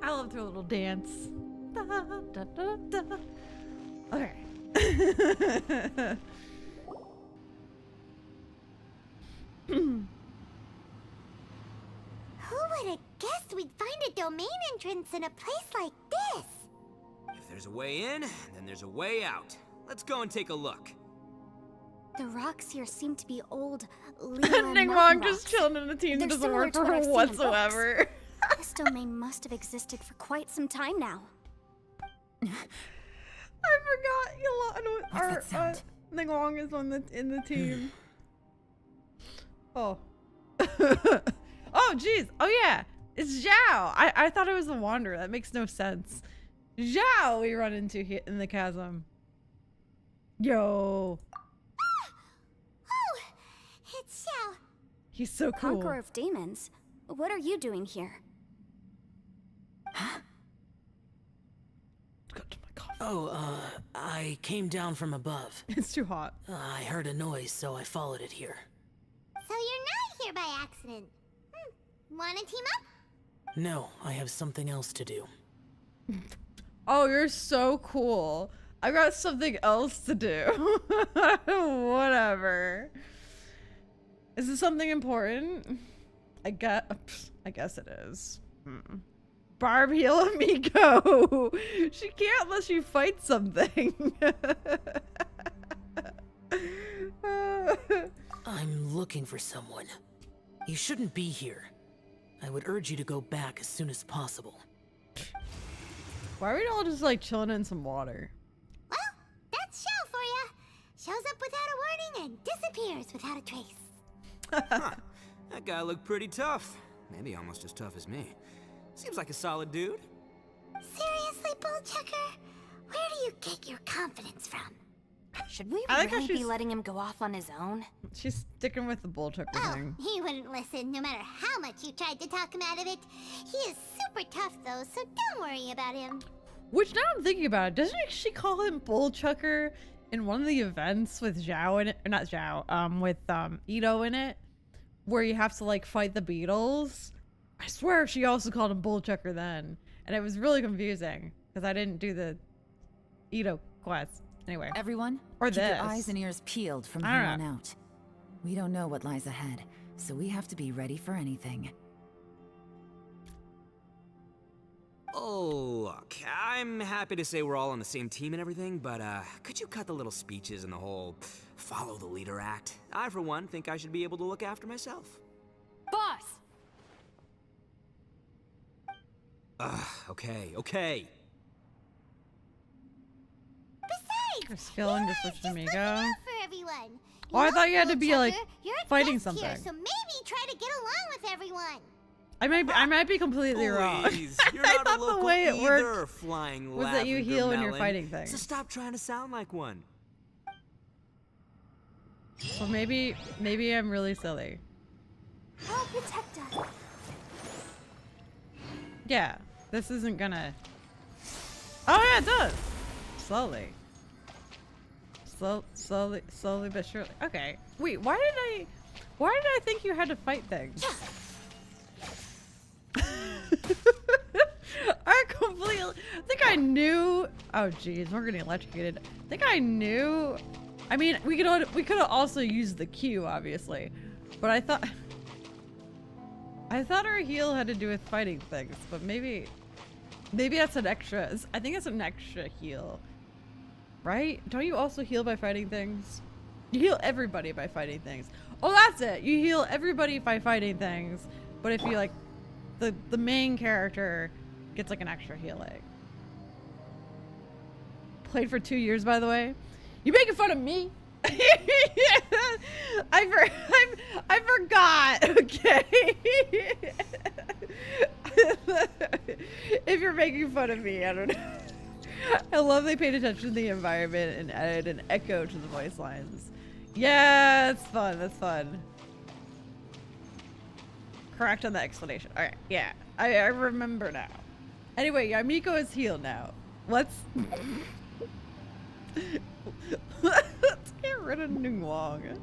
I love their little dance. Da, da, da, da. Okay. Who would could have guessed we'd find a domain entrance in a place like this. If there's a way in, then there's a way out. Let's go and take a look. The rocks here seem to be old Ningguang just chilling in the team They're doesn't similar work to for what her I've seen in whatsoever. This domain must have existed for quite some time now. I forgot Ningguang is in the team. Oh. Oh jeez. Oh yeah. It's Zhao. I thought it was the Wanderer. That makes no sense. Zhao we run into here in the chasm. Yo. Oh, it's Xiao. He's so cool. Conqueror of Demons. What are you doing here? Oh, I came down from above. It's too hot. I heard a noise, so I followed it here. So you're not here by accident. Wanna team up? No, I have something else to do. Oh, you're so cool. I got something else to do. Whatever. Is this something important? I guess it is. Barb heal Amigo. She can't unless you fight something. I'm looking for someone. You shouldn't be here. I would urge you to go back as soon as possible. Why are we all just like chilling in some water? Well, that's Xiao for ya. Shows up without a warning and disappears without a trace. Huh. That guy looked pretty tough. Maybe almost as tough as me. Seems like a solid dude. Seriously, Bullchucker? Where do you get your confidence from? Should we I like how really be she's- letting him go off on his own? She's sticking with the Bullchucker thing. He wouldn't listen no matter how much you tried to talk him out of it. He is super tough though, so don't worry about him. Which now I'm thinking about it, doesn't she call him Bullchucker in one of the events with Zhao in it? Or not Zhao, with ITTO in it, where you have to like fight the beetles. I swear she also called him Bullchucker then, and it was really confusing because I didn't do the ITTO quest. Anyway, everyone, or keep this. your eyes and ears peeled from I here don't on out. We don't know what lies ahead, so we have to be ready for anything. Oh, look, I'm happy to say we're all on the same team and everything, but could you cut the little speeches and the whole follow the leader act? I, for one, think I should be able to look after myself. Boss! Okay. Besides, You're skilling to switch to Amigo. for everyone. Oh, I thought you had to be like Bullchucker, you're a fighting guest something. Here, so maybe try to get along with everyone. I might be completely wrong. Please, you're I not a thought local the way it either, worked flying was that you lavender heal when you're melon. fighting things. So stop trying to sound like one. Well, maybe I'm really silly. I'll protect us. Yeah, this isn't gonna. Oh yeah, it does. Slowly but surely. Okay. Wait, why did I think you had to fight things? I think I knew. Oh geez, we're getting electrocuted. I think I knew. I mean, we could have also used the Q, obviously, but I thought our heal had to do with fighting things, but maybe that's an extra. I think it's an extra heal, right? Don't you also heal by fighting things? You heal everybody by fighting things. Oh, that's it. You heal everybody by fighting things, but if you like, the main character gets like an extra healing. Played for 2 years, by the way. You making fun of me? I forgot. Okay. If you're making fun of me, I don't know. I love they paid attention to the environment and added an echo to the voice lines. Yeah, it's fun. That's fun. Correct on the explanation. All right. Yeah, I remember now. Anyway, Yamiko is healed now. Let's get rid of Ningguang.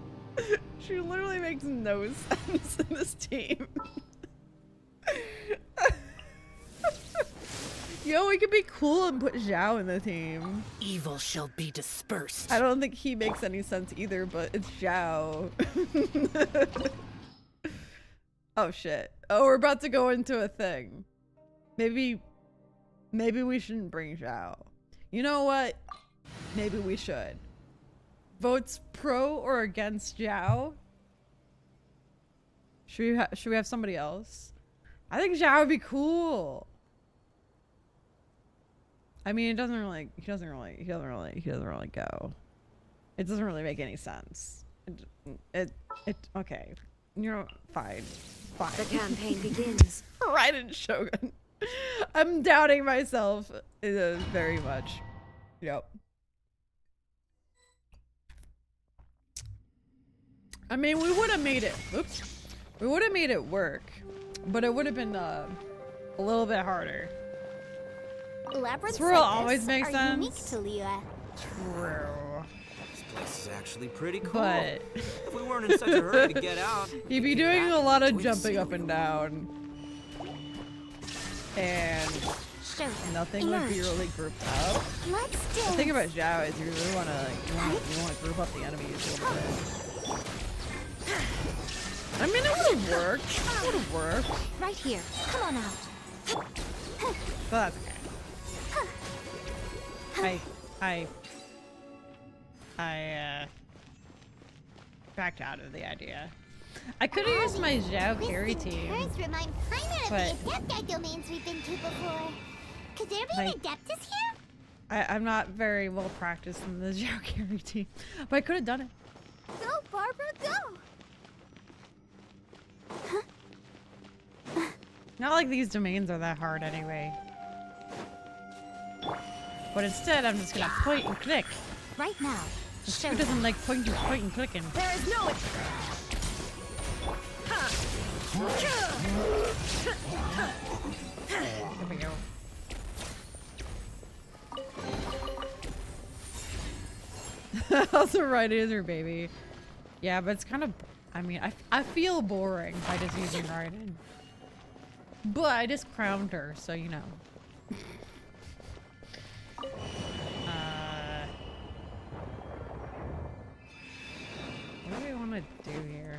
She literally makes no sense in this team. Yo, we could be cool and put Zhao in the team. Evil shall be dispersed. I don't think he makes any sense either, but it's Zhao. Oh shit. Oh, we're about to go into a thing. Maybe we shouldn't bring Zhao. You know what? Maybe we should. Votes pro or against Zhao? Should we have somebody else? I think Zhao would be cool. I mean, he doesn't really go. It doesn't really make any sense. Okay. You're fine. Fine. The campaign begins. Raiden Shogun. I'm doubting myself very much. Yep. I mean, we would have made it. Oops. We would have made it work, but it would have been a little bit harder. Labyrinths Swirl like always this makes are sense. unique to Liyue. True. This place is actually pretty cool. But if we weren't in such a hurry to get out, you'd be doing a lot of jumping up and down. And nothing would be really grouped up. Let's The thing about Zhao is you really wanna group up the enemies a little bit. I mean, it would have worked. It would have worked. Right here. Come on out. But that's okay. I backed out of the idea. I could have used my Zhao carry team. Turns remind Paimon But of the Adepti domains we've been to before. Could there be an Adeptus here? I'm not very well practiced in the Zhao carry team, but I could have done it. Go, Barbara, go! Not like these domains are that hard anyway. But instead, I'm just gonna point and click. Right now. Who doesn't like point and clicking? There is no. There we go. Also, right is her baby. Yeah, but it's kind of. I mean, I feel boring by just using Raiden. But I just crowned her, so you know. What do we want to do here?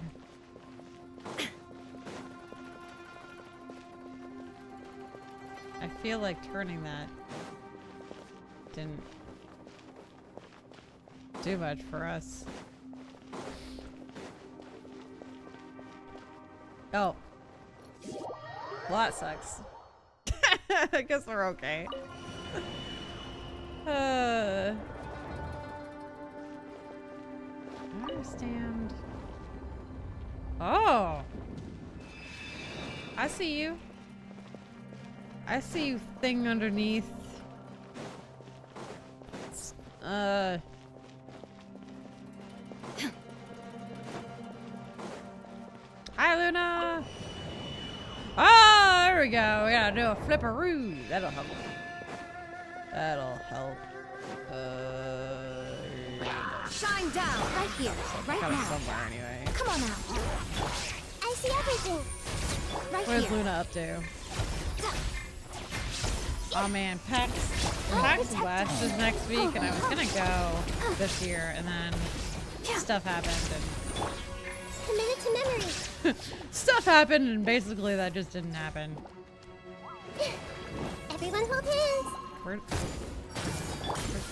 I feel like turning that didn't do much for us. Oh. Well, that sucks. I guess we're okay. I understand. Oh! I see you. I see you, thing underneath. Hi, Luna! Oh, there we go. We gotta do a flipperoo. That'll help. That'll help. Shine down right here, right Got it now. somewhere anyway. Come on out. I see everything. Right What is here. Luna up to? Oh man, PAX West is next week, and I was gonna go this year, and then stuff happened, and Committed to memory. stuff happened, and basically that just didn't happen. Everyone hold hands. Where,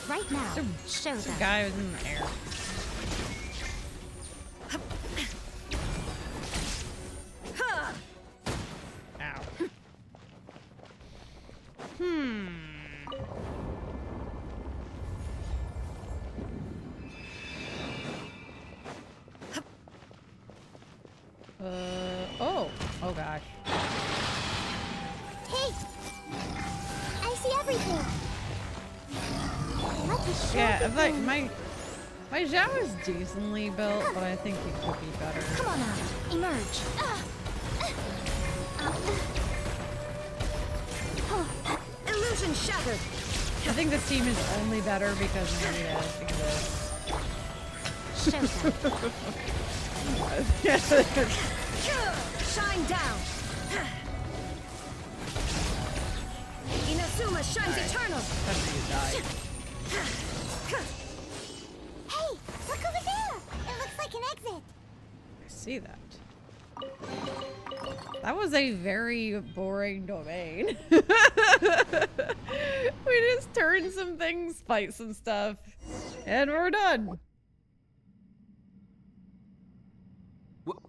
Right now. Show the them. guy was in the air. Ow. Oh gosh. Hey! I see everything. Let me show Yeah, you like things. my Zhao is decently built, but I think he could be better. Come on out. Emerge. Illusion shattered. I think this team is only better because Marita exists. Show them. Shine down. Inazuma shines eternal. Hey, look over there. It looks like an exit. I see that. That was a very boring domain. We just turn some things, fight some stuff, and we're done.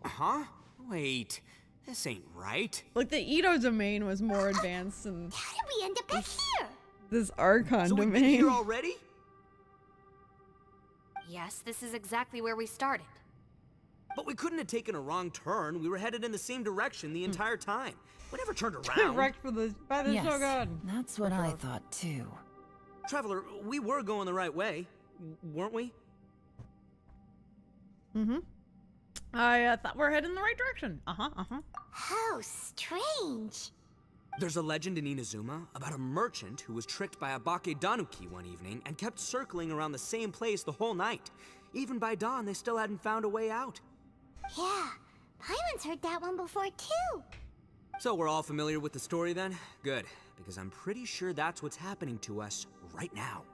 Huh? Wait, this ain't right. Like the ITTO domain was more advanced than How did we end up back here? this Archon So domain. we've been here already? Yes, this is exactly where we started. But we couldn't have taken a wrong turn. We were headed in the same direction the entire time. We never turned around. Wrecked by the Yes, Shogun. that's what I thought too. Traveler, we were going the right way, weren't we? Mm-hmm. I thought we're heading in the right direction. How strange. There's a legend in Inazuma about a merchant who was tricked by a Bakedanuki one evening and kept circling around the same place the whole night. Even by dawn, they still hadn't found a way out. Yeah, Paimon's heard that one before too. So we're all familiar with the story then? Good, because I'm pretty sure that's what's happening to us right now.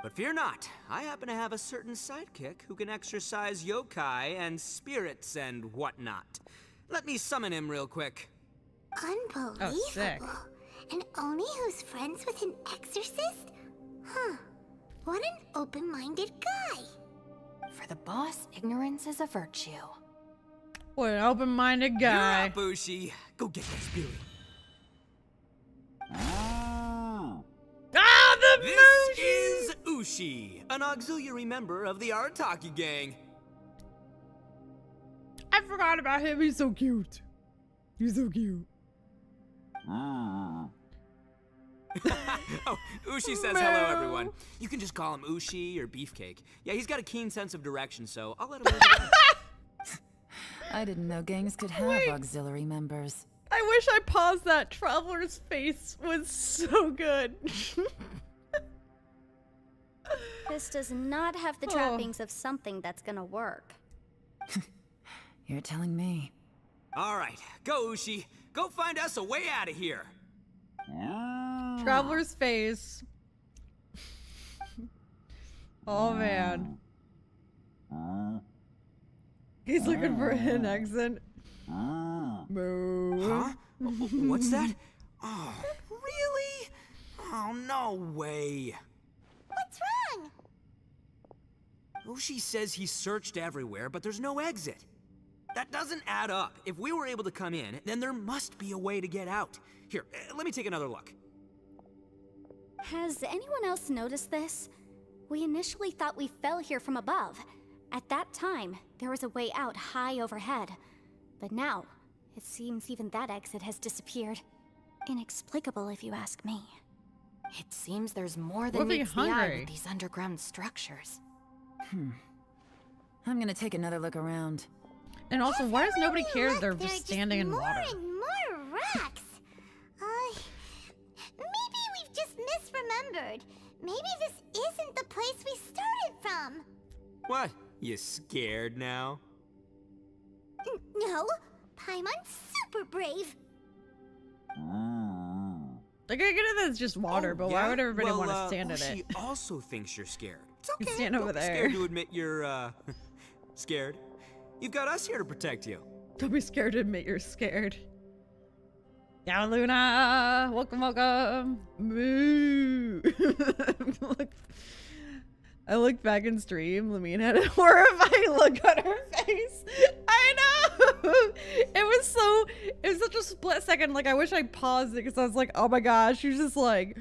But fear not, I happen to have a certain sidekick who can exercise yokai and spirits and whatnot. Let me summon him real quick. Unbelievable. Oh, sick. An Oni who's friends with an exorcist? Huh. What an open-minded guy. For the boss, ignorance is a virtue. What an open-minded guy. You're up, Ushi. Go get that spirit. Ah, the This is Ushi, an auxiliary member of the Arataki gang. I forgot about him. He's so cute. He's so cute. Oh, Ushi says hello, everyone. You can just call him Ushi or Beefcake. Yeah, he's got a keen sense of direction, so I'll let him know. I didn't know gangs could have auxiliary members. I wish I paused that. Traveler's face was so good. This does not have the trappings of something that's gonna work. You're telling me. All right, go, Ushi. Go find us a way out of here. Traveler's face. Oh man. He's looking for an accent. Moo. Huh? What's that? Oh, really? Oh, no way. What's wrong? Ushi says he searched everywhere, but there's no exit. That doesn't add up. If we were able to come in, then there must be a way to get out. Here, let me take another look. Has anyone else noticed this? We initially thought we fell here from above. At that time, there was a way out high overhead. But now, it seems even that exit has disappeared. Inexplicable, if you ask me. It seems there's more than We'll be meets the eye hungry. with these underground structures. I'm gonna take another look around. And also, why does nobody care they're There are just standing in more water? and more rocks. Maybe we've just misremembered. Maybe this isn't the place we started from. What? You scared now? No, Paimon's super brave. Like, I get it that it's just water, but why Yeah? would everybody Well, want to stand in Ushi it? also thinks you're scared. It's You okay. stand Don't over be there. scared to admit you're, scared. You've got us here to protect you. Don't be scared to admit you're scared. Yeah, Luna! Welcome, welcome! Moo! I looked back in stream, Lamine had a horrifying look on her face. I know! It was such a split second, like I wish I paused it because I was like, oh my gosh, she was just like...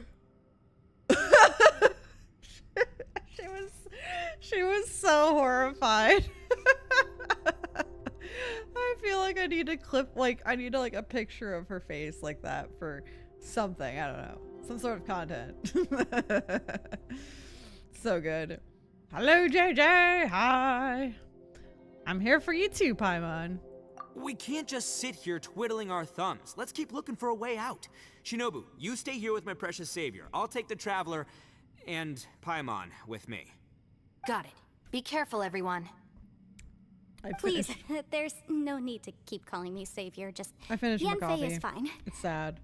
she was so horrified. I feel like I need to clip, I need to, a picture of her face like that for something. I don't know. Some sort of content. So good. Hello, JJ. Hi. I'm here for you too, Paimon. We can't just sit here twiddling our thumbs. Let's keep looking for a way out. Shinobu, you stay here with my precious savior. I'll take the Traveler and Paimon with me. Got it. Be careful, everyone. Please, there's no need to keep calling me savior. Just I finished my Yanfei coffee. is fine. It's sad.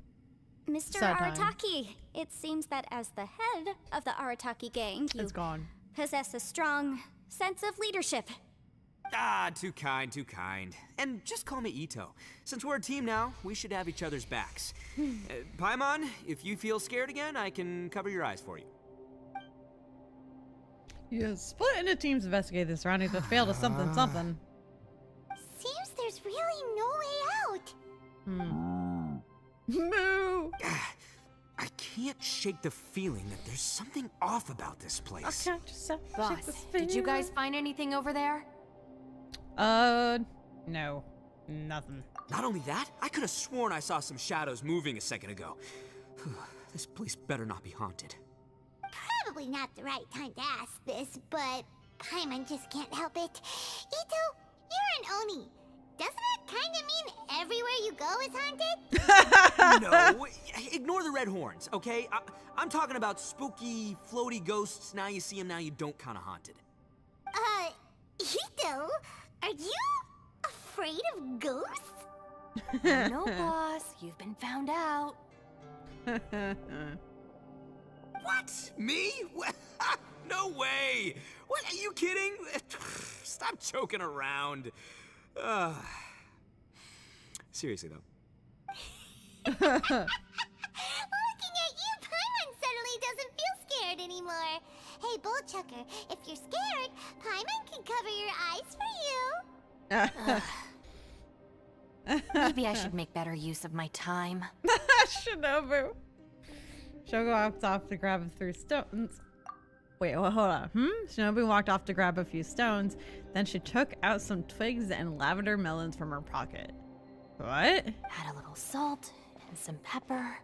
Mr. Sad time. Arataki, it seems that as the head of the Arataki gang, you It's gone. possess a strong sense of leadership. Ah, too kind, too kind. And just call me ITTO. Since we're a team now, we should have each other's backs. Paimon, if you feel scared again, I can cover your eyes for you. You split into teams to investigate the surroundings, but failed to something. Seems there's really no way out. Moo! I can't shake the feeling that there's something off about this place. Okay, just Boss, did you guys find anything over there? No. Nothing. Not only that, I could have sworn I saw some shadows moving a second ago. This place better not be haunted. Probably not the right time to ask this, but Paimon just can't help it. Ito, you're an Oni. Doesn't it kind of mean everywhere you go is haunted? No, ignore the red horns, okay? I'm talking about spooky, floaty ghosts. Now you see them, now you don't kind of haunted. Ito, are you afraid of ghosts? No, boss, you've been found out. What? Me? No way! What, are you kidding? Stop joking around. Seriously, though. Looking at you, Paimon suddenly doesn't feel scared anymore. Hey, Bullchucker, if you're scared, Paimon can cover your eyes for you. Maybe I should make better use of my time. Shinobu. Shogo walked off to grab a few stones. Wait, well, hold on. Shinobu walked off to grab a few stones. Then she took out some twigs and lavender melons from her pocket. What? Add a little salt and some pepper.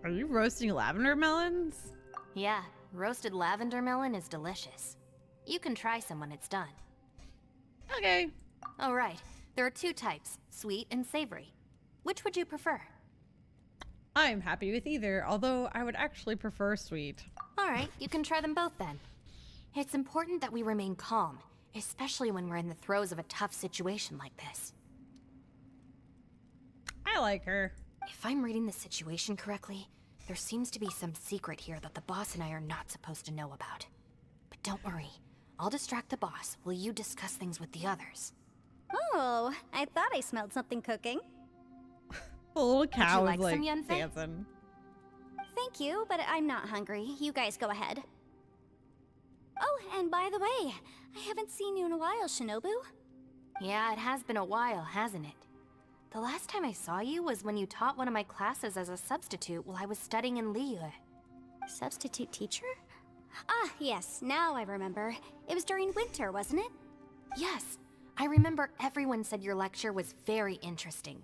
Are you roasting lavender melons? Yeah, roasted lavender melon is delicious. You can try some when it's done. Okay. All right, there are two types, sweet and savory. Which would you prefer? I'm happy with either, although I would actually prefer sweet. All right, you can try them both then. It's important that we remain calm, especially when we're in the throes of a tough situation like this. I like her. If I'm reading the situation correctly, there seems to be some secret here that the boss and I are not supposed to know about. But don't worry, I'll distract the boss while you discuss things with the others. Oh, I thought I smelled something cooking. The little cow is like like some dancing. Thank you, but I'm not hungry. You guys go ahead. Oh, and by the way, I haven't seen you in a while, Shinobu. Yeah, it has been a while, hasn't it? The last time I saw you was when you taught one of my classes as a substitute while I was studying in Liyue. Substitute teacher? Ah, yes, now I remember. It was during winter, wasn't it? Yes, I remember everyone said your lecture was very interesting.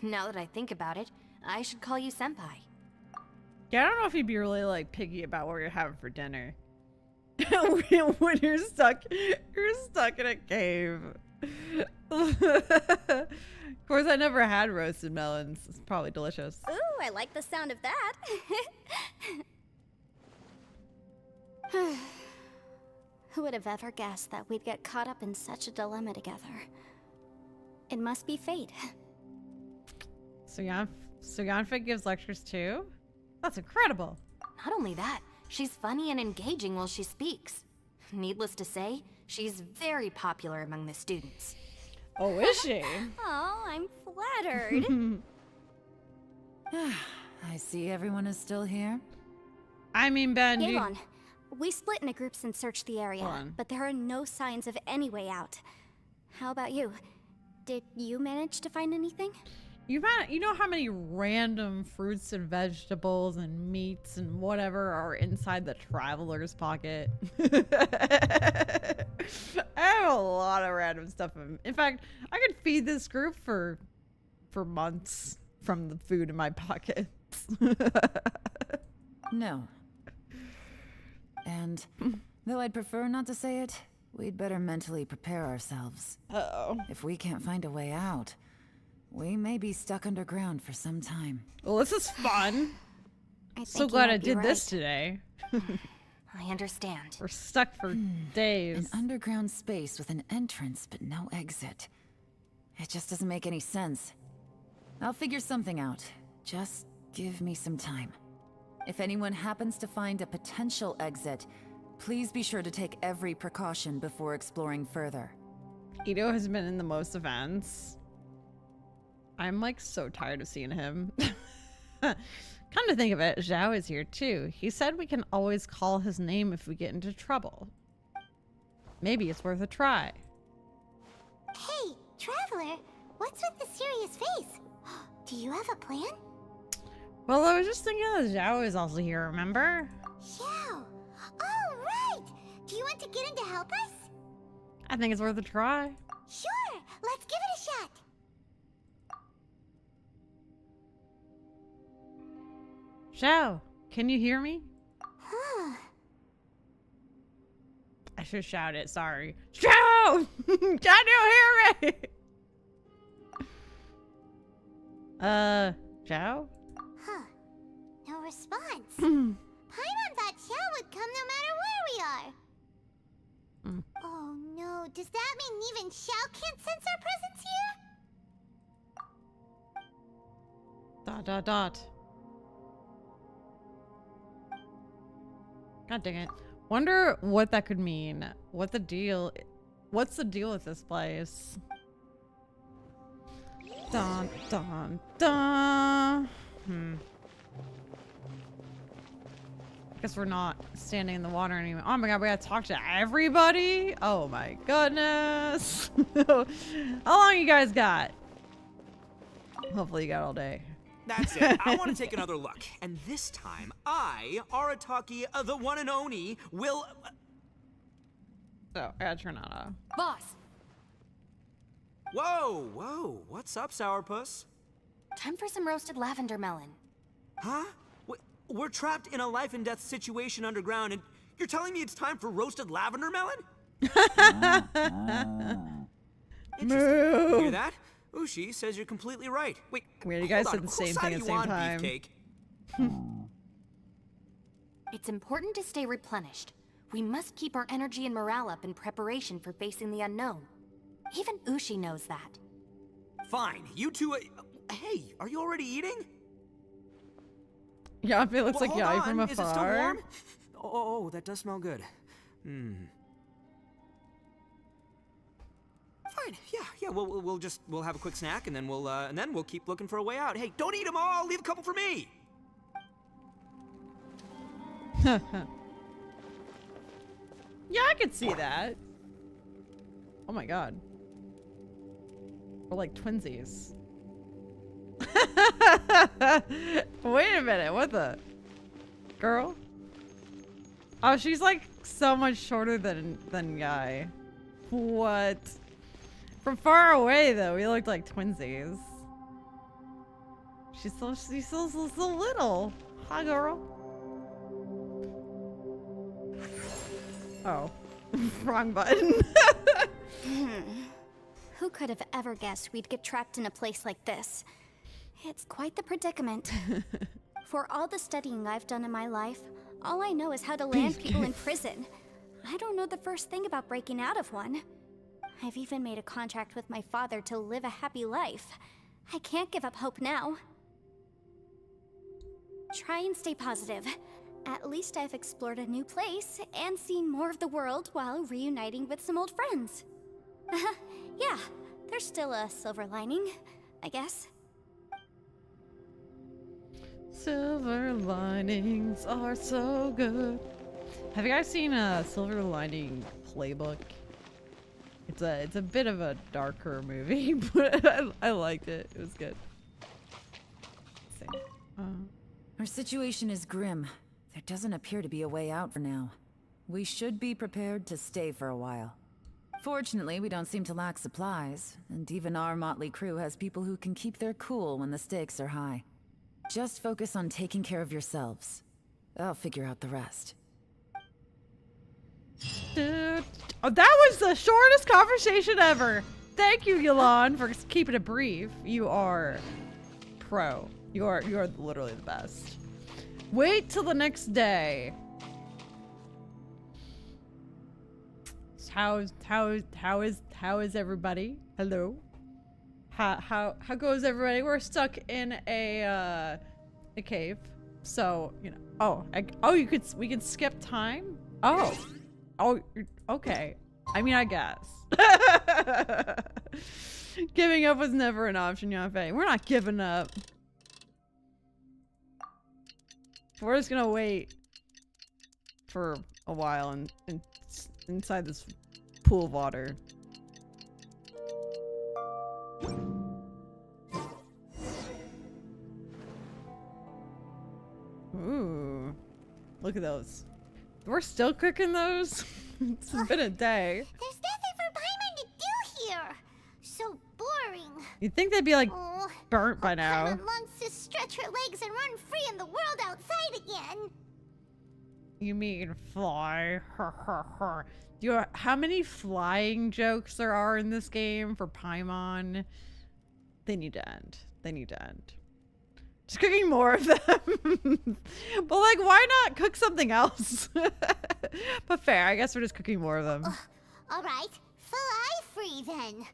Now that I think about it, I should call you senpai. Yeah, I don't know if you'd be really like picky about what you're having for dinner. when you're stuck in a cave. Of course, I never had roasted melons. It's probably delicious. Ooh, I like the sound of that. Who would have ever guessed that we'd get caught up in such a dilemma together? It must be fate. So Yanfei gives lectures too? That's incredible. Not only that, she's funny and engaging while she speaks. Needless to say, she's very popular among the students. Oh, is she? Oh, I'm flattered. I see everyone is still here. I mean, Ben, Galon, we split into groups and searched the area, but there are no signs of any way out. How about you? Did you manage to find anything? You know how many random fruits and vegetables and meats and whatever are inside the traveler's pocket? I have a lot of random stuff. In fact, I could feed this group for months from the food in my pockets. No. And though I'd prefer not to say it, we'd better mentally prepare ourselves. Uh-oh. If we can't find a way out, we may be stuck underground for some time. Well, this is fun. So glad I did this today. I understand. We're stuck for days. An underground space with an entrance but no exit. It just doesn't make any sense. I'll figure something out. Just give me some time. If anyone happens to find a potential exit, Please be sure to take every precaution before exploring further. ITTO has been in the most events. I'm like so tired of seeing him. Come to think of it, Zhao is here too. He said we can always call his name if we get into trouble. Maybe it's worth a try. Hey, Traveler, what's with the serious face? Do you have a plan? Well, I was just thinking that Zhao is also here, remember? Zhao! Oh, right! Do you want to get in to help us? I think it's worth a try. Sure! Let's give it a shot! Zhao, can you hear me? Huh. I should shout it, sorry. Zhao! Can you hear me? Zhao? Huh. No response. Paimon thought Zhao would come no matter where we are. Oh no, does that mean even Zhao can't sense our presence here? ... God dang it. Wonder what that could mean. What's the deal with this place? Dun dun dun. I guess we're not standing in the water anymore. Oh my god, we gotta talk to everybody? Oh my goodness. How long you guys got? Hopefully you got all day. That's it. I want to take another look. And this time, I, Arataki, the one and only, will... Oh, I gotta turn that off. Boss! Whoa, whoa. What's up, Sourpuss? Time for some roasted lavender melon. Huh? We're trapped in a life and death situation underground, and you're telling me it's time for roasted lavender melon? Interesting. You hear that? Ushi says you're completely right. Wait, you guys said the same thing at the same time. Beefcake? It's important to stay replenished. We must keep our energy and morale up in preparation for facing the unknown. Even Ushi knows that. Fine, you two... hey, are you already eating? Yeah, it looks like Yai from afar. Is it still warm? Oh, that does smell good. Fine. Yeah. We'll have a quick snack, and then we'll keep looking for a way out. Hey, don't eat them all. Leave a couple for me. Yeah, I could see that. Oh my god. We're like twinsies. Wait a minute. What the? Girl? Oh, she's like so much shorter than Yai. What? From far away, though, we looked like twinsies. She's so little. Hi, girl. Oh, wrong button. Who could have ever guessed we'd get trapped in a place like this? It's quite the predicament. For all the studying I've done in my life, all I know is how to land people in prison. I don't know the first thing about breaking out of one. I've even made a contract with my father to live a happy life. I can't give up hope now. Try and stay positive. At least I've explored a new place and seen more of the world while reuniting with some old friends. Yeah, there's still a silver lining, I guess. Silver linings are so good. Have you guys seen a Silver Lining Playbook? It's a bit of a darker movie, but I liked it. It was good. Our situation is grim. There doesn't appear to be a way out for now. We should be prepared to stay for a while. Fortunately, we don't seem to lack supplies, and even our motley crew has people who can keep their cool when the stakes are high. Just focus on taking care of yourselves. I'll figure out the rest. Dude. Oh, that was the shortest conversation ever. Thank you, Yolan, for keeping it brief. You are pro. You are literally the best. Wait till the next day. How is everybody? Hello. How goes everybody? We're stuck in a cave, so you know. Oh, we can skip time. Oh. Oh, okay. I mean, I guess. Giving up was never an option, Yafe. We're not giving up. We're just gonna wait for a while inside this pool of water. Ooh. Look at those. We're still cooking those? It's been a day. There's nothing for Paimon to do here. So boring. You'd think they'd be like burnt by now. Paimon longs to stretch her legs and run free in the world outside again. You mean fly? How many flying jokes there are in this game for Paimon? They need to end. They need to end. Just cooking more of them. But like, why not cook something else? But fair, I guess we're just cooking more of them. Alright, fly free then.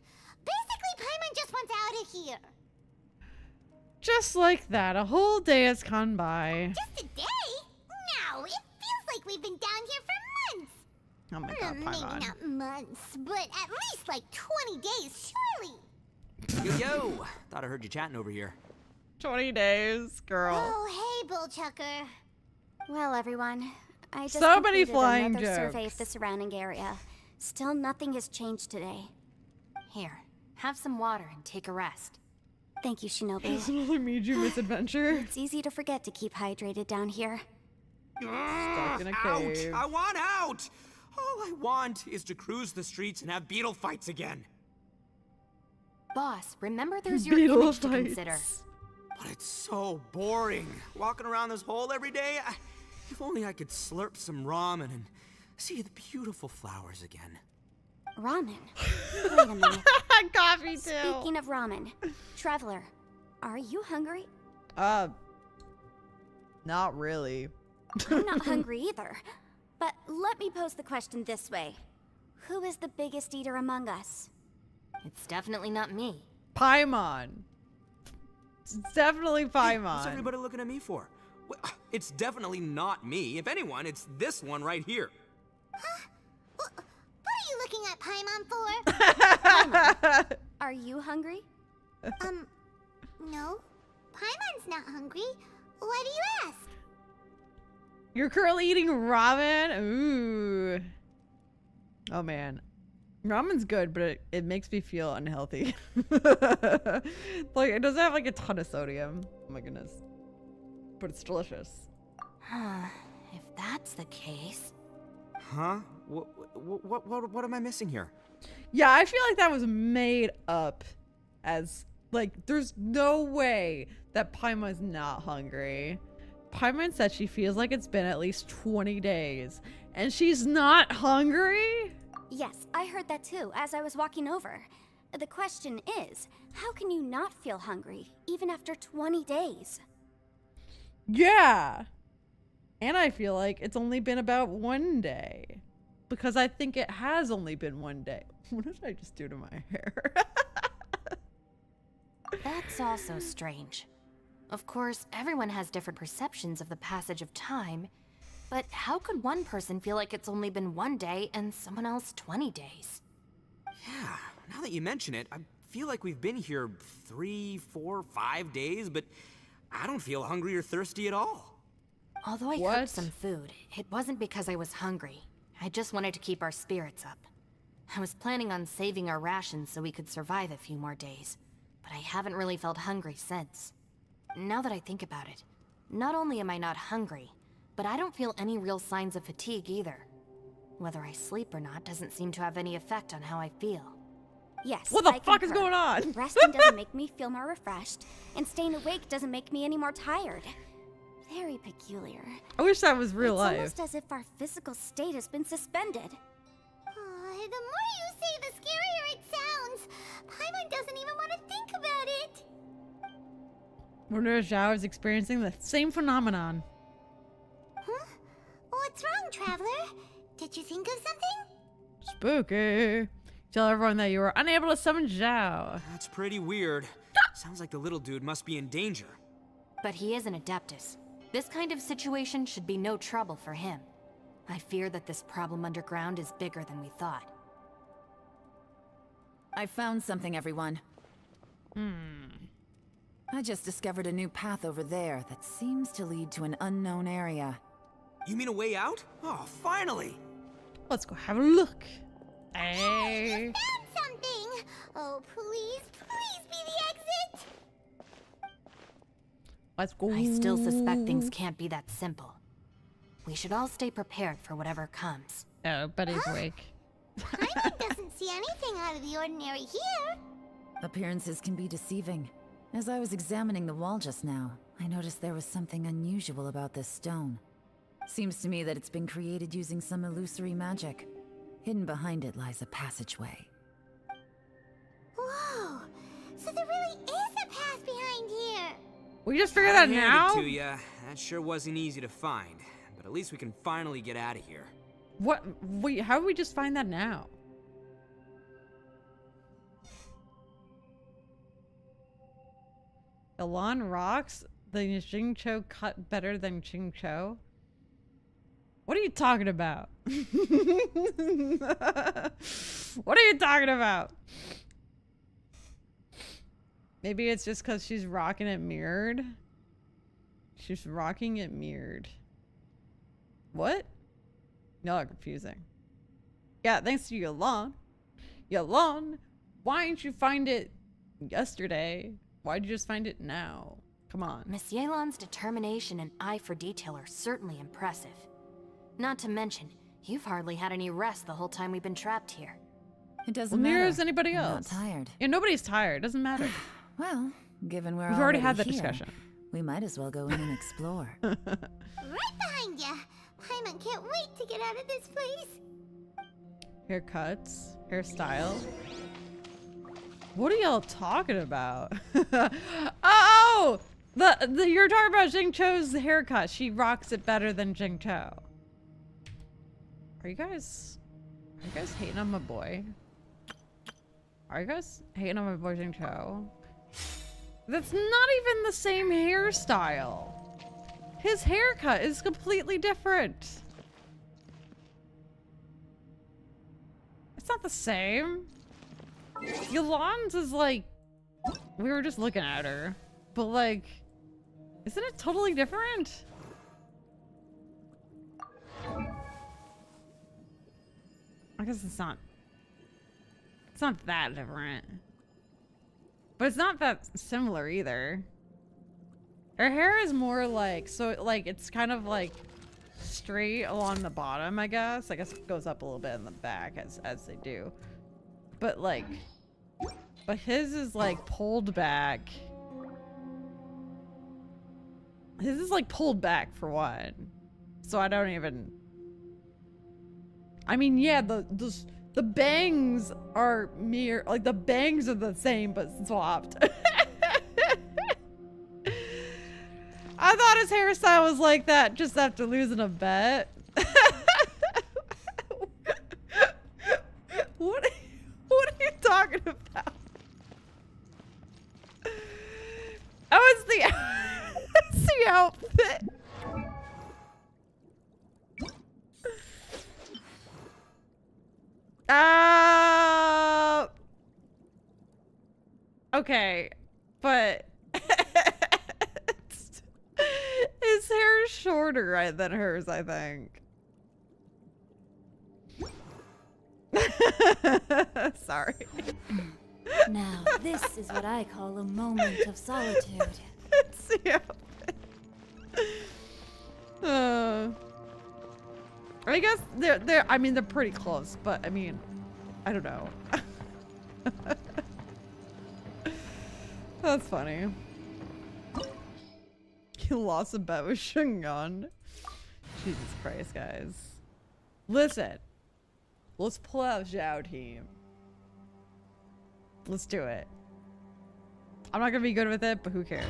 Basically, Paimon just wants out of here. Just like that, a whole day has gone by. Just a day? No, it feels like we've been down here for months. Oh my god, Paimon. Maybe not months, but at least like 20 days, surely. Yo! Thought I heard you chatting over here. 20 days, girl. Oh, hey, Bullchucker. Well, everyone, I just so many completed flying another jokes. survey of the surrounding area. Still, nothing has changed today. Here, have some water and take a rest. Thank you, Shinobi. This is another Mijou misadventure. It's easy to forget to keep hydrated down here. Stuck in a Out! cave. I want out! All I want is to cruise the streets and have beetle fights again. Boss, remember there's your Beetle image to fights. consider. But it's so boring. Walking around this hole every day. If only I could slurp some ramen and see the beautiful flowers again. Ramen? Wait a minute. Coffee too. Speaking of ramen, Traveler, are you hungry? Not really. I'm not hungry either. But let me pose the question this way. Who is the biggest eater among us? It's definitely not me. Paimon. It's definitely Paimon. What's everybody looking at me for? Well, it's definitely not me. If anyone, it's this one right here. Huh? What are you looking at Paimon for? Are you hungry? No. Paimon's not hungry. Why do you ask? You're currently eating ramen? Ooh. Oh man. Ramen's good, but it makes me feel unhealthy. Like, it doesn't have like a ton of sodium. Oh my goodness. But it's delicious. If that's the case... Huh? What am I missing here? Yeah, I feel like that was made up as, like, there's no way that Paimon's not hungry. Paimon said she feels like it's been at least 20 days, and she's not hungry? Yes, I heard that too, as I was walking over. The question is, how can you not feel hungry, even after 20 days? Yeah. And I feel like it's only been about 1 day. Because I think it has only been 1 day. What did I just do to my hair? That's also strange. Of course, everyone has different perceptions of the passage of time, but how could one person feel like it's only been 1 day and someone else 20 days? Yeah, now that you mention it, I feel like we've been here 3, 4, 5 days, but I don't feel hungry or thirsty at all. Although I cooked some food, it wasn't because I was hungry. I just wanted to keep our spirits up. I was planning on saving our rations so we could survive a few more days, but I haven't really felt hungry since. Now that I think about it, not only am I not hungry, but I don't feel any real signs of fatigue either. Whether I sleep or not doesn't seem to have any effect on how I feel. Yes, What the I fuck is concur. going on? Resting doesn't make me feel more refreshed, and staying awake doesn't make me any more tired. Very peculiar. I wish that was real It's life. almost as if our physical state has been suspended. The more you say, the scarier it sounds. Paimon doesn't even want to think about it. Wonder if Zhao is experiencing the same phenomenon. Huh? What's wrong, Traveler? Did you think of something? Spooky. Tell everyone that you were unable to summon Zhao. That's pretty weird. Sounds like the little dude must be in danger. But he is an Adeptus. This kind of situation should be no trouble for him. I fear that this problem underground is bigger than we thought. I found something, everyone. I just discovered a new path over there that seems to lead to an unknown area. You mean a way out? Oh, finally! Let's go have a look. Hey. Found something! Oh, please, please be the exit! Let's go. I still suspect things can't be that simple. We should all stay prepared for whatever comes. Oh, but he's awake. Paimon doesn't see anything out of the ordinary here. Appearances can be deceiving. As I was examining the wall just now, I noticed there was something unusual about this stone. Seems to me that it's been created using some illusory magic. Hidden behind it lies a passageway. Whoa! So there really is a path behind here! We just figured that I hand now? it to ya. That sure wasn't easy to find. But at least we can finally get out of here. What? Wait, how did we just find that now? Elan rocks the Jingcho cut better than Jingcho? What are you talking about? What are you talking about? Maybe it's just because she's rocking it mirrored. She's rocking it mirrored. What? Y'all are confusing. Yeah, thanks to Elan. Elan, why didn't you find it yesterday? Why'd you just find it now? Come on. Miss Yelan's determination and eye for detail are certainly impressive. Not to mention, you've hardly had any rest the whole time we've been trapped here. It doesn't Well, matter. neither is anybody I'm else. not tired. Yeah, nobody's tired. Doesn't matter. Well, given we're We've already had that here, discussion. We might as well go in and explore. Right behind ya! Paimon can't wait to get out of this place! Haircuts, hairstyle. What are y'all talking about? Oh! You're talking about Jingcho's haircut. She rocks it better than Jingcho. Are you guys hating on my boy? Are you guys hating on my boy Jingcho? That's not even the same hairstyle. His haircut is completely different. It's not the same. Yolan's is like, we were just looking at her, but like, isn't it totally different? I guess it's not that different, but it's not that similar either. Her hair is more like, so like, it's kind of like straight along the bottom, I guess. I guess it goes up a little bit in the back as they do. But like, but his is like pulled back. His is like pulled back for one. So I don't even, I mean, yeah, the bangs are like the bangs are the same, but swapped. I thought his hairstyle was like that just after losing a bet. What are you talking about? Oh, it's the outfit. Okay, but his hair is shorter than hers, I think. Sorry. Now, this is what I call a moment of solitude. It's the outfit. I guess I mean, they're pretty close, but I mean, I don't know. That's funny. He lost a bet with Shingon. Jesus Christ, guys. Listen. Let's pull out Zhao team. Let's do it. I'm not gonna be good with it, but who cares?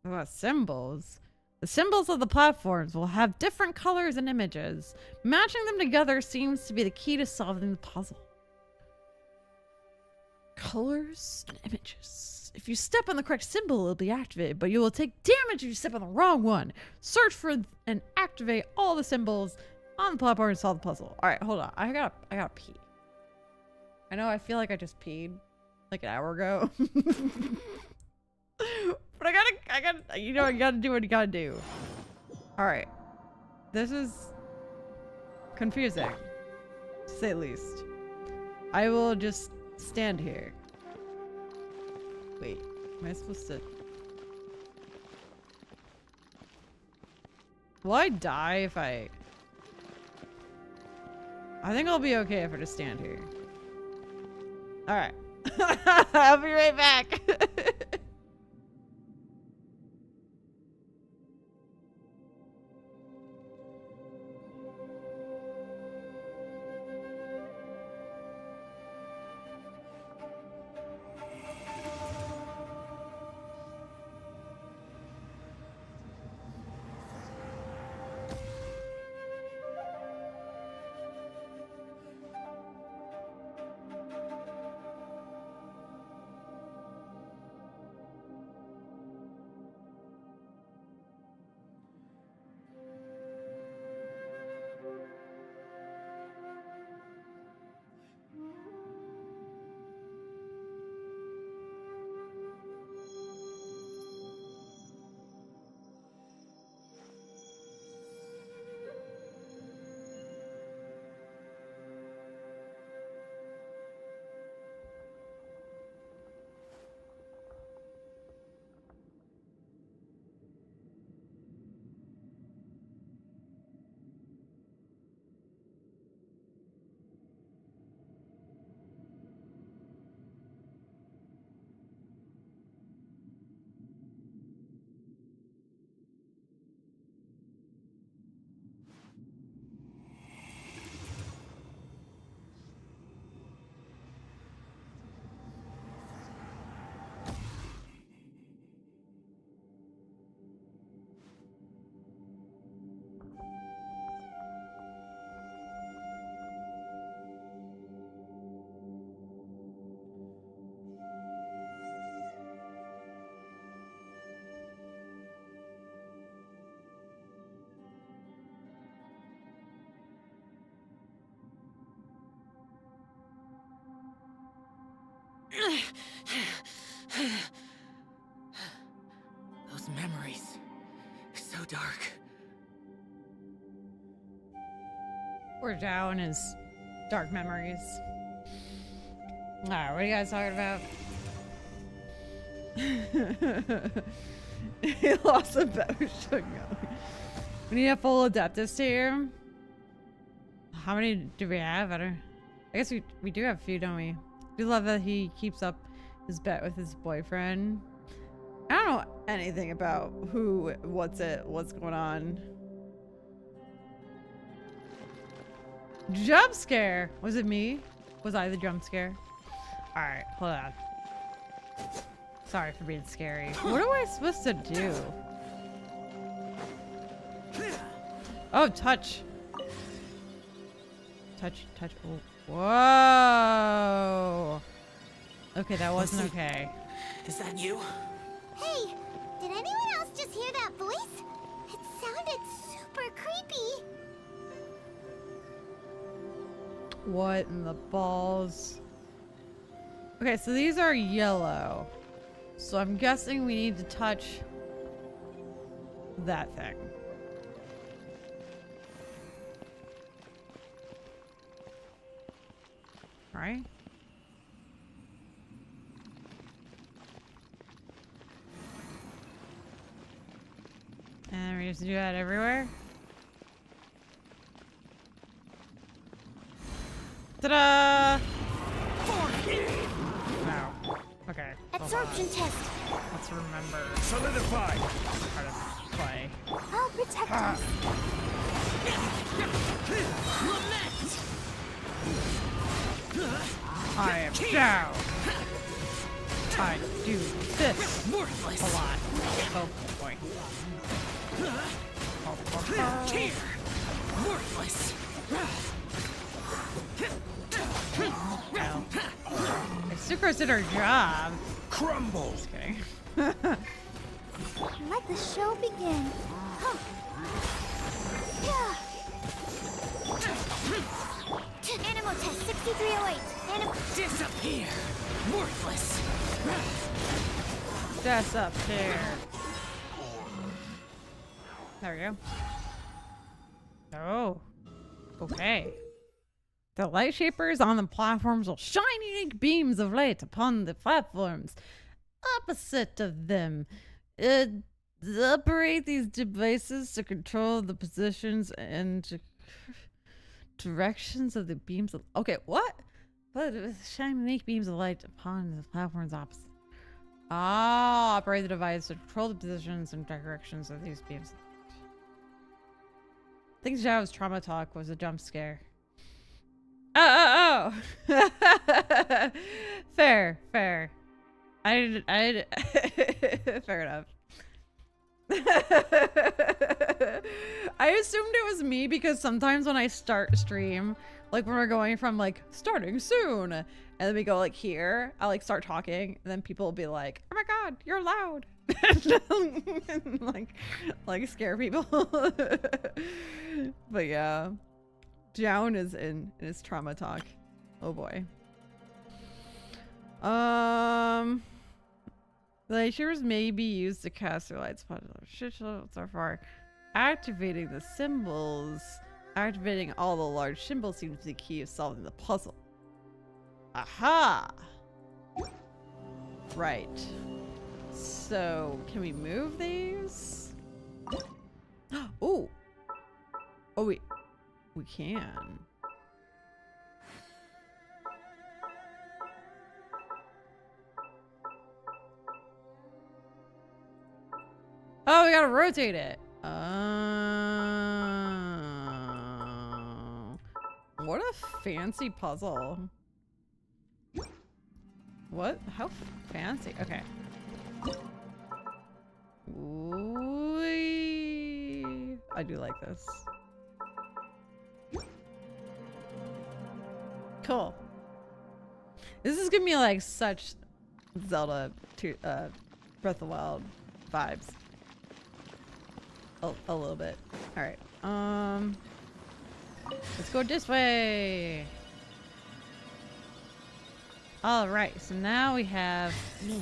What about symbols? The symbols of the platforms will have different colors and images. Matching them together seems to be the key to solving the puzzle. Colors and images. If you step on the correct symbol, it'll be activated, but you will take damage if you step on the wrong one. Search for and activate all the symbols on the platform and solve the puzzle. All right, hold on. I gotta pee. I know. I feel like I just peed like an hour ago, but I gotta. You know, you gotta do what you gotta do. All right, this is confusing, to say the least. I will just stand here. Wait, am I supposed to? Will I die if I think I'll be okay if I just stand here. Alright. I'll be right back. Those memories. So dark. We're down his dark memories. Alright, what are you guys talking about? He lost a bet. We need a full Adeptus here. How many do we have? I guess we do have a few, don't we? We love that he keeps up his bet with his boyfriend. I don't know anything about what's going on. Jump scare! Was it me? Was I the jump scare? Alright, hold on. Sorry for being scary. What am I supposed to do? Oh, touch. Touch. Oh. Whoa. Okay, that wasn't okay. Is that you? Hey, did anyone else just hear that voice? It sounded super creepy. What in the balls? Okay, so these are yellow. So I'm guessing we need to touch that thing. Right? And we just do that everywhere. Ta-da! No. Okay. Absorption test. Let's remember. Solidify. How to play. I'll protect us. I am down. I do this a lot. Oh boy. Here. Worthless. Well, if Sucrose did her job. crumble. Just kidding. Let the show begin. Huh. Yeah. Animal test 6308. Disappear! Worthless! Disappear. There we go. Oh. Okay. The light shapers on the platforms will shine unique beams of light upon the platforms opposite of them. Operate these devices to control the positions and directions of the beams of... Okay, what? But shine unique beams of light upon the platforms opposite. Ah, operate the device to control the positions and directions of these beams. I think Zhao's trauma talk was a jump scare. Oh. Fair. Fair enough. I assumed it was me because sometimes when I start stream, like when we're going from like starting soon, and then we go like here, I like start talking, and then people will be like, "Oh my god, you're loud," and, like scare people. But yeah, Joan is in his trauma talk. Oh boy. The lightsabers may be used to cast their lights upon shit so far. Activating the symbols. Activating all the large symbols seems to be the key of solving the puzzle. Aha! Right. So, can we move these? Oh! Oh, we can. Oh, we gotta rotate it. What a fancy puzzle. What? How fancy? Okay. Ooh, I do like this. Cool. This is giving me like such Zelda Breath of the Wild vibes. A little bit. All right. Let's go this way. All right. So now we have. No.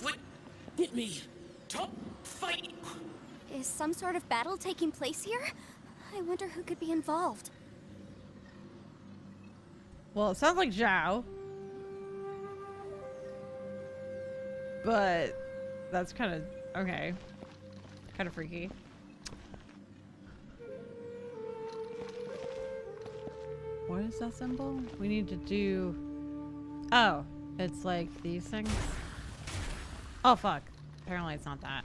What? Hit me. Top fight. Is some sort of battle taking place here? I wonder who could be involved. Well, it sounds like Zhao. But that's kind of okay. Kind of freaky. What is that symbol? We need to do... Oh, it's like these things. Oh, fuck. Apparently it's not that.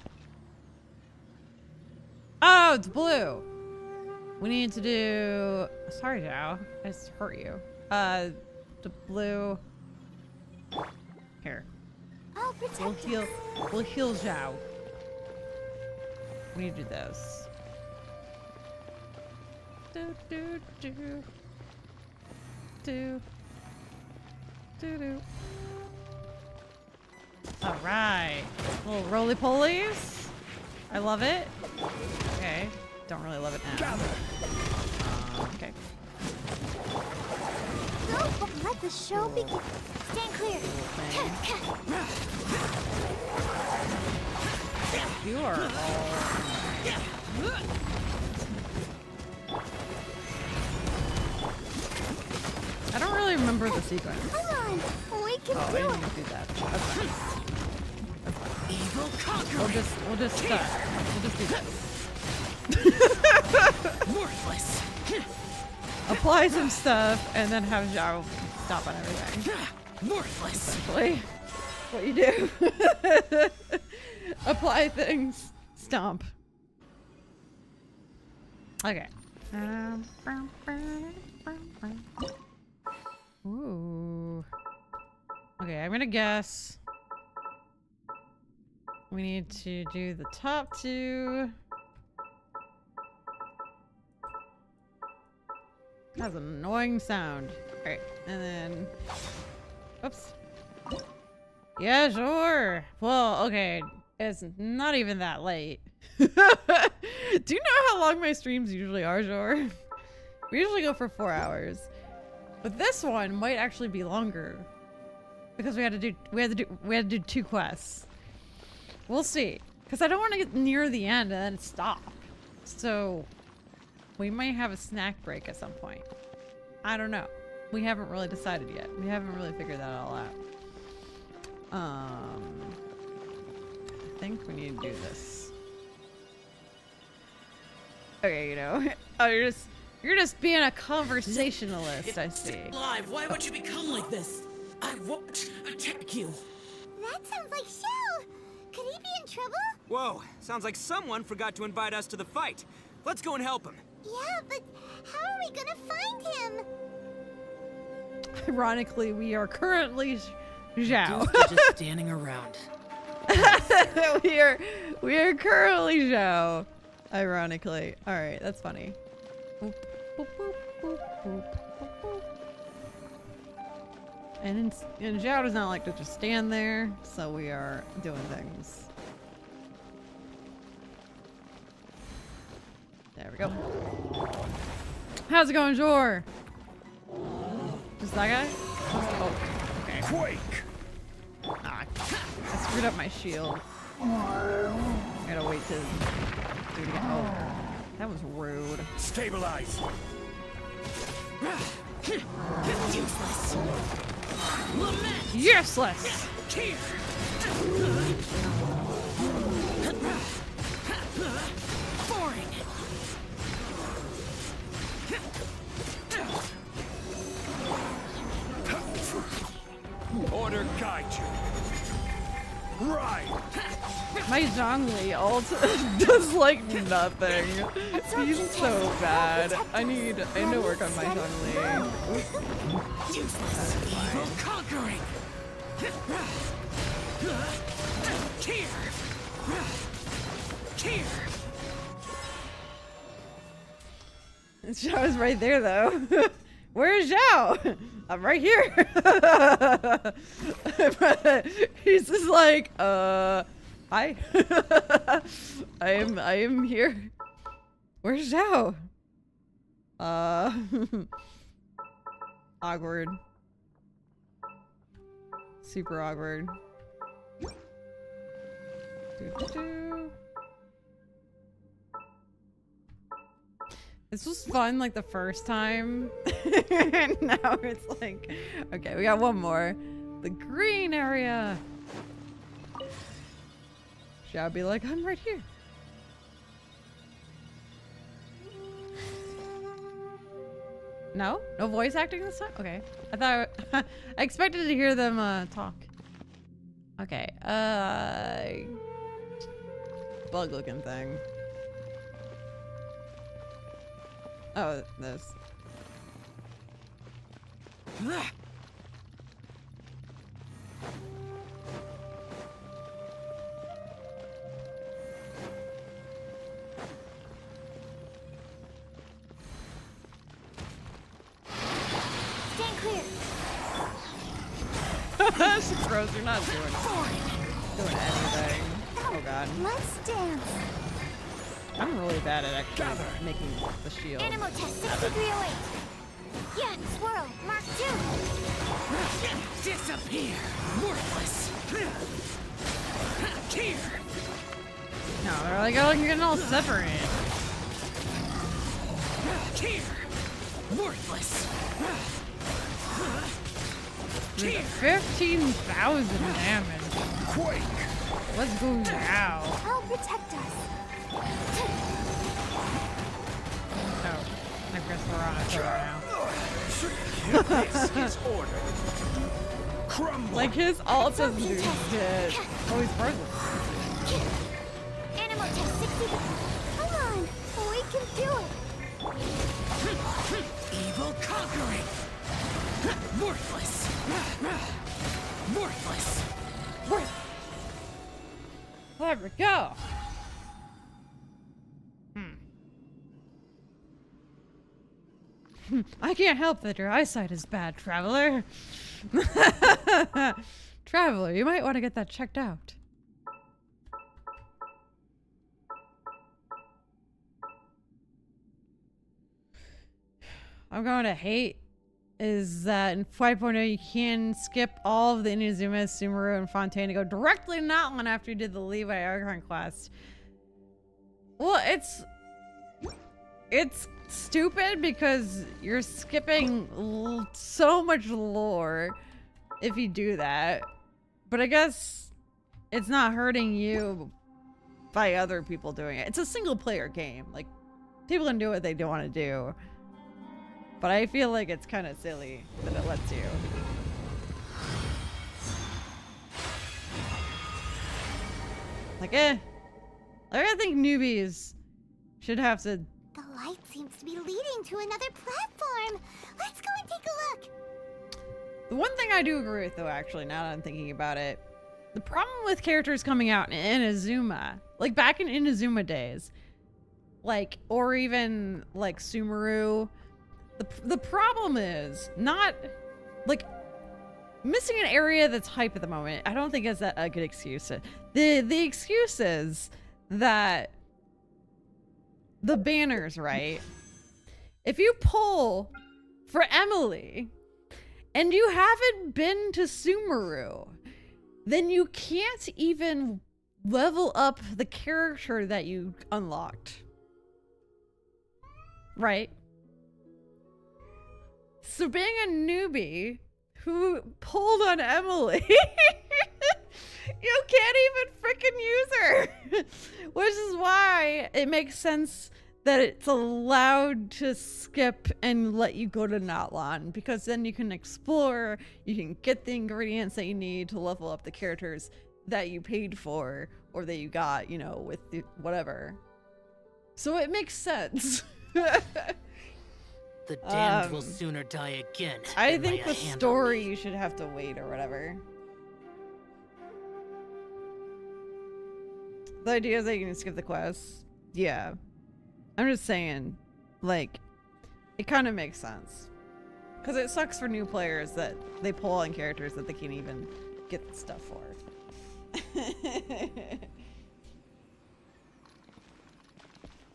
Oh, it's blue. We need to do... Sorry, Zhao. I just hurt you. The blue... Here. I'll protect us. We'll heal Zhao. We need to do this. All right, little roly-polies. I love it. Okay, don't really love it now. Okay. Go, but let the show begin. Stand clear. You are all... I don't really remember the sequence. Come on, we can I do didn't it. even do that. That's fine. Evil conqueror. We'll just do this. Worthless. Apply some stuff and then have Zhao stop on everything. Worthless. Essentially, what you do. Apply things. Stomp. Okay. Ooh. Okay, I'm gonna guess we need to do the top two. That's an annoying sound. Alright, and then... Oops. Yeah, sure. Well, okay. It's not even that late. Do you know how long my streams usually are, Jor? We usually go for 4 hours. But this one might actually be longer. Because we had to do 2 quests. We'll see. Because I don't want to get near the end and then stop. So we might have a snack break at some point. I don't know. We haven't really decided yet. We haven't really figured that all out. I think we need to do this. Okay, you know. Oh, you're just being a conversationalist, I see. Live, why would you become like this? I won't attack you. That sounds like Shell. Could he be in trouble? Whoa, sounds like someone forgot to invite us to the fight. Let's go and help him. Yeah, but how are we gonna find him? Ironically, we are currently Zhao. Dudes are just standing around. we are currently Zhao. Ironically. Alright, that's funny. Boop, boop, boop, boop, boop, boop, boop. And Zhao does not like to just stand there, so we are doing things. There we go. How's it going, Jor? Just that guy? Oh, okay. Quake! Ah, I screwed up my shield. I gotta wait to do it again. Oh, that was rude. Stabilize! Useless! Useless! Boring! Order guide you. Right! My Zhongli ult does like nothing. He's so bad. I need to work on my Zhongli. Useless! Evil conquering! Here! Here! Zhao's right there though. Where's Zhao? I'm right here. But he's just like, hi. I am here. Where's Zhao? Awkward. Super awkward. Doo-doo-doo. This was fun like the first time. And now it's like, okay, we got one more. The green area. Shall be like, I'm right here. No? No voice acting this time? Okay. I thought I expected to hear them talk. Okay. Bug looking thing. Oh, this. Stand clear. Rose, you're not doing anything. Oh god. Let's dance. I'm really bad at actually making the shield. Animal test 6308. Yeah, swirl. Mark 2. Disappear! Worthless! Here! No, they're like, oh, you're getting all separate. Here! Worthless! Here. 15,000 damage. Quake! Let's go now. I'll protect us. Oh, I guess we're on a tour now. This is order. Crumble! Like his ult doesn't do shit. Oh, he's frozen. Animal test 60. Come on, we can do it. Evil conquering! Worthless! Worthless! There we go. I can't help that your eyesight is bad, traveler. Traveler, you might want to get that checked out. I'm going to hate is that in 5.0 you can skip all of the Inazuma, Sumeru, and Fontaine to go directly to Notland after you did the Levi Archon quest. Well, it's stupid because you're skipping so much lore if you do that. But I guess it's not hurting you by other people doing it. It's a single player game. Like, people can do what they want to do. But I feel like it's kind of silly that it lets you. Like, I think newbies should have to... The light seems to be leading to another platform. Let's go and take a look. The one thing I do agree with, though, actually, now that I'm thinking about it, the problem with characters coming out in Inazuma, like back in Inazuma days, like, or even like Sumeru, the problem is not like missing an area that's hype at the moment. I don't think is that a good excuse. The excuse is that the banners, right? If you pull for Emily and you haven't been to Sumeru, then you can't even level up the character that you unlocked. Right? So being a newbie who pulled on Emily, you can't even freaking use her. Which is why it makes sense that it's allowed to skip and let you go to Notland, because then you can explore, you can get the ingredients that you need to level up the characters that you paid for or that you got, you know, with the whatever. So it makes sense. The damned will sooner die again. I think the story you should have to wait or whatever. The idea is that you can skip the quests. Yeah. I'm just saying, like, it kind of makes sense. Because it sucks for new players that they pull on characters that they can't even get the stuff for.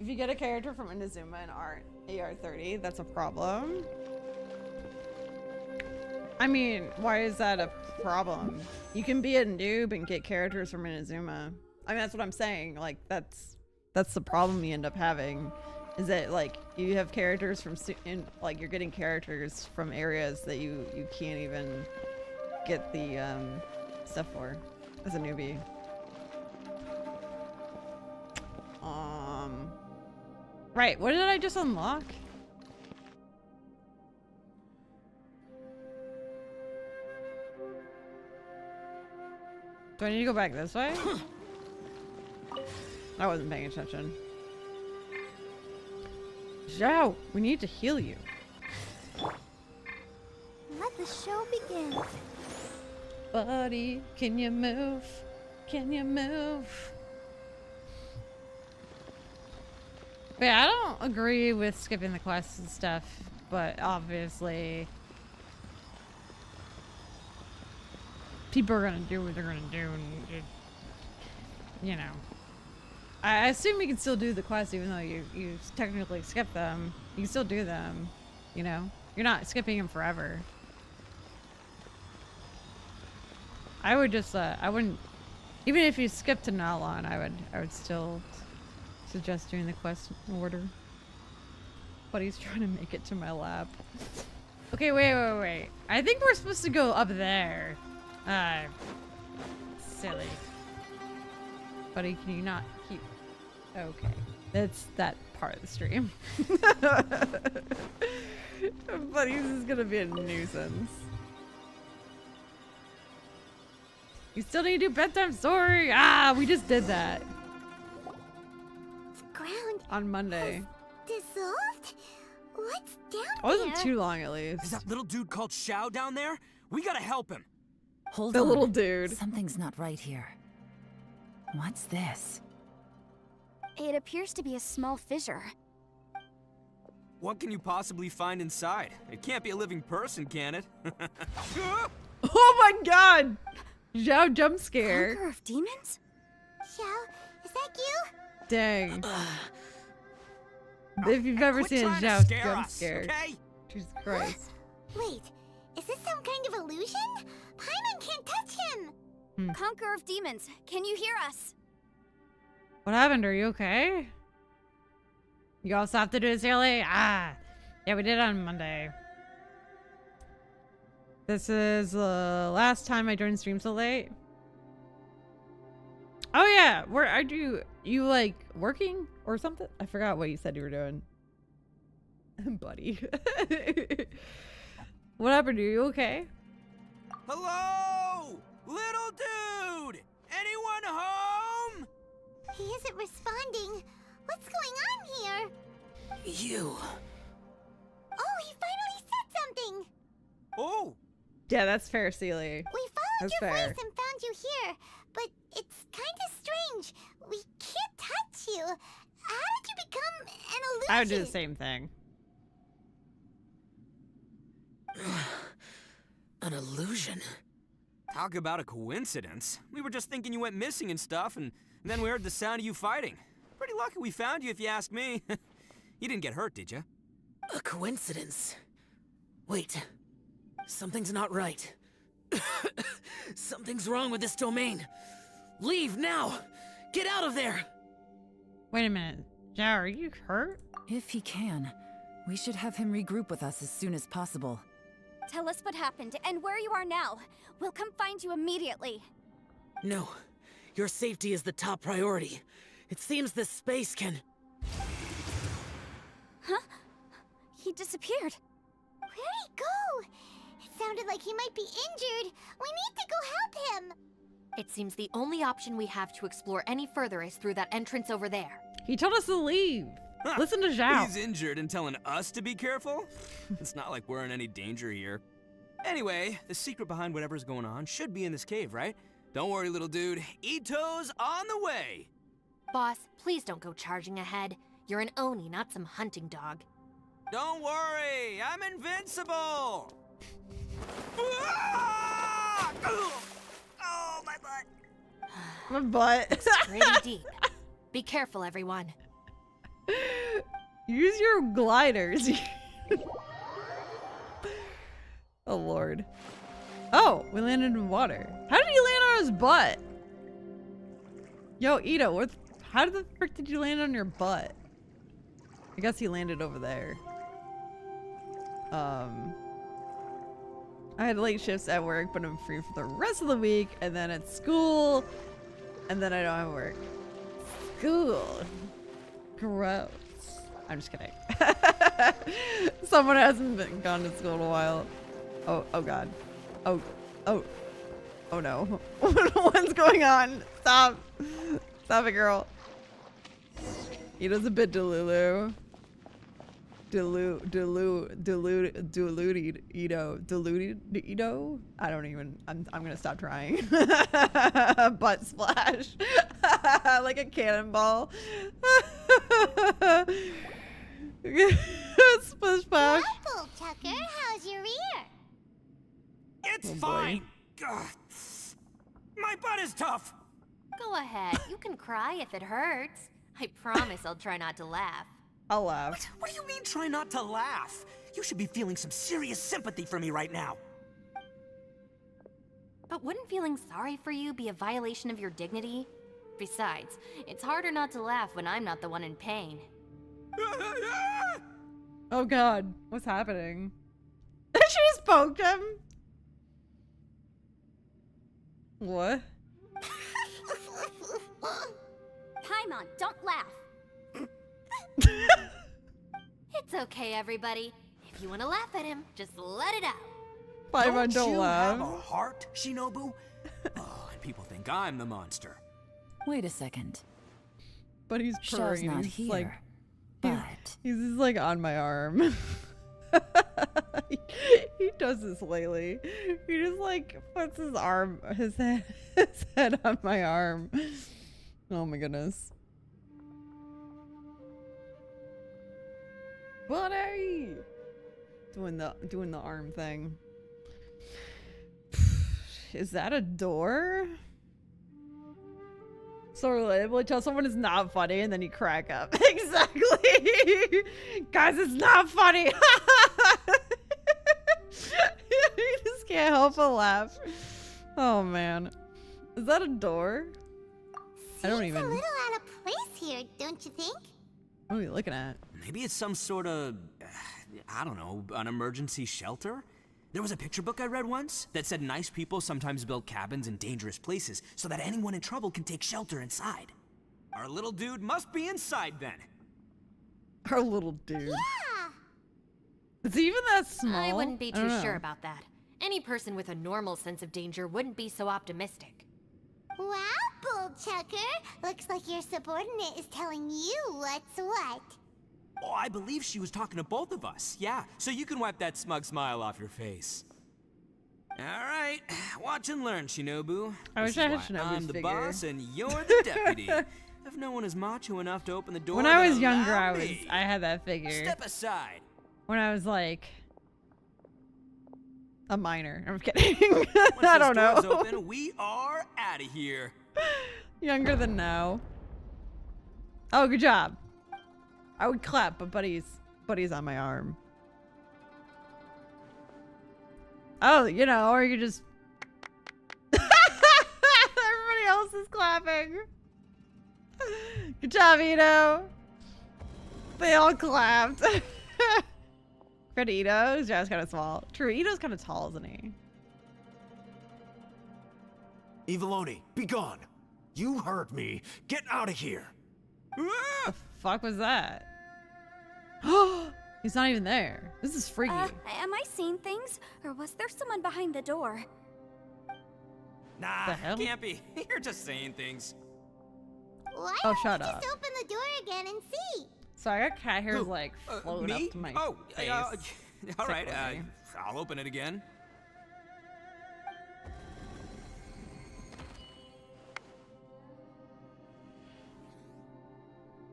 If you get a character from Inazuma and AR30, that's a problem. I mean, why is that a problem? You can be a noob and get characters from Inazuma. I mean, that's what I'm saying. Like, that's the problem you end up having, is that like you have characters from like you're getting characters from areas that you can't even get the stuff for as a newbie. Right, what did I just unlock? Do I need to go back this way? I wasn't paying attention. Zhao, we need to heal you. Let the show begin. Buddy, can you move? Can you move? But yeah, I don't agree with skipping the quests and stuff, but obviously people are gonna do what they're gonna do, and you know. I assume you can still do the quests even though you technically skip them. You can still do them, you know? You're not skipping them forever. I would just, I wouldn't, even if you skip to Nalon, I would still suggest doing the quest in order. But he's trying to make it to my lab. Okay, wait. I think we're supposed to go up there. Silly. Buddy, can you not keep... Okay. That's that part of the stream. Buddy, this is gonna be a nuisance. You still need to do bedtime story? Ah, we just did that. The ground on Monday. Dissolved? What's down It wasn't too long, at least. Is that little dude called Xiao down there? We gotta help him. Hold the on. little dude. Something's not right here. What's this? It appears to be a small fissure. What can you possibly find inside? It can't be a living person, can it? Oh my god! Zhao jump scare. Conqueror of demons? Xiao, is that you? Dang. If you've ever seen a Zhao jump scare. Okay? Jesus Christ. Wait, is this some kind of illusion? Paimon can't touch him! Conqueror of demons, can you hear us? What happened? Are you okay? You also have to do this early? Ah. Yeah, we did it on Monday. This is the last time I joined stream so late. Oh yeah, where are you like working or something? I forgot what you said you were doing. Buddy. What happened? Are you okay? Hello? Little dude! Anyone home? He isn't responding. What's going on here? You. Oh, he finally said something! Oh! Yeah, that's fair, Sealy. We followed That's your fair. voice and found you here, but it's kind of strange. We can't touch you. How did you become an illusion? I would do the same thing. An illusion? Talk about a coincidence. We were just thinking you went missing and stuff, and then we heard the sound of you fighting. Pretty lucky we found you, if you ask me. You didn't get hurt, did you? A coincidence? Wait. Something's not right. Something's wrong with this domain. Leave now! Get out of there! Wait a minute. Zhao, are you hurt? If he can, we should have him regroup with us as soon as possible. Tell us what happened and where you are now. We'll come find you immediately. No. Your safety is the top priority. It seems this space can... Huh? He disappeared. Where'd he go? It sounded like he might be injured. We need to go help him. It seems the only option we have to explore any further is through that entrance over there. He told us to leave. Listen to Zhao. He's injured and telling us to be careful? It's not like we're in any danger here. Anyway, the secret behind whatever's going on should be in this cave, right? Don't worry, little dude. ITTO's on the way! Boss, please don't go charging ahead. You're an Oni, not some hunting dog. Don't worry, I'm invincible! Oh, my butt! My butt. It's pretty deep. Be careful, everyone. Use your gliders. Oh, Lord. Oh, we landed in water. How did he land on his butt? Yo, Ito, how the frick did you land on your butt? I guess he landed over there. I had late shifts at work, but I'm free for the rest of the week, and then at school, and then I don't have work. School. Gross. I'm just kidding. Someone hasn't gone to school in a while. Oh God. Oh no. What's going on? Stop. Stop it, girl. Ito's a bit delulu. Diluted Ito. I don't even. I'm gonna stop trying. Butt splash. Like a cannonball. Splish splash. Apple, Tucker, how's your ear? It's fine! Ugh. My butt is tough! Go ahead. You can cry if it hurts. I promise I'll try not to laugh. I'll laugh. What do you mean try not to laugh? You should be feeling some serious sympathy for me right now. But wouldn't feeling sorry for you be a violation of your dignity? Besides, it's harder not to laugh when I'm not the one in pain. Oh God, what's happening? She just poked him. What? Paimon, don't laugh. It's okay, everybody. If you want to laugh at him, just let it out. Paimon, don't you laugh. have a heart, Shinobu? Oh, and people think I'm the monster. Wait a second. But he's Shaw's purring. not He's here, like, but he's just like on my arm. He does this lately. He just like puts his head on my arm. Oh my goodness. Buddy! Doing the arm thing. Is that a door? So relatable. You tell someone it's not funny and then you crack up. Exactly. Guys, it's not funny. You just can't help but laugh. Oh man. Is that a door? I don't even. Seems a little out of place here, don't you think? What are you looking at? Maybe it's some sort of, I don't know, an emergency shelter? There was a picture book I read once that said nice people sometimes build cabins in dangerous places so that anyone in trouble can take shelter inside. Our little dude must be inside then. Our little dude. Yeah! Is he even that small? I wouldn't be I don't too know. sure about that. Any person with a normal sense of danger wouldn't be so optimistic. Wow, Bullchucker! Looks like your subordinate is telling you what's what. Oh, I believe she was talking to both of us. Yeah, so you can wipe that smug smile off your face. All right, watch and learn, Shinobu. I wish I had Shinobu's I'm the figure. boss and you're the deputy. If no one is macho enough to open the door, When I then was younger, allow me. I had that figure. Step aside. When I was like a minor. I'm kidding. Once I this don't know. door's open, we are out of here. Younger than now. Oh, good job. I would clap, but Buddy's on my arm. Oh, you know, or you just everybody else is clapping. Good job, Ito. They all clapped. Fred Ito, his jaw's kind of small. True, Ito's kind of tall, isn't he? Eviloni, be gone. You heard me. Get out of here. The fuck was that? He's not even there. This is freaky. Am I seeing things? Or was there someone behind the door? Nah, The hell? can't be. You're just saying things. Why Oh, don't shut we up. just open the door again and see? So I got cat hairs Who? like float Me? up to my Oh, face. all right. Tickling me. I'll open it again.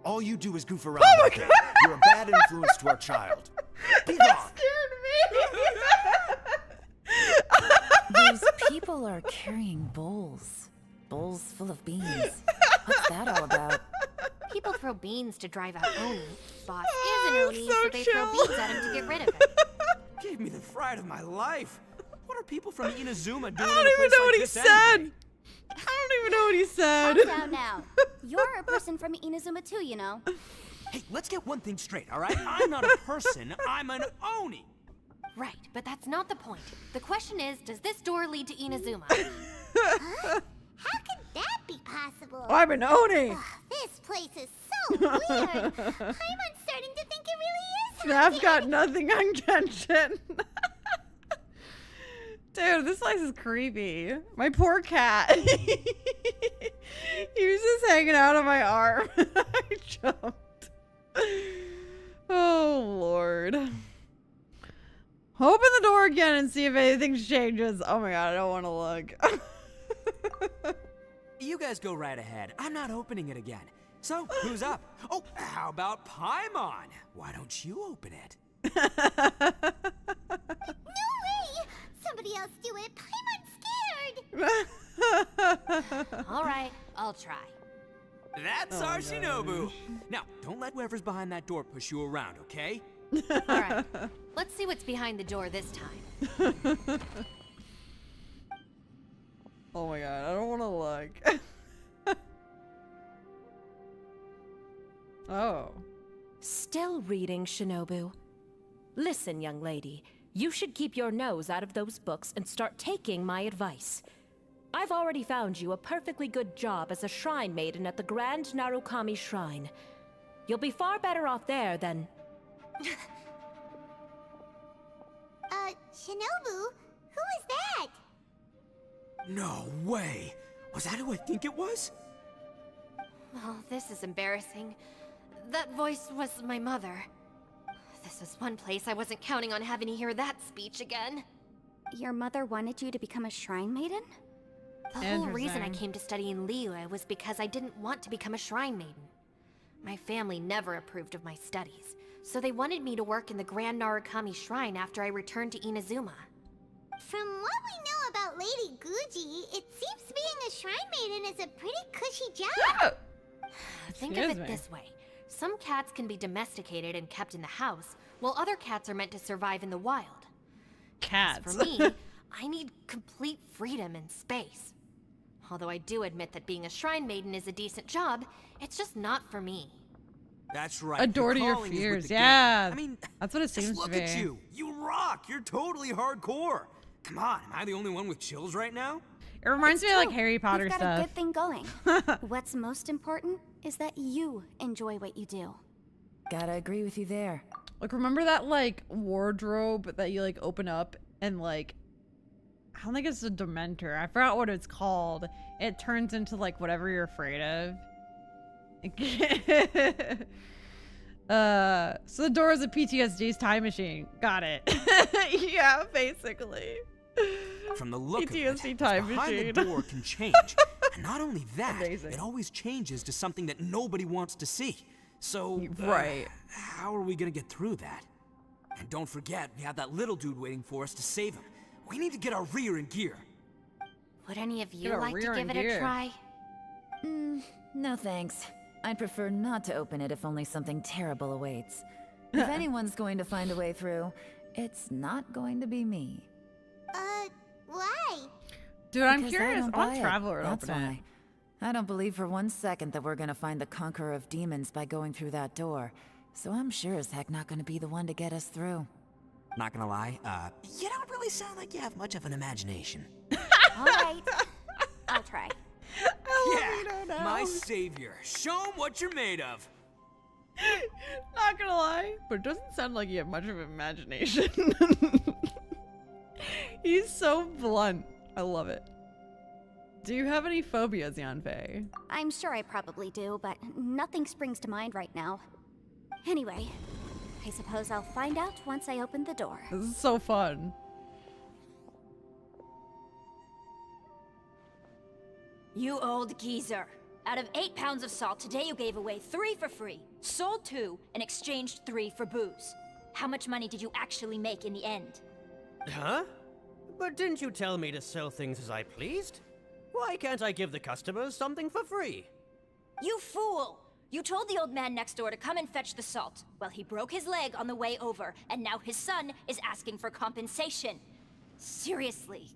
All you do is goof around. Back there. You're a bad influence to our child. Be gone. Those people are carrying bowls. Bowls full of beans. What's that all about? People throw beans to drive out Oni. Boss is an Oni, so they chill. throw beans at him to get rid of it. Gave me the fright of my life. What are people from Inazuma doing I in a don't even place know like what he this said. anyway? I don't even know what he said. Calm down now. You're a person from Inazuma too, you know. Hey, let's get one thing straight, all right? I'm not a person. I'm an Oni. Right, but that's not the point. The question is, does this door lead to Inazuma? How could that be possible? I'm an Oni. This place is so weird. I'm starting to think it really is. I've got nothing on Genshin. Dude, this place is creepy. My poor cat. He was just hanging out on my arm. I jumped. Oh, Lord. Open the door again and see if anything changes. Oh my god, I don't want to look. You guys go right ahead. I'm not opening it again. So, who's up? Oh, how about Paimon? Why don't you open it? No way! Somebody else do it. Paimon's scared. All right, I'll try. That's our Shinobu. Now, don't let whoever's behind that door push you around, okay? All right, let's see what's behind the door this time. Oh my god, I don't want to look. Oh. Still reading, Shinobu. Listen, young lady. You should keep your nose out of those books and start taking my advice. I've already found you a perfectly good job as a shrine maiden at the Grand Narukami Shrine. You'll be far better off there than... Shinobu? Who is that? No way. Was that who I think it was? Oh, this is embarrassing. That voice was my mother. This was one place I wasn't counting on having to hear that speech again. Your mother wanted you to become a shrine maiden? The whole reason I Interesting. came to study in Liyue was because I didn't want to become a shrine maiden. My family never approved of my studies, so they wanted me to work in the Grand Narukami Shrine after I returned to Inazuma. From what we know about Lady Guji, it seems being a shrine maiden is a pretty cushy job. Think of it this way. Some cats can be domesticated and kept in the house, while other cats are meant to survive in the wild. Cats. As for me, I need complete freedom and space. Although I do admit that being a shrine maiden is a decent job, it's just not for me. That's right. A door to your fears. Yeah. I mean, that's what it seems look to be. at you. You rock. You're totally hardcore. Come on, am I the only one with chills right now? It reminds me of like Harry Potter You've got stuff. a good thing going. What's most important is that you enjoy what you do. Gotta agree with you there. Like, remember that like wardrobe that you like open up and like, I don't think it's a Dementor. I forgot what it's called. It turns into like whatever you're afraid of. So the door is a PTSD's time machine. Got it. Yeah, basically. From the look PTSD of it, time behind machine. the door can change. And not only that, Amazing. it always changes to something that nobody wants to see. So, Right. How are we gonna get through that? And don't forget, we have that little dude waiting for us to save him. We need to get our rear in gear. Would any of you Get a like to rear give in it gear. a try? No thanks. I'd prefer not to open it if only something terrible awaits. If anyone's going to find a way through, it's not going to be me. Why? Dude, I'm Because curious. don't I want buy it, Traveler to that's open it. why. I don't believe for 1 second that we're gonna find the Conqueror of Demons by going through that door. So I'm sure as heck not gonna be the one to get us through. Not gonna lie, you don't really sound like you have much of an imagination. All right, I'll try. Yeah, my savior. Show him what you're made of. Not gonna lie, but it doesn't sound like you have much of an imagination. He's so blunt. I love it. Do you have any phobias, Yanfei? I'm sure I probably do, but nothing springs to mind right now. Anyway, I suppose I'll find out once I open the door. This is so fun. You old geezer. Out of 8 pounds of salt, today you gave away 3 for free, sold 2, and exchanged 3 for booze. How much money did you actually make in the end? Huh? But didn't you tell me to sell things as I pleased? Why can't I give the customers something for free? You fool! You told the old man next door to come and fetch the salt. Well, he broke his leg on the way over, and now his son is asking for compensation. Seriously.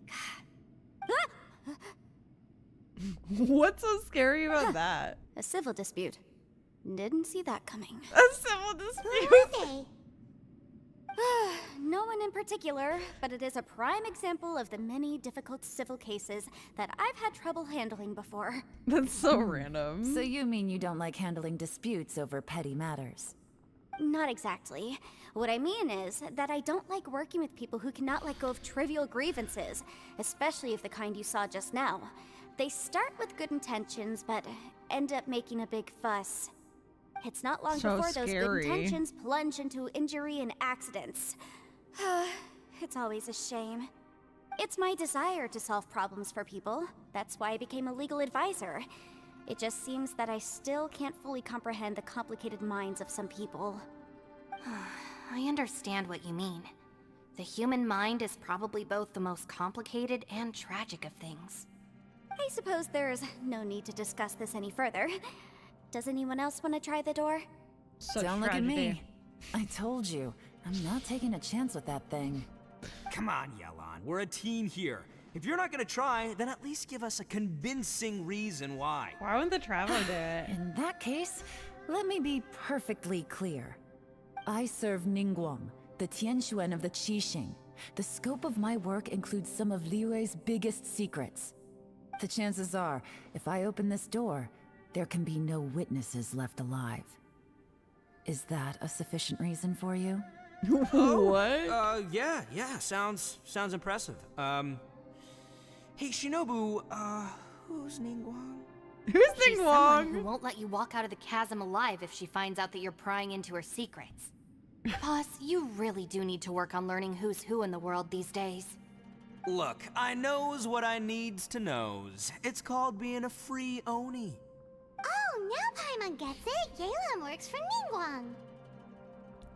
What's so scary about that? A civil dispute. Didn't see that coming. A civil dispute? Who are they? No one in particular, but it is a prime example of the many difficult civil cases that I've had trouble handling before. That's so random. So you mean you don't like handling disputes over petty matters? Not exactly. What I mean is that I don't like working with people who cannot let go of trivial grievances, especially of the kind you saw just now. They start with good intentions, but end up making a big fuss. It's not long So before those scary. good intentions plunge into injury and accidents. It's always a shame. It's my desire to solve problems for people. That's why I became a legal advisor. It just seems that I still can't fully comprehend the complicated minds of some people. I understand what you mean. The human mind is probably both the most complicated and tragic of things. I suppose there's no need to discuss this any further. Does anyone else want to try the door? Don't look at me. I told you, I'm not taking a chance with that thing. Come on, Yelan. We're a team here. If you're not gonna try, then at least give us a convincing reason why. Why wouldn't the Traveler do it? In that case, let me be perfectly clear. I serve Ningguang, the Tianxuan of the Qixing. The scope of my work includes some of Liyue's biggest secrets. The chances are, if I open this door, there can be no witnesses left alive. Is that a sufficient reason for you? What? Yeah, sounds impressive. Hey, Shinobu, who's Ningguang? Who's She's someone who won't let you walk out of the chasm alive if she finds out that you're prying into her secrets. Boss, you really do need to work on learning who's who in the world these days. Look, I knows what I needs to knows. It's called being a free Oni. Oh, now Paimon gets it. Yelan works for Ningguang.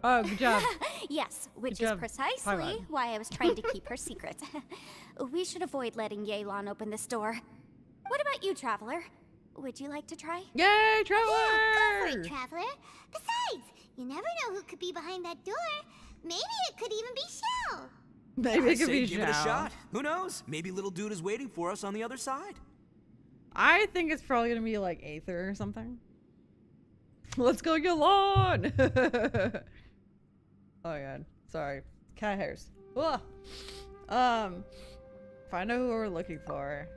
Oh, good job. Yes, which Good is job, precisely Paimon. why I was trying to keep her secret. We should avoid letting Yelan open this door. What about you, Traveler? Would you like to try? Yay, Traveler! Yeah, go for it, Traveler. Besides, you never know who could be behind that door. Maybe it could even be Shell. Maybe I it could say be give it a Zhao. shot. Who knows? Maybe little dude is waiting for us on the other side. I think it's probably gonna be like Aether or something. Let's go get lawn. Oh my god, sorry. Cat hairs. Ugh. Find out who we're looking for.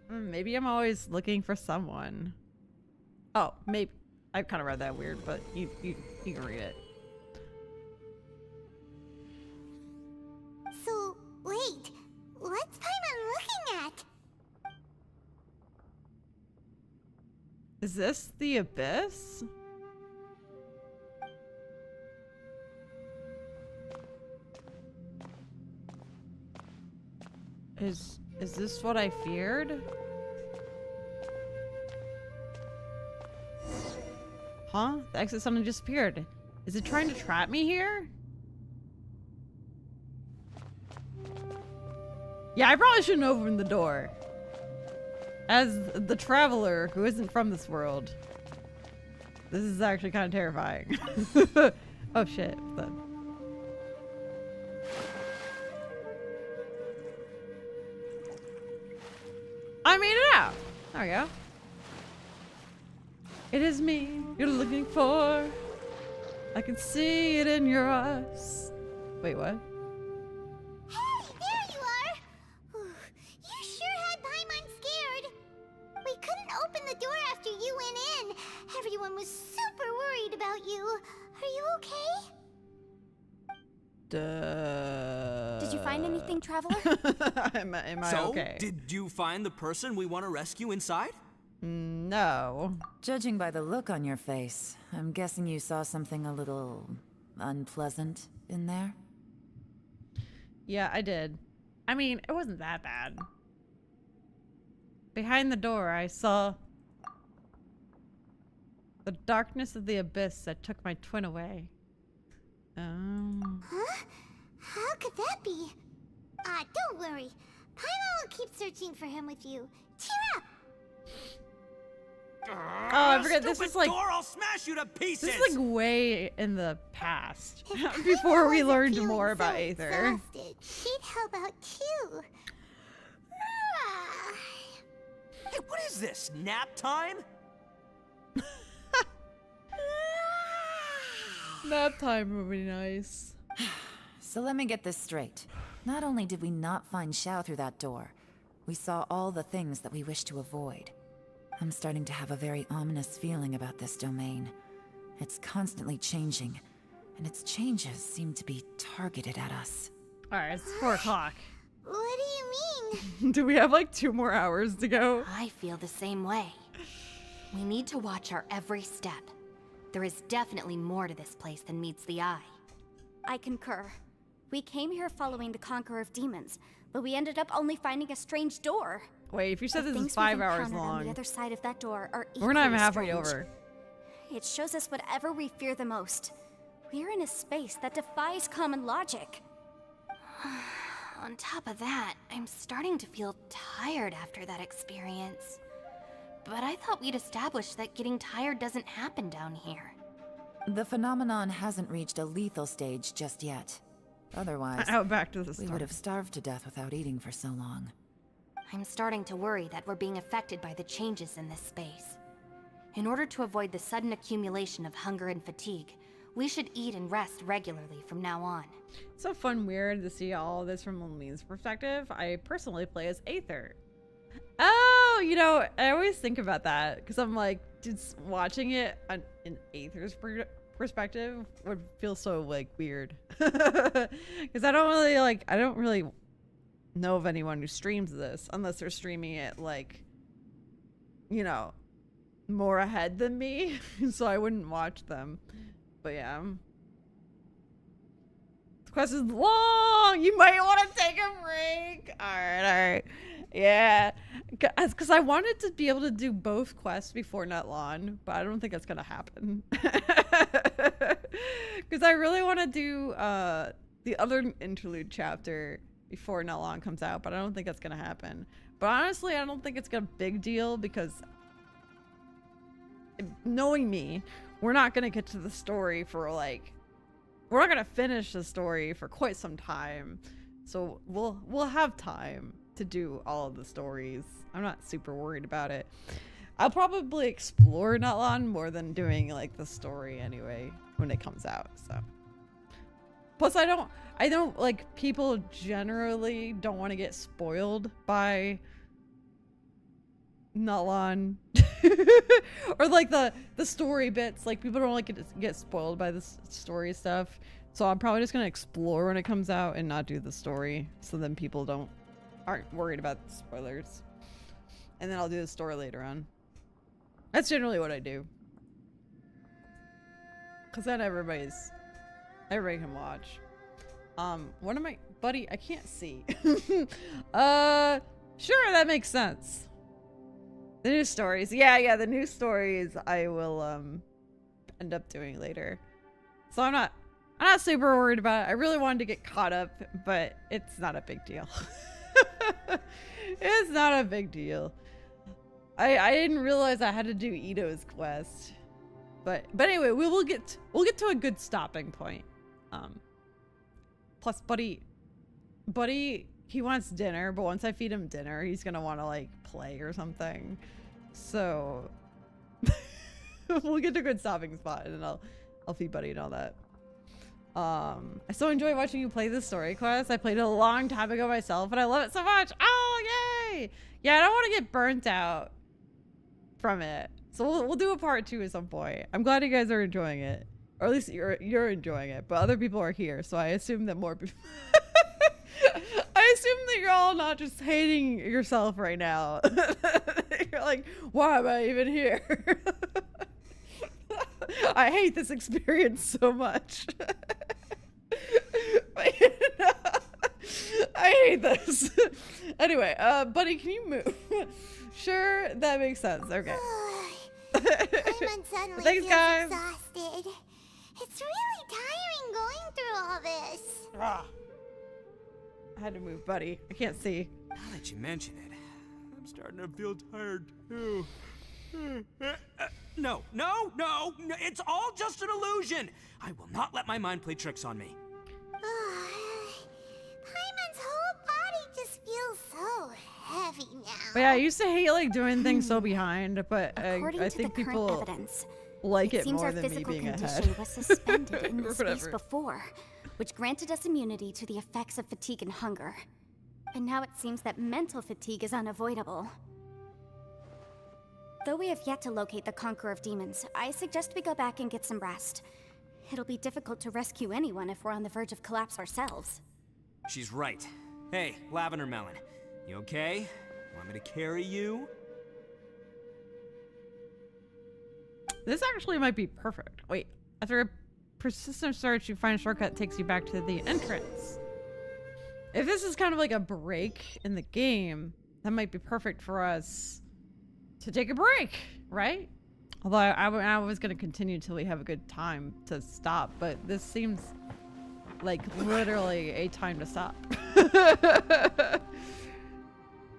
Maybe I'm always looking for someone. Oh, maybe I kind of read that weird, but you can read it. So, wait. What's Paimon looking at? Is this the abyss? Is this what I feared? Huh? The exit suddenly disappeared. Is it trying to trap me here? Yeah, I probably shouldn't open the door. As the traveler who isn't from this world. This is actually kind of terrifying. Oh shit. I made it out. There we go. It is me you're looking for. I can see it in your eyes. Wait, what? Hey, there you are. You sure had Paimon scared. We couldn't open the door after you went in. Everyone was super worried about you. Are you okay? Duh. Did you find anything, Traveler? Am I So, okay? did you find the person we want to rescue inside? No. Judging by the look on your face, I'm guessing you saw something a little unpleasant in there? Yeah, I did. I mean, it wasn't that bad. Behind the door, I saw the darkness of the abyss that took my twin away. Huh? How could that be? Don't worry. Paimon will keep searching for him with you. Cheer up! Oh, I forget. This is like door, I'll smash you to pieces. this is like way in the past, before we learned more about Aether. Exhausted. She'd help out too. Hey, what is this? Nap time? Nap time would be nice. So let me get this straight. Not only did we not find Xiao through that door, we saw all the things that we wish to avoid. I'm starting to have a very ominous feeling about this domain. It's constantly changing, and its changes seem to be targeted at us. Alright, it's 4 o'clock. What do you mean? Do we have like 2 more hours to go? I feel the same way. We need to watch our every step. There is definitely more to this place than meets the eye. I concur. We came here following the Conqueror of Demons, but we ended up only finding a strange door. Wait, if you said The this is things 5 we've hours encountered on the long, other side of that door are we're not even equally halfway strange. over. It shows us whatever we fear the most. We're in a space that defies common logic. On top of that, I'm starting to feel tired after that experience. But I thought we'd established that getting tired doesn't happen down here. The phenomenon hasn't reached a lethal stage just yet. Otherwise, Out back to the we start. would have starved to death without eating for so long. I'm starting to worry that we're being affected by the changes in this space. In order to avoid the sudden accumulation of hunger and fatigue, we should eat and rest regularly from now on. It's so fun, weird to see all this from Lamine's perspective. I personally play as Aether. Oh, you know, I always think about that because I'm like, just watching it in Aether's perspective would feel so like weird because I don't really know of anyone who streams this unless they're streaming it like, you know, more ahead than me. So I wouldn't watch them. But yeah, the quest is long. You might want to take a break. All right. Yeah, because I wanted to be able to do both quests before Netlon, but I don't think that's gonna happen. Because I really want to do the other interlude chapter before Not Long comes out, but I don't think that's gonna happen. But honestly, I don't think it's a big deal because knowing me, we're not gonna get to the story for like, we're not gonna finish the story for quite some time. So we'll have time to do all of the stories. I'm not super worried about it. I'll probably explore Not Long more than doing like the story anyway when it comes out. So plus I don't like, people generally don't want to get spoiled by Not Long or like the story bits. Like people don't like to get spoiled by the story stuff. So I'm probably just gonna explore when it comes out and not do the story, so then people aren't worried about the spoilers. And then I'll do the story later on. That's generally what I do. Cause then everybody can watch. What am I, buddy? I can't see. Sure, that makes sense. The news stories. Yeah, the news stories I will end up doing later. So I'm not super worried about it. I really wanted to get caught up, but it's not a big deal. It's not a big deal. I didn't realize I had to do Ito's quest. But anyway, we'll get to a good stopping point. Plus Buddy, he wants dinner, but once I feed him dinner, he's gonna want to like play or something. So we'll get to a good stopping spot, and then I'll feed Buddy and all that. I so enjoy watching you play this story quest. I played it a long time ago myself, and I love it so much. Oh, yay! Yeah, I don't want to get burnt out from it. So we'll do a part 2 at some point. I'm glad you guys are enjoying it. Or at least you're enjoying it, but other people are here, so I assume that more people... I assume that you're all not just hating yourself right now. You're like, why am I even here? I hate this experience so much. I hate this. Anyway, Buddy, can you move? Sure, that makes sense. Okay. Paimon suddenly Thanks, feels guys. exhausted. It's really tiring going through all this. I had to move, Buddy. I can't see. Now that you mention it, I'm starting to feel tired too. No, it's all just an illusion. I will not let my mind play tricks on me. Paimon's whole body just feels so heavy now. But yeah, I used to hate like doing things so behind, but I think people like it more than me being ahead. Condition was suspended in the space Whatever. before, which granted us immunity to the effects of fatigue and hunger. And now it seems that mental fatigue is unavoidable. Though we have yet to locate the Conqueror of Demons, I suggest we go back and get some rest. It'll be difficult to rescue anyone if we're on the verge of collapse ourselves. She's right. Hey, Lavender Melon, you okay? Want me to carry you? This actually might be perfect. Wait, after a persistent search, you find a shortcut that takes you back to the entrance. If this is kind of like a break in the game, that might be perfect for us to take a break, right? Although I was going to continue until we have a good time to stop, but this seems like literally a time to stop.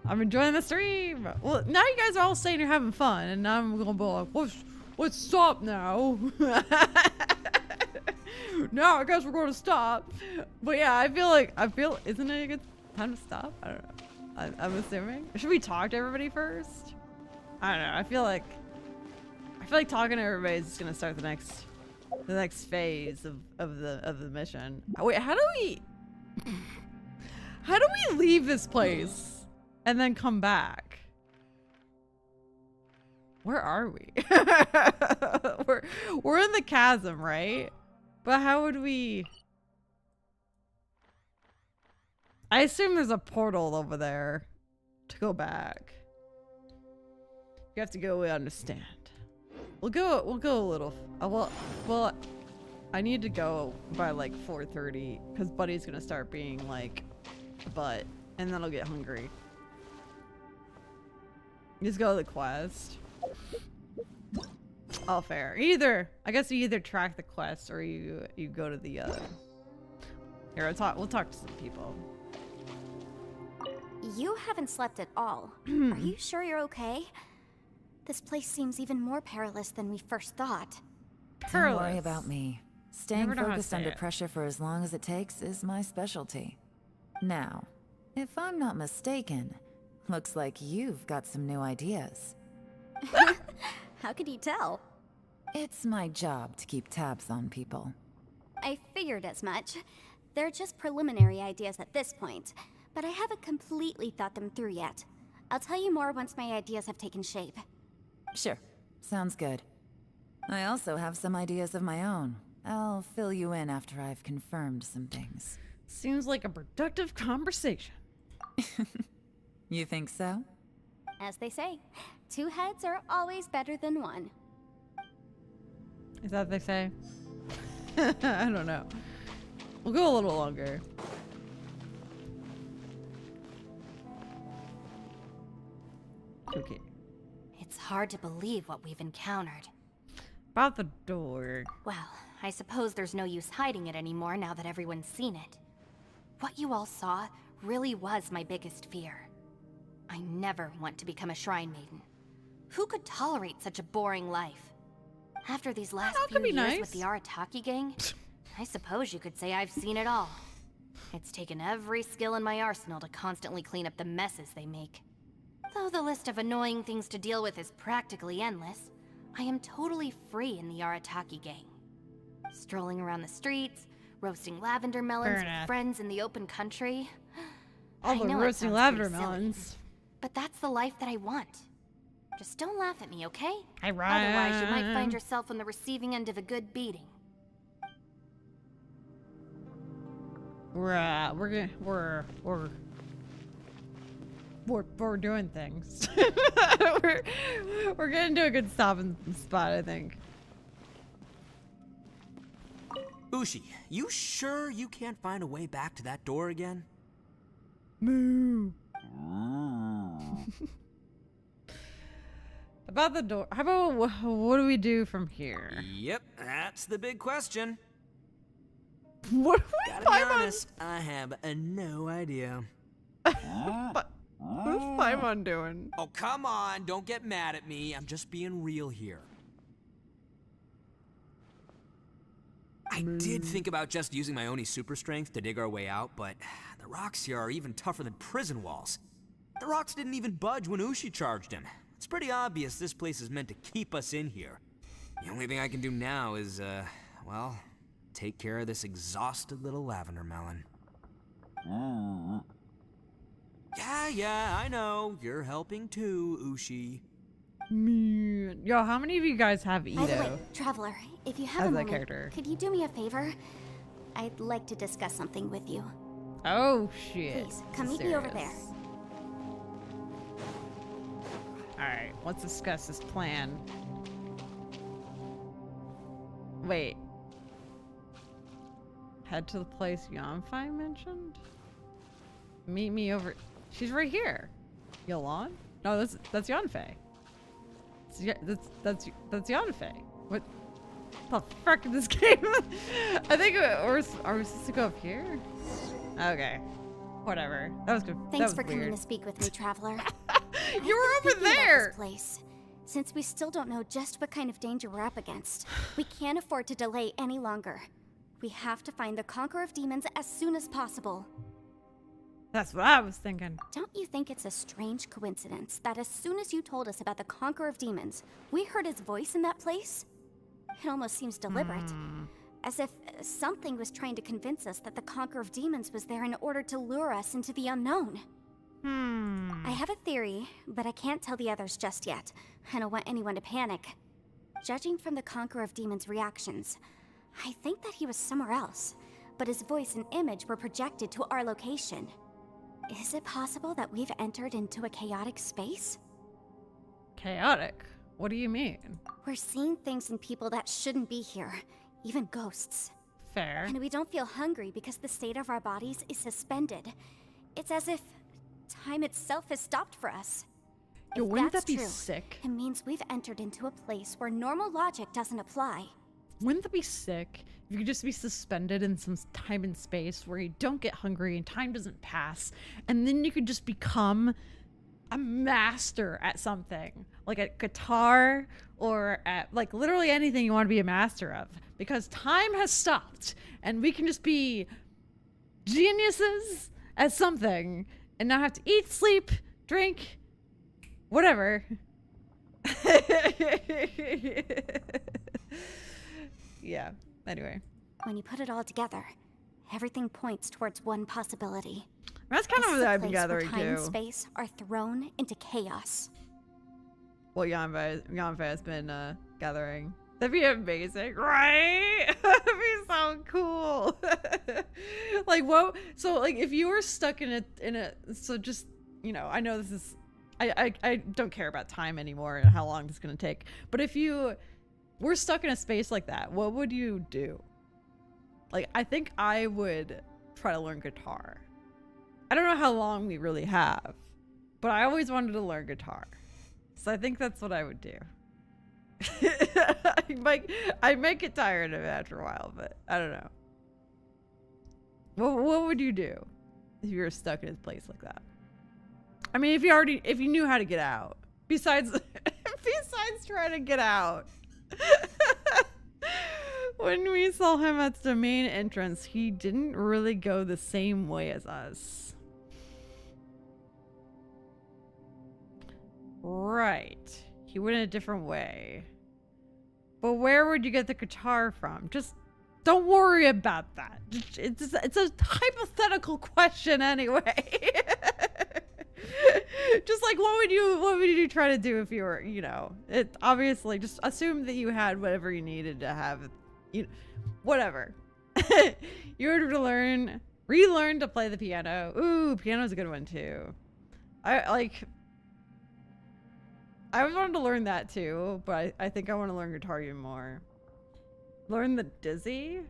I'm enjoying the stream. Well, now you guys are all saying you're having fun, and now I'm gonna be like, let's stop now. Now I guess we're going to stop. But yeah, isn't it a good time to stop? I don't know. I'm assuming. Should we talk to everybody first? I don't know. I feel like talking to everybody is just gonna start the next phase of the mission. Oh, wait, how do we leave this place and then come back? Where are we? we're in the chasm, right? But how would we? I assume there's a portal over there to go back. You have to go, we understand. We'll go a little. Well, I need to go by like 4:30 because Buddy's gonna start being like a butt, and then I'll get hungry. Just go to the quest. all fair. I guess you either track the quest or you go to the here, we'll talk to some people. You haven't slept at all. Are you sure you're okay? This place seems even more perilous than we first thought. Don't worry about me. Staying Never know how to focused say under it. pressure for as long as it takes is my specialty. Now, if I'm not mistaken, looks like you've got some new ideas. How could you tell? It's my job to keep tabs on people. I figured as much. They're just preliminary ideas at this point, but I haven't completely thought them through yet. I'll tell you more once my ideas have taken shape. Sure, sounds good. I also have some ideas of my own. I'll fill you in after I've confirmed some things. Seems like a productive conversation. You think so? As they say, 2 heads are always better than 1. Is that what they say? I don't know. We'll go a little longer. Okay. It's hard to believe what we've encountered. About the door. Well, I suppose there's no use hiding it anymore now that everyone's seen it. What you all saw really was my biggest fear. I never want to become a shrine maiden. Who could tolerate such a boring life? After these last few years with the Arataki gang, I suppose you could say I've seen it all. It's taken every skill in my arsenal to constantly clean up the messes they make. Though the list of annoying things to deal with is practically endless, I am totally free in the Arataki gang. Strolling around the streets, roasting lavender melons with friends in the open country. All the roasting lavender melons. But that's the life that I want. Just don't laugh at me, okay? I Otherwise, you might find yourself on the receiving end of a good beating. We're doing things. we're getting to a good stopping spot, I think. Ushi, you sure you can't find a way back to that door again? Moo. About the door. How about what do we do from here? Yep, that's the big question. What do we Gotta be honest, I have no idea. But what's Paimon doing? Oh, come on, don't get mad at me. I'm just being real here. I did think about just using my Oni super strength to dig our way out, but the rocks here are even tougher than prison walls. The rocks didn't even budge when Ushi charged him. It's pretty obvious this place is meant to keep us in here. The only thing I can do now is, well, take care of this exhausted little lavender melon. Yeah, I know. You're helping too, Ushi. Yo, how many of you guys have ITTO? By the way, Traveler, if you have As a that moment, character. could you do me a favor? I'd like to discuss something with you. Oh, shit. Please, come meet me over there. Alright, let's discuss this plan. Wait. Head to the place Yanfei mentioned? Meet me over... She's right here. Yolan? No, that's Yanfei. That's Yanfei. What the frick in this game? I think are we supposed to go up here? Okay. Whatever. That was good. Thanks for coming to speak with me, Traveler. You were over there! This place. Since we still don't know just what kind of danger we're up against, we can't afford to delay any longer. We have to find the Conqueror of Demons as soon as possible. That's what I was thinking. Don't you think it's a strange coincidence that as soon as you told us about the Conqueror of Demons, we heard his voice in that place? It almost seems deliberate. As if something was trying to convince us that the Conqueror of Demons was there in order to lure us into the unknown. I have a theory, but I can't tell the others just yet. I don't want anyone to panic. Judging from the Conqueror of Demons' reactions, I think that he was somewhere else, but his voice and image were projected to our location. Is it possible that we've entered into a chaotic space? Chaotic? What do you mean? We're seeing things in people that shouldn't be here, even ghosts. Fair. And we don't feel hungry because the state of our bodies is suspended. It's as if time itself has stopped for us. Yo, If wouldn't that's that be true, sick? it means we've entered into a place where normal logic doesn't apply. Wouldn't that be sick? If you could just be suspended in some time and space where you don't get hungry and time doesn't pass, and then you could just become a master at something, like a guitar or at like literally anything you want to be a master of, because time has stopped and we can just be geniuses at something and not have to eat, sleep, drink, whatever. Yeah, anyway. When you put it all together, everything points towards one possibility. That's kind of what I've been This is a place where gathering time and too. space are thrown into chaos. What Yanfei has been gathering. That'd be amazing, right? That'd be so cool. Like, what? So, like, if you were stuck in a, so just, you know, I know this is, I don't care about time anymore and how long this is gonna take. But if you were stuck in a space like that, what would you do? Like, I think I would try to learn guitar. I don't know how long we really have, but I always wanted to learn guitar. So I think that's what I would do. I might get tired of it after a while, but I don't know. What would you do if you were stuck in a place like that? I mean, if you knew how to get out, besides trying to get out. When we saw him at the main entrance, he didn't really go the same way as us. Right. He went a different way. But where would you get the guitar from? Just don't worry about that. It's a hypothetical question anyway. Just like what would you try to do if you were, you know, it obviously just assume that you had whatever you needed to have, you know, whatever. You were to relearn to play the piano. Ooh, piano's a good one too. I always wanted to learn that too, but I think I want to learn guitar even more. Learn the dizzy?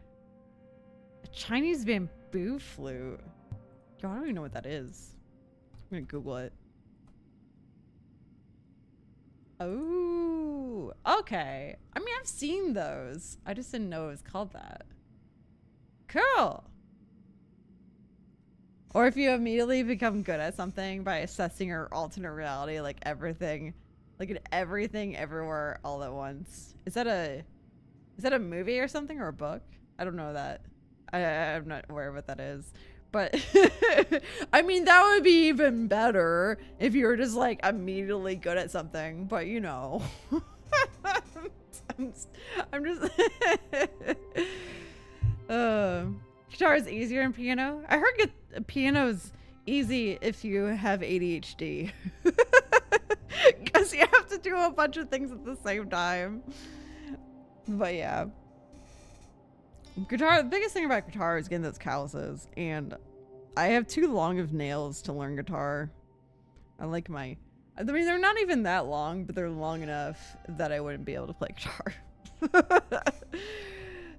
A Chinese bamboo flute. Yo, I don't even know what that is. I'm gonna Google it. Oh, okay. I mean, I've seen those. I just didn't know it was called that. Cool. Or if you immediately become good at something by assessing your alternate reality, like everything everywhere all at once. Is that a movie or something, or a book? I don't know that. I'm not aware of what that is. But I mean, that would be even better if you were just like immediately good at something. But you know, I'm just guitar is easier than piano. I heard piano's easy if you have ADHD. Because you have to do a bunch of things at the same time. But yeah. Guitar, the biggest thing about guitar is getting those calluses. And I have too long of nails to learn guitar. I mean, they're not even that long, but they're long enough that I wouldn't be able to play guitar.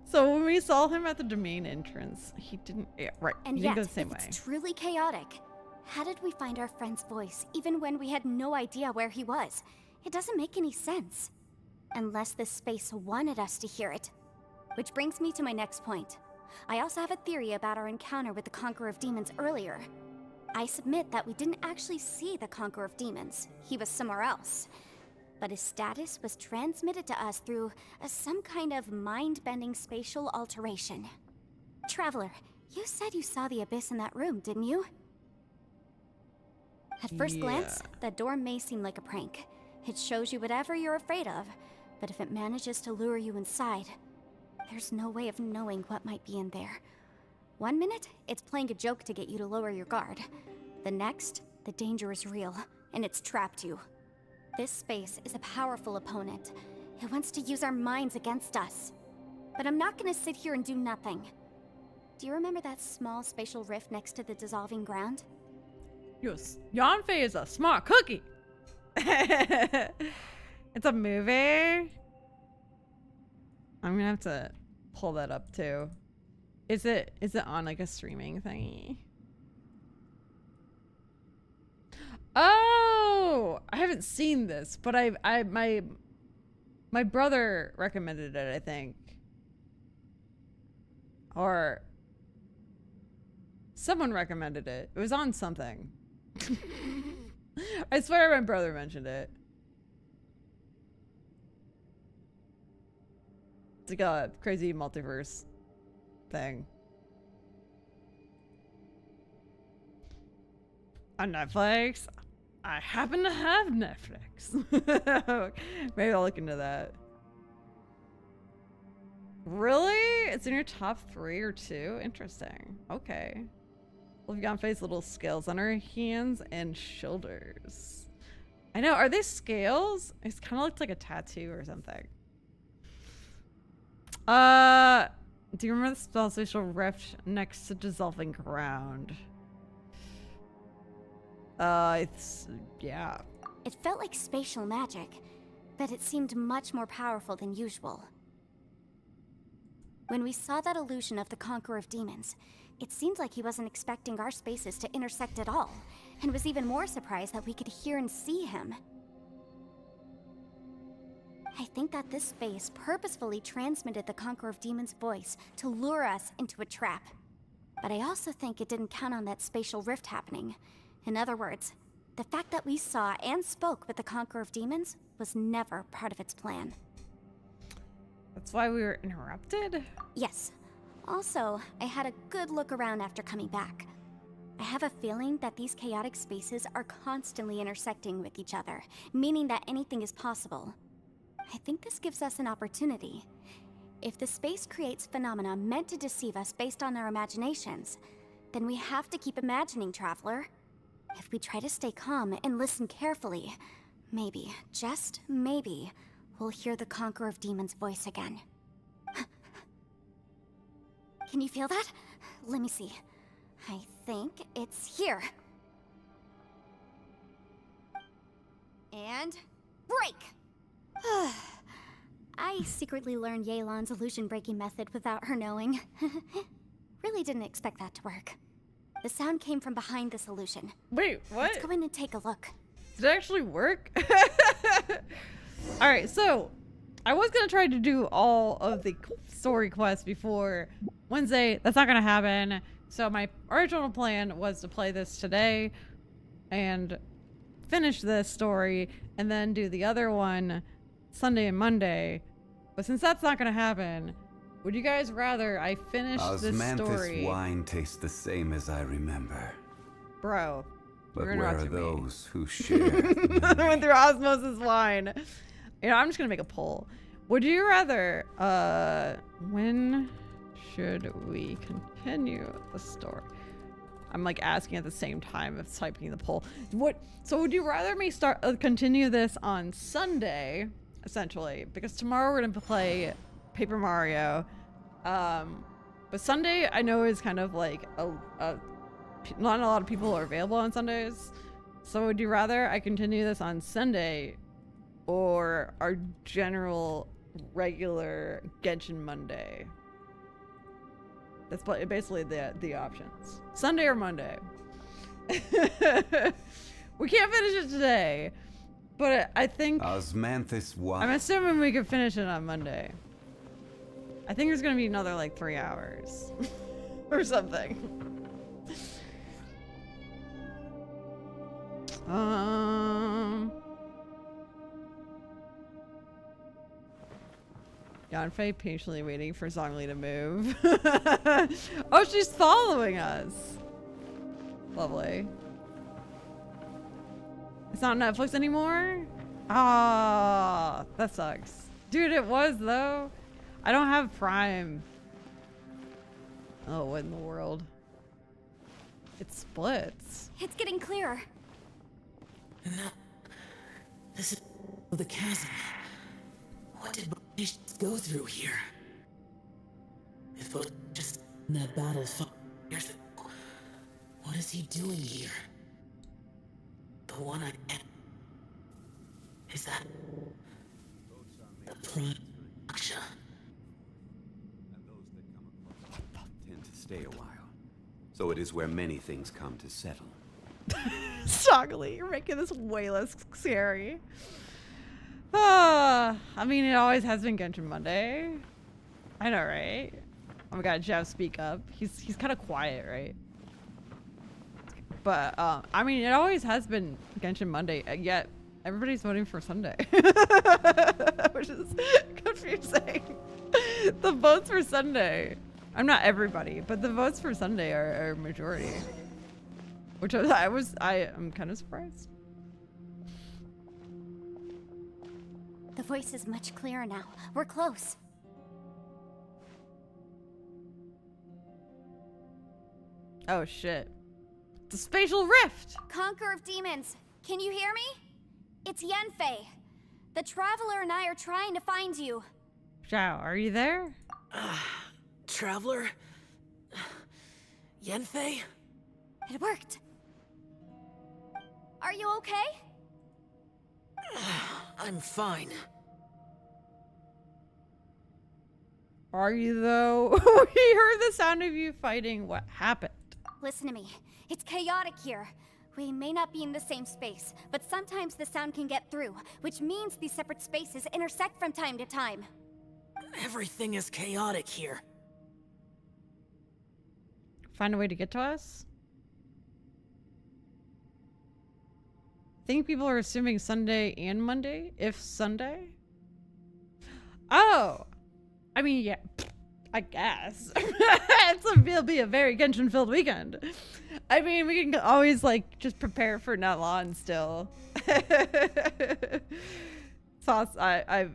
So when we saw him at the domain entrance, he didn't, yeah, right, And he yet, didn't go the same if way. it's truly chaotic, how did we find our friend's voice even when we had no idea where he was? It doesn't make any sense. Unless this space wanted us to hear it. Which brings me to my next point. I also have a theory about our encounter with the Conqueror of Demons earlier. I submit that we didn't actually see the Conqueror of Demons. He was somewhere else. But his status was transmitted to us through some kind of mind-bending spatial alteration. Traveler, you said you saw the abyss in that room, didn't you? At first glance, that door may seem like a prank. It shows you whatever you're afraid of, but if it manages to lure you inside, there's no way of knowing what might be in there. 1 minute, it's playing a joke to get you to lower your guard. The next, the danger is real, and it's trapped you. This space is a powerful opponent. It wants to use our minds against us. But I'm not gonna sit here and do nothing. Do you remember that small spatial rift next to the dissolving ground? Yes, Yanfei is a smart cookie. It's a movie. I'm gonna have to pull that up too. Is it on like a streaming thingy? Oh, I haven't seen this, but my brother recommended it, I think. Or someone recommended it. It was on something. I swear my brother mentioned it. It's like a crazy multiverse thing. On Netflix? I happen to have Netflix. Maybe I'll look into that. Really? It's in your top 3 or 2? Interesting. Okay. Wolfgang-Faye's little scales on her hands and shoulders. I know. Are they scales? It kind of looks like a tattoo or something. Do you remember the spell social rift next to dissolving ground? Yeah. It felt like spatial magic, but it seemed much more powerful than usual. When we saw that illusion of the Conqueror of Demons, it seemed like he wasn't expecting our spaces to intersect at all, and was even more surprised that we could hear and see him. I think that this space purposefully transmitted the Conqueror of Demons' voice to lure us into a trap. But I also think it didn't count on that spatial rift happening. In other words, the fact that we saw and spoke with the Conqueror of Demons was never part of its plan. That's why we were interrupted? Yes. Also, I had a good look around after coming back. I have a feeling that these chaotic spaces are constantly intersecting with each other, meaning that anything is possible. I think this gives us an opportunity. If the space creates phenomena meant to deceive us based on our imaginations, then we have to keep imagining, Traveler. If we try to stay calm and listen carefully, maybe, just maybe, we'll hear the Conqueror of Demons' voice again. Can you feel that? Let me see. I think it's here. And break! I secretly learned Yelan's illusion-breaking method without her knowing. Really didn't expect that to work. The sound came from behind this illusion. Wait, what? Let's go in and take a look. Did it actually work? Alright, so I was gonna try to do all of the story quests before Wednesday. That's not gonna happen. So my original plan was to play this today and finish this story and then do the other one Sunday and Monday. But since that's not gonna happen, would you guys rather I finish this story? Wine tastes the same as I remember. Bro. But you're where are interrupting me. those who share? Went through osmosis wine. You know, I'm just gonna make a poll. Would you rather, when should we continue the story? I'm like asking at the same time of typing the poll. So would you rather me continue this on Sunday, essentially, because tomorrow we're gonna play Paper Mario. But Sunday I know is kind of like not a lot of people are available on Sundays. So would you rather I continue this on Sunday or our general regular Genshin Monday? That's basically the options. Sunday or Monday. We can't finish it today, but I think Osmanthus wine. I'm assuming we could finish it on Monday. I think there's gonna be another like 3 hours or something. Yanfei patiently waiting for Zhongli to move. Oh, she's following us. Lovely. It's not Netflix anymore? Ah, that sucks. Dude, it was though. I don't have Prime. Oh, what in the world? It splits. It's getting clearer. This is the chasm. What did Bijou go through here? It was just in that battle 5 years ago. What is he doing here? The one I met. Is that the Prime Aksha? Tend to stay a while. So it is where many things come to settle. Shockingly, you're making this way less scary. I mean, it always has been Genshin Monday. I know, right? Oh my god, Jeff, speak up. He's kind of quiet, right? But I mean, it always has been Genshin Monday. Yet everybody's voting for Sunday, which is confusing. The votes for Sunday. I'm not everybody, but the votes for Sunday are majority. Which I am kind of surprised. The voice is much clearer now. We're close. Oh shit. The spatial rift! Conqueror of demons, can you hear me? It's Yanfei. The Traveler and I are trying to find you. Zhao, are you there? Traveler? Yanfei? It worked. Are you okay? I'm fine. Are you though? We heard the sound of you fighting. What happened? Listen to me. It's chaotic here. We may not be in the same space, but sometimes the sound can get through, which means these separate spaces intersect from time to time. Everything is chaotic here. Find a way to get to us? I think people are assuming Sunday and Monday, if Sunday. Oh! I mean, yeah, I guess. It'll be a very Genshin-filled weekend. I mean, we can always, like, just prepare for Natlan still. Sauce, I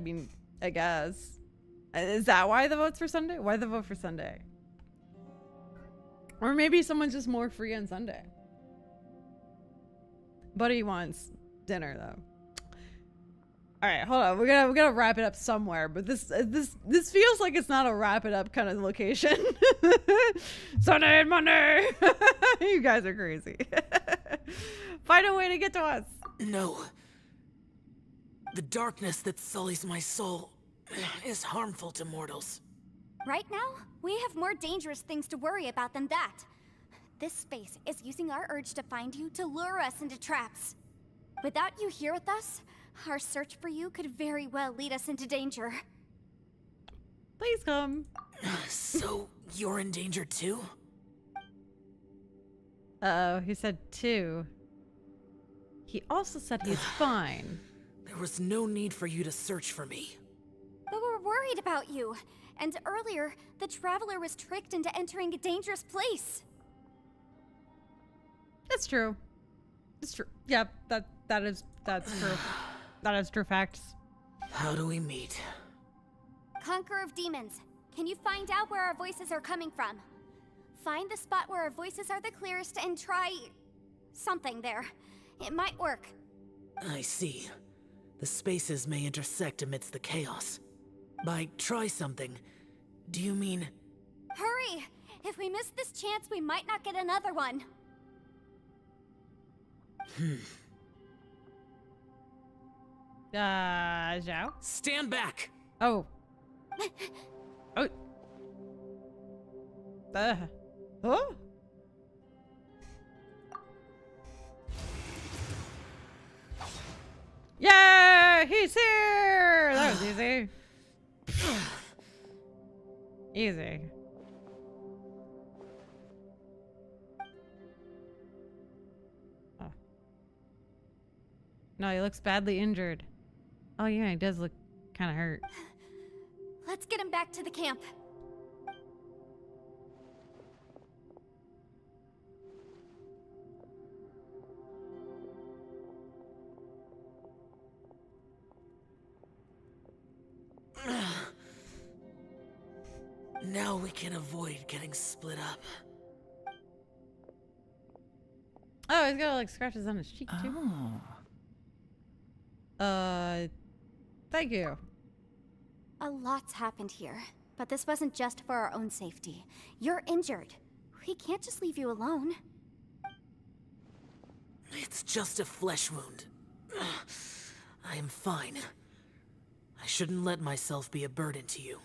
mean, I guess. Is that why the vote's for Sunday? Why the vote for Sunday? Or maybe someone's just more free on Sunday. Buddy wants dinner, though. All right, hold on. We're gonna wrap it up somewhere, but this feels like it's not a wrap it up kind of location. Sunday and Monday. You guys are crazy. Find a way to get to us. No. The darkness that sullies my soul is harmful to mortals. Right now, we have more dangerous things to worry about than that. This space is using our urge to find you to lure us into traps. Without you here with us, our search for you could very well lead us into danger. Please come. So, you're in danger too? Uh-oh, he said too. He also said he's fine. There was no need for you to search for me. But we're worried about you. And earlier, the Traveler was tricked into entering a dangerous place. That's true. It's true. Yeah, that's true. That is true facts. How do we meet? Conqueror of demons, can you find out where our voices are coming from? Find the spot where our voices are the clearest and try something there. It might work. I see. The spaces may intersect amidst the chaos. By try something, do you mean... Hurry! If we miss this chance, we might not get another one. Zhao? Stand back! Oh. Oh. Oh? Yeah, he's here! That was easy. Easy. Oh. No, he looks badly injured. Oh yeah, he does look kind of hurt. Let's get him back to the camp. Now we can avoid getting split up. Oh, he's got like scratches on his cheek too. Oh. Thank you. A lot's happened here, but this wasn't just for our own safety. You're injured. We can't just leave you alone. It's just a flesh wound. I am fine. I shouldn't let myself be a burden to you.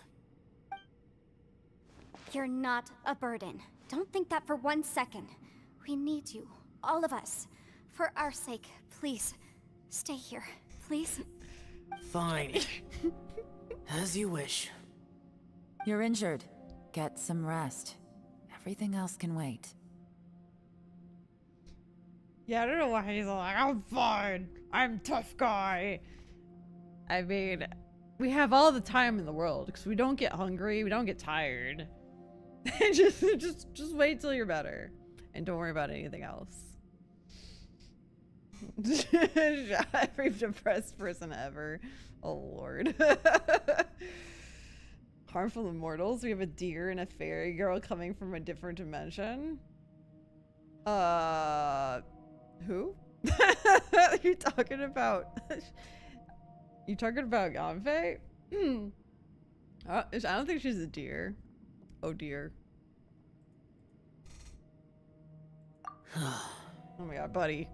You're not a burden. Don't think that for 1 second. We need you. All of us. For our sake, please. Stay here. Please? Fine. As you wish. You're injured. Get some rest. Everything else can wait. Yeah, I don't know why he's like, I'm fine. I'm tough guy. I mean, we have all the time in the world because we don't get hungry, we don't get tired. just wait till you're better, and don't worry about anything else. Every depressed person ever. Oh lord. Harmful immortals. We have a deer and a fairy girl coming from a different dimension. Who? You talking about? You talking about Yanfei? I don't think she's a deer. Oh dear. Oh my god, buddy.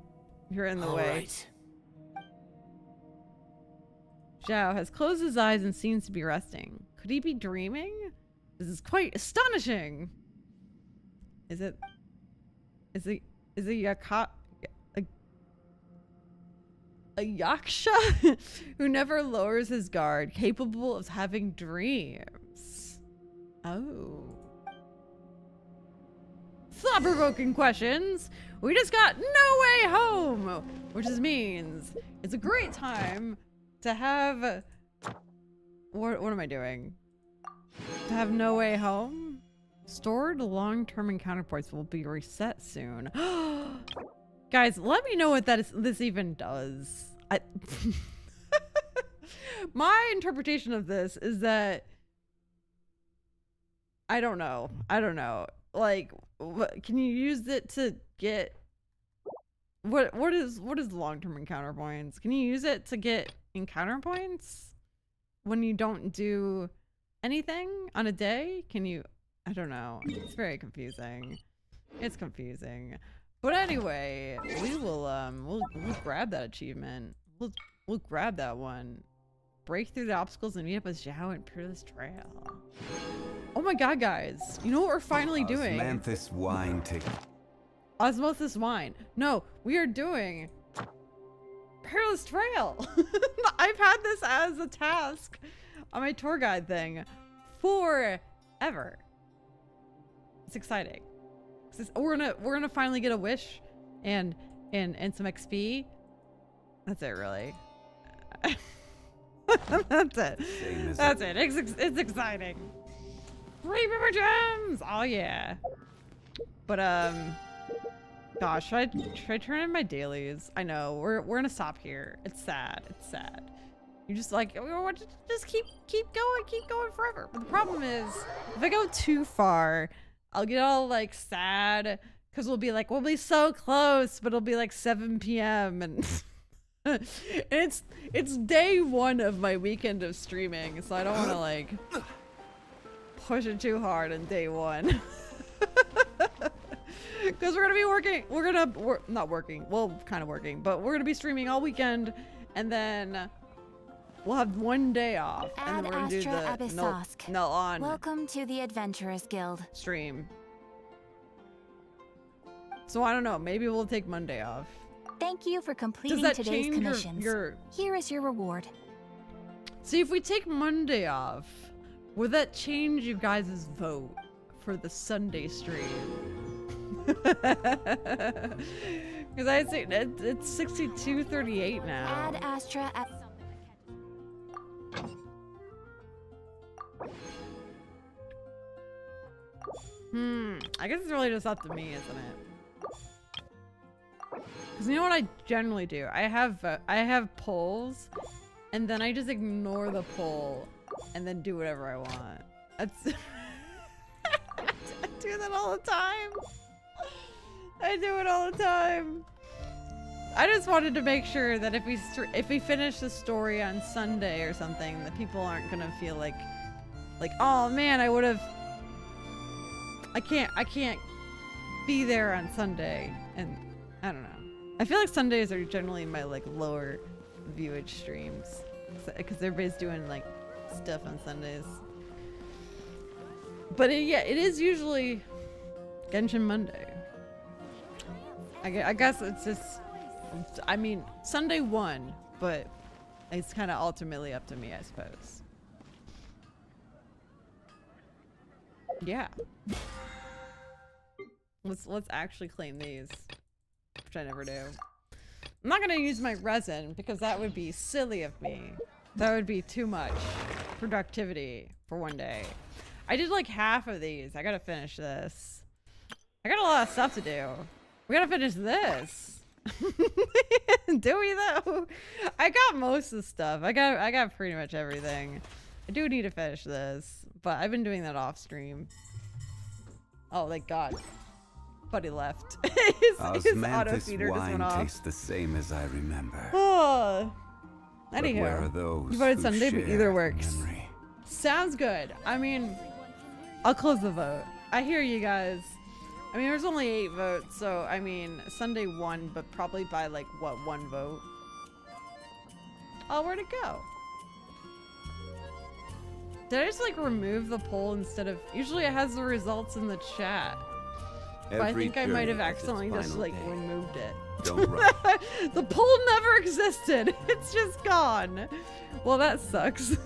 You're in the way. Right. Zhao has closed his eyes and seems to be resting. Could he be dreaming? This is quite astonishing. Is it a yaksha who never lowers his guard, capable of having dreams? Oh. Thought-provoking questions. We just got No Way Home, which just means it's a great time to have. What am I doing? To have No Way Home. Stored long-term encounter points will be reset soon. Guys, let me know what this even does. My interpretation of this is that I don't know. Like, can you use it to get what is long-term encounter points? Can you use it to get encounter points when you don't do anything on a day? Can you? I don't know. It's very confusing. It's confusing. But anyway, we will we'll grab that achievement. We'll grab that one. Break through the obstacles and meet up with Zhao and Perilous Trail. Oh my god, guys. You know what we're finally doing? Osmanthus wine Osmosis wine. No, we are doing Perilous Trail. I've had this as a task on my tour guide thing forever. It's exciting. We're gonna finally get a wish and some XP. That's it, really. That's it. That's it. It's exciting. 3 paper gems. Oh yeah. But gosh, should I turn in my dailies? I know we're gonna stop here. It's sad. It's sad. You just like just keep going forever. But the problem is, if I go too far, I'll get all like sad because we'll be so close, but it'll be like 7 p.m. and it's day 1 of my weekend of streaming, so I don't want to like push it too hard on day 1. Because we're gonna be working. We're not working. Well, kind of working, but we're gonna be streaming all weekend, and then we'll have 1 day off, and then we're gonna do the no on. Welcome to the Adventurers Guild stream. So I don't know. Maybe we'll take Monday off. Thank you for completing today's commissions. Here is your reward. See, if we take Monday off, will that change you guys' vote for the Sunday stream? Because I say it's 62:38 now. Add Astra at I guess it's really just up to me, isn't it? Because you know what I generally do? I have polls, and then I just ignore the poll, and then do whatever I want. That's I do that all the time. I do it all the time. I just wanted to make sure that if we finish the story on Sunday or something, that people aren't gonna feel like oh man, I can't be there on Sunday, and I don't know. I feel like Sundays are generally my like lower viewage streams because everybody's doing like stuff on Sundays. But yeah, it is usually Genshin Monday. I guess it's just, I mean, Sunday won, but it's kind of ultimately up to me, I suppose. Yeah. Let's actually claim these, which I never do. I'm not gonna use my resin because that would be silly of me. That would be too much productivity for one day. I did like half of these. I gotta finish this. I got a lot of stuff to do. We gotta finish this. Do we though? I got most of the stuff. I got pretty much everything. I do need to finish this, but I've been doing that off stream. Oh, thank God. Buddy left. his auto feeder just went off. Tastes the same as I remember. Oh. Anywho, where are those you voted who Sunday, but either share works. memory? Sounds good. I mean, I'll close the vote. I hear you guys. I mean, there's only 8 votes, so I mean, Sunday won, but probably by like what, 1 vote? Oh, where'd it go? Did I just like remove the poll instead of? Usually it has the results in the chat. But I think I might have accidentally just like removed it. Don't rush. The poll never existed. It's just gone. Well, that sucks.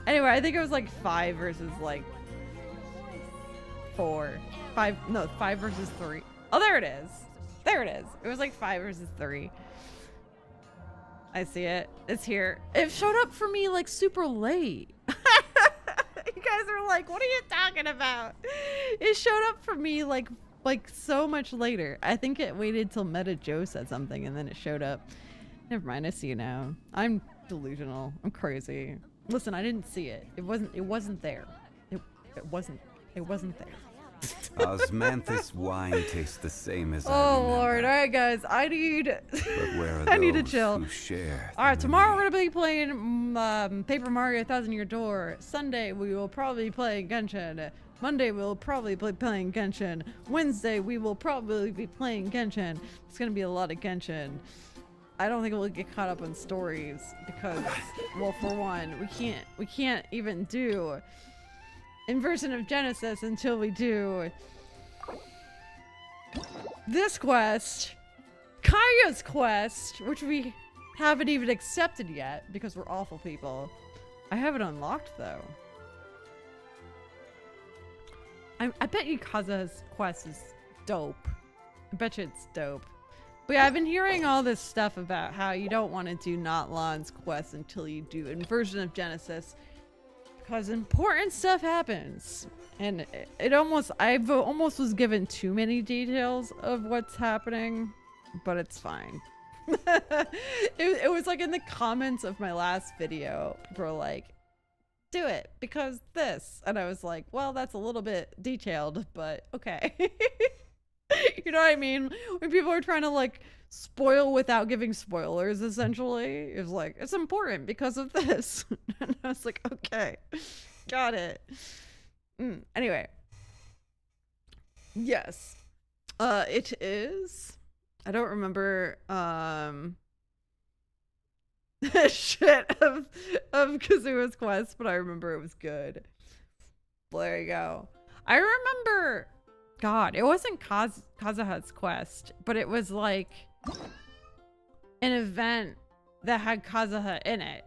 Anyway, I think it was like 5 versus like 4. 5, no, 5 versus 3. Oh, there it is. There it is. It was like 5 versus 3. I see it. It's here. It showed up for me like super late. You guys are like, what are you talking about? It showed up for me like so much later. I think it waited till Mijou said something and then it showed up. Never mind, I see you now. I'm delusional. I'm crazy. Listen, I didn't see it. It wasn't there. It wasn't there. Osmanthus wine tastes the same as I Oh remember. Lord, alright guys, I need I need to chill. Who share Alright, tomorrow we're gonna be playing Paper Mario 1000 Year Door. Sunday we will probably be playing Genshin. Monday we'll probably be playing Genshin. Wednesday we will probably be playing Genshin. It's gonna be a lot of Genshin. I don't think we'll get caught up on stories because, well, for one, we can't even do Inversion of Genesis until we do this quest, Kaya's quest, which we haven't even accepted yet because we're awful people. I have it unlocked though. I bet you Kaza's quest is dope. I bet you it's dope. But yeah, I've been hearing all this stuff about how you don't want to do Notlon's quest until you do Inversion of Genesis because important stuff happens. And I almost was given too many details of what's happening, but it's fine. it was like in the comments of my last video, people were like, do it because this, and I was like, well, that's a little bit detailed, but okay. You know what I mean? When people are trying to like spoil without giving spoilers, essentially, it's like, it's important because of this. And I was like, okay, got it. Anyway, yes, it is. I don't remember shit of Kazuha's quest, but I remember it was good. Well, there you go. I remember, God, it wasn't Kazuha's quest, but it was like an event that had Kazuha in it,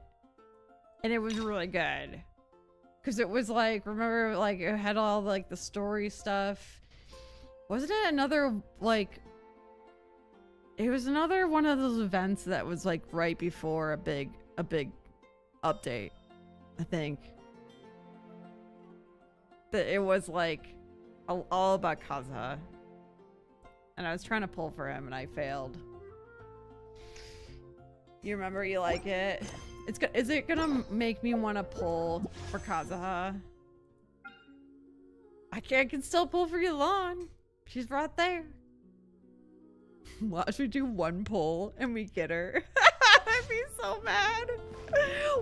and it was really good because it was like, remember, like it had all like the story stuff. Wasn't it another like? It was another one of those events that was like right before a big update, I think. That it was like all about Kazuha. And I was trying to pull for him and I failed. You remember you like it? Is it gonna make me want to pull for Kazuha? I can still pull for Yulon. She's right there. Watch me do 1 pull and we get her. I'd be so mad.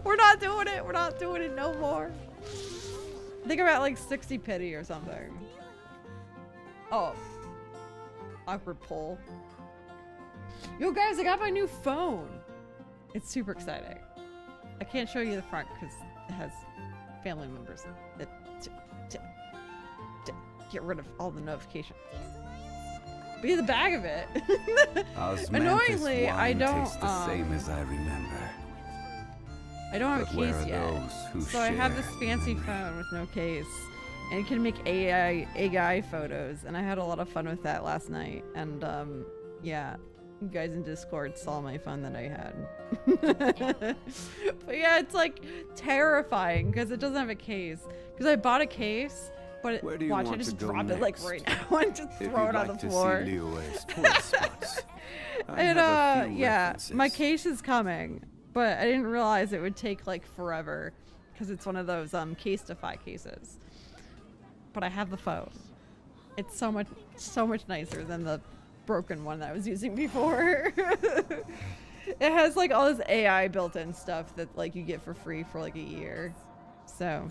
We're not doing it. We're not doing it no more. I think I'm at like 60 pity or something. Oh. Awkward pull. Yo guys, I got my new phone. It's super exciting. I can't show you the front because it has family members that get rid of all the notifications. be the bag of it. Annoyingly, I don't. Tastes the same as I remember. I don't have But a where case are yet, those who so I have share this fancy phone with no case, and it can make AI photos, and I had a lot of fun with that last night. And yeah, you guys in Discord saw my fun that I had. But yeah, it's like terrifying because it doesn't have a case. Because I bought a case, but Where do you watch, I want just to go drop it like next? right now and just If throw you'd it on like the to floor. see Liyue's tourist spots, I And have a few yeah, references. my case is coming, but I didn't realize it would take like forever because it's one of those case-to-fi cases. But I have the phone. It's so much nicer than the broken one that I was using before. It has like all this AI built-in stuff that like you get for free for like a year. So,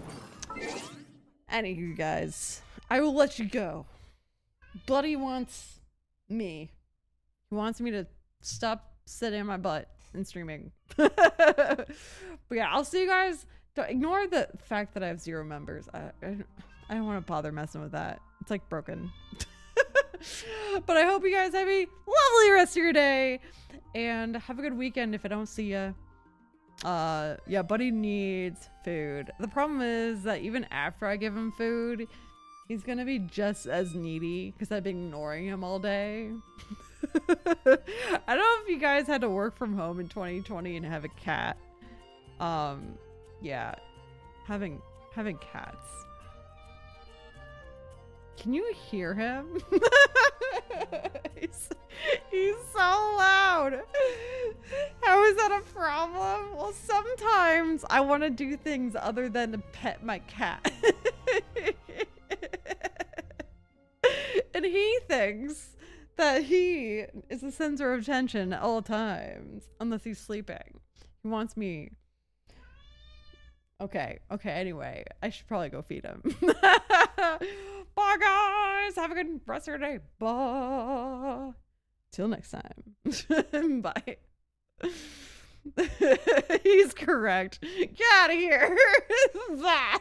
anywho, guys, I will let you go. Bloody wants me. He wants me to stop sitting on my butt and streaming. But yeah, I'll see you guys. Don't ignore the fact that I have 0 members. I don't want to bother messing with that. It's like broken. But I hope you guys have a lovely rest of your day and have a good weekend if I don't see ya. Yeah, Buddy needs food. The problem is that even after I give him food, he's gonna be just as needy because I've been ignoring him all day. I don't know if you guys had to work from home in 2020 and have a cat. Yeah, having cats. Can you hear him? He's so loud. How is that a problem? Well, sometimes I want to do things other than to pet my cat. And he thinks that he is the center of attention at all times, unless he's sleeping. He wants me. Okay, anyway, I should probably go feed him. Bye, guys. Have a good rest of your day. Bye. Till next time. Bye. He's correct. Get out of here. That.